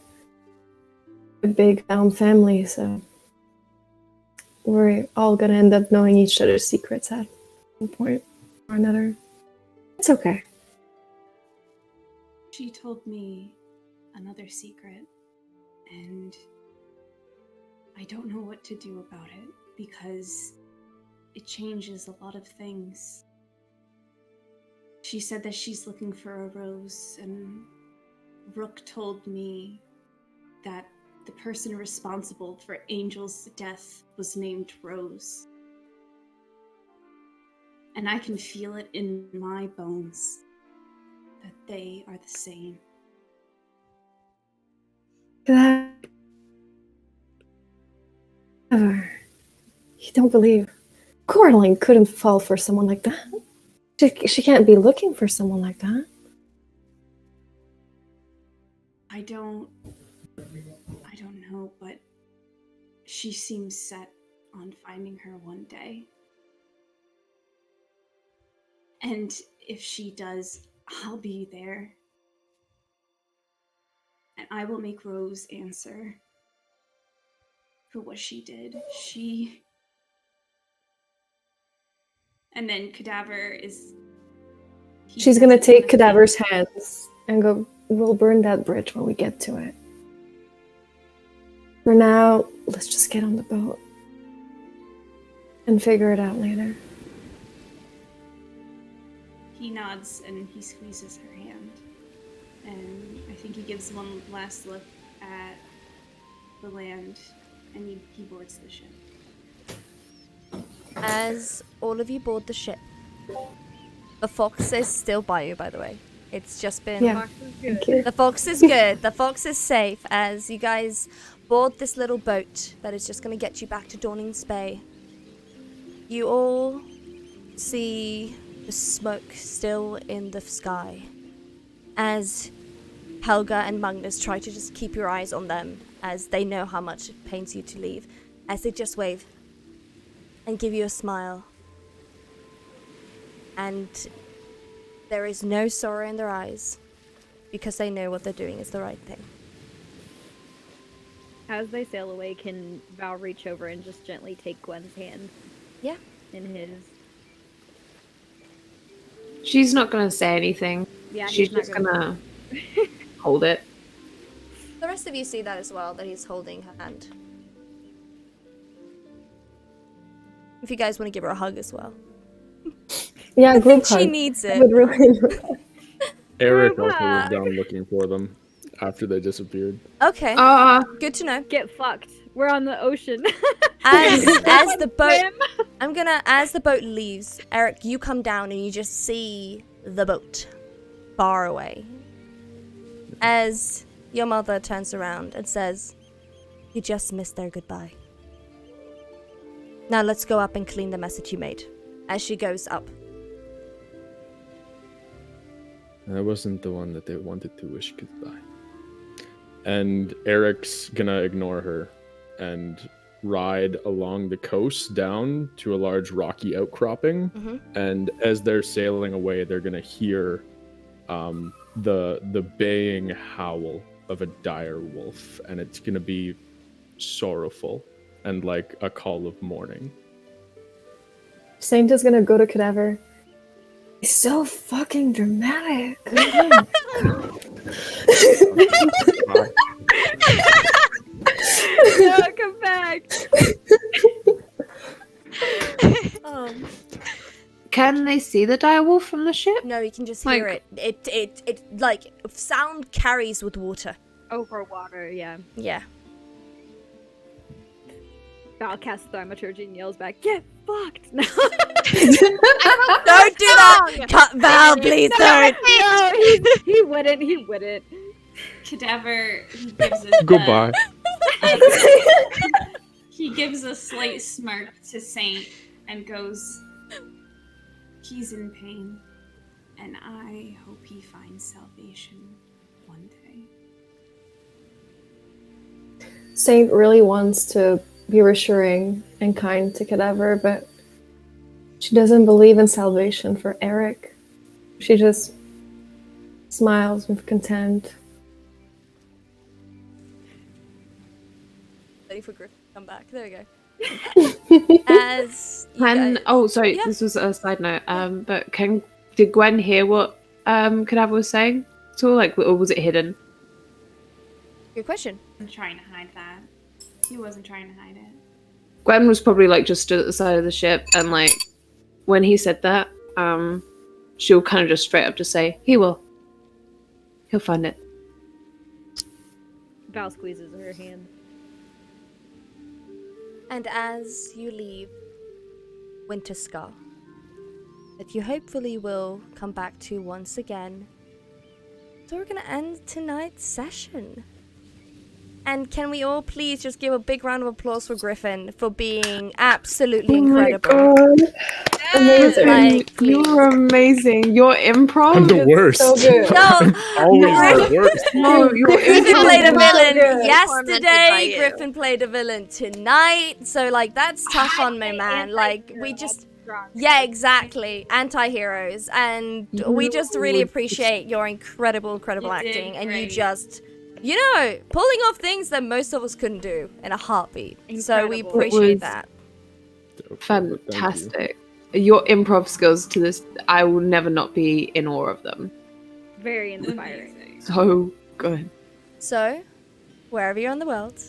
a big family, so we're all gonna end up knowing each other's secrets at one point or another. It's okay. She told me another secret, and I don't know what to do about it because it changes a lot of things. She said that she's looking for a rose, and Rook told me that the person responsible for Angel's death was named Rose. And I can feel it in my bones that they are the same. You don't believe Coraline couldn't fall for someone like that. She can't be looking for someone like that. I don't know, but she seems set on finding her one day. And if she does, I'll be there. And I will make Rose answer for what she did. And then Cadaver is... She's gonna take Cadaver's hands and go, we'll burn that bridge when we get to it. For now, let's just get on the boat and figure it out later. He nods and he squeezes her hand. And I think he gives one last look at the land and he boards the ship. As all of you board the ship, the fox is still by you, by the way. It's just been... Yeah, thank you. The fox is good. The fox is safe as you guys board this little boat that is just going to get you back to Dawning's Bay. You all see the smoke still in the sky as Helga and Magnus try to just keep your eyes on them as they know how much it pains you to leave, as they just wave and give you a smile. And there is no sorrow in their eyes because they know what they're doing is the right thing. As they sail away, can Val reach over and just gently take Gwen's hand? Yeah. In his. She's not gonna say anything. Yeah, She's he's not just gonna hold it. The rest of you see that as well, that he's holding her hand. If you guys want to give her a hug as well. Yeah, I group think hug. she needs I it. would really... Eric also was down looking for them after they disappeared. Okay, good to know. Get fucked. We're on the ocean. As the boat, Swim. as the boat leaves, Eric, you come down and you just see the boat far away. As your mother turns around and says, "You just missed their goodbye. Now let's go up and clean the mess that you made." As she goes up. I wasn't the one that they wanted to wish goodbye. And Eric's gonna ignore her and ride along the coast down to a large rocky outcropping. Mhm. And as they're sailing away, they're gonna hear the baying howl of a dire wolf, and it's gonna be sorrowful and like a call of mourning. Saint is gonna go to Cadaver. He's so fucking dramatic. No, come back. Can they see the direwolf from the ship? No, you can just hear it. It like sound carries with water. Over water, yeah. Yeah. Val casts thaumaturgy and yells back, "Get fucked. No. Don't do that! Cut Val, please don't! No, he wouldn't. He wouldn't. Cadaver, he gives a Goodbye. he gives a slight smirk to Saint and goes, "He's in pain, and I hope he finds salvation one day." Saint really wants to be reassuring and kind to Cadaver, but she doesn't believe in salvation for Eric. She just smiles with content. Waiting for Griffin to come back. There we go. As you Can guys- oh sorry, Yeah. this was a side note. But did Gwen hear what Cadaver was saying at all? Like, or was it hidden? Good question. I'm trying to hide that. He wasn't trying to hide it. Gwen was probably like just stood at the side of the ship, and like when he said that, she'll kind of just straight up just say, He'll find it." Val squeezes her hand. And as you leave Winter Scar, that you hopefully will come back to once again, so we're gonna end tonight's session. And can we all please just give a big round of applause for Griffin for being absolutely incredible? Amazing. Like, please. You're amazing. Your improv. I'm the is worst. So good. No, Always the worst. No, your Griffin improv played a is villain good. Tormented by yesterday. you. Griffin played a villain tonight. So like that's tough on me, man. Like we just, yeah, exactly. Anti-heroes, and we just really appreciate your incredible You did acting, and you great. just, you know, pulling off things that most of us couldn't do in a heartbeat. So we Incredible. appreciate was- that. Thank you. fantastic. Your improv skills to this, I will never not be in awe of them. Very inspiring. Amazing. So good. So, wherever you're in the world,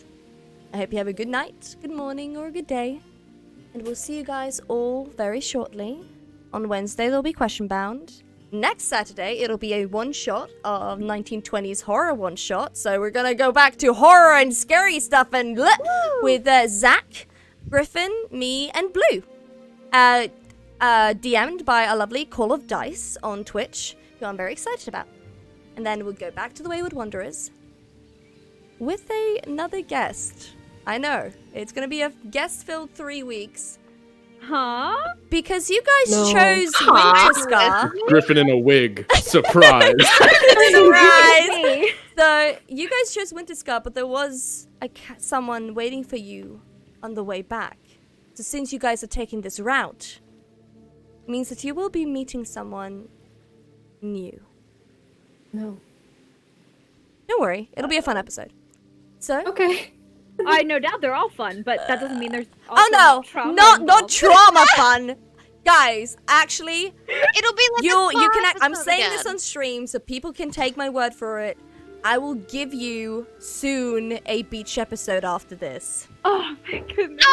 I hope you have a good night, good morning, or a good day. And we'll see you guys all very shortly. On Wednesday, there'll be Question Bound. Next Saturday, it'll be a one-shot of 1920s horror one-shot. So we're gonna go back to horror and scary stuff and with Zach, Griffin, me, and Blue. DM'd by a lovely Call of Dice on Twitch, who I'm very excited about. And then we'll go back to the Wayward Wanderers with another guest. I know, it's going to be a guest-filled 3 weeks. Huh? Because you guys No. chose Huh? Winter Scar. Griffin in a wig. Surprise. Surprise! Hey. So, you guys chose Winter Scar, but there was someone waiting for you on the way back. So since you guys are taking this route, it means that you will be meeting someone new. No. Don't worry, it'll be a fun episode. So, Okay. I no doubt they're all fun, but that doesn't mean there's. oh also no, trauma not involved. trauma fun, guys. Actually, It'll be like you can. I'm episode saying this again. on stream so people can take my word for it. I will give you soon a beach episode after this. Oh my goodness.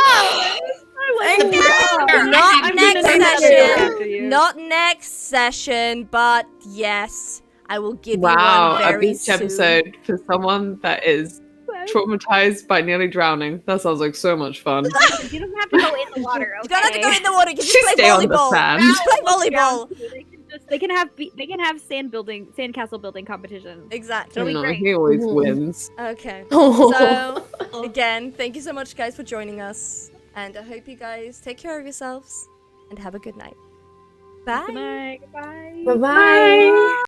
Thank you. I'm Not gonna next name that session. after you. Not next session, but yes, I will give Wow, you one a very beach soon. episode for someone that is traumatized by nearly drowning. That sounds like so much fun. You don't have to go in the water. Okay? You don't have to go in the water. You can Just just play stay on the volleyball. sand. Just play volleyball. They can have sandcastle building competition. Exactly. It'll be No, great. he always Mhm. wins. Okay. Oh. So, again, thank you so much, guys, for joining us. And I hope you guys take care of yourselves and have a good night. Bye. Good night. Goodbye. Bye-bye.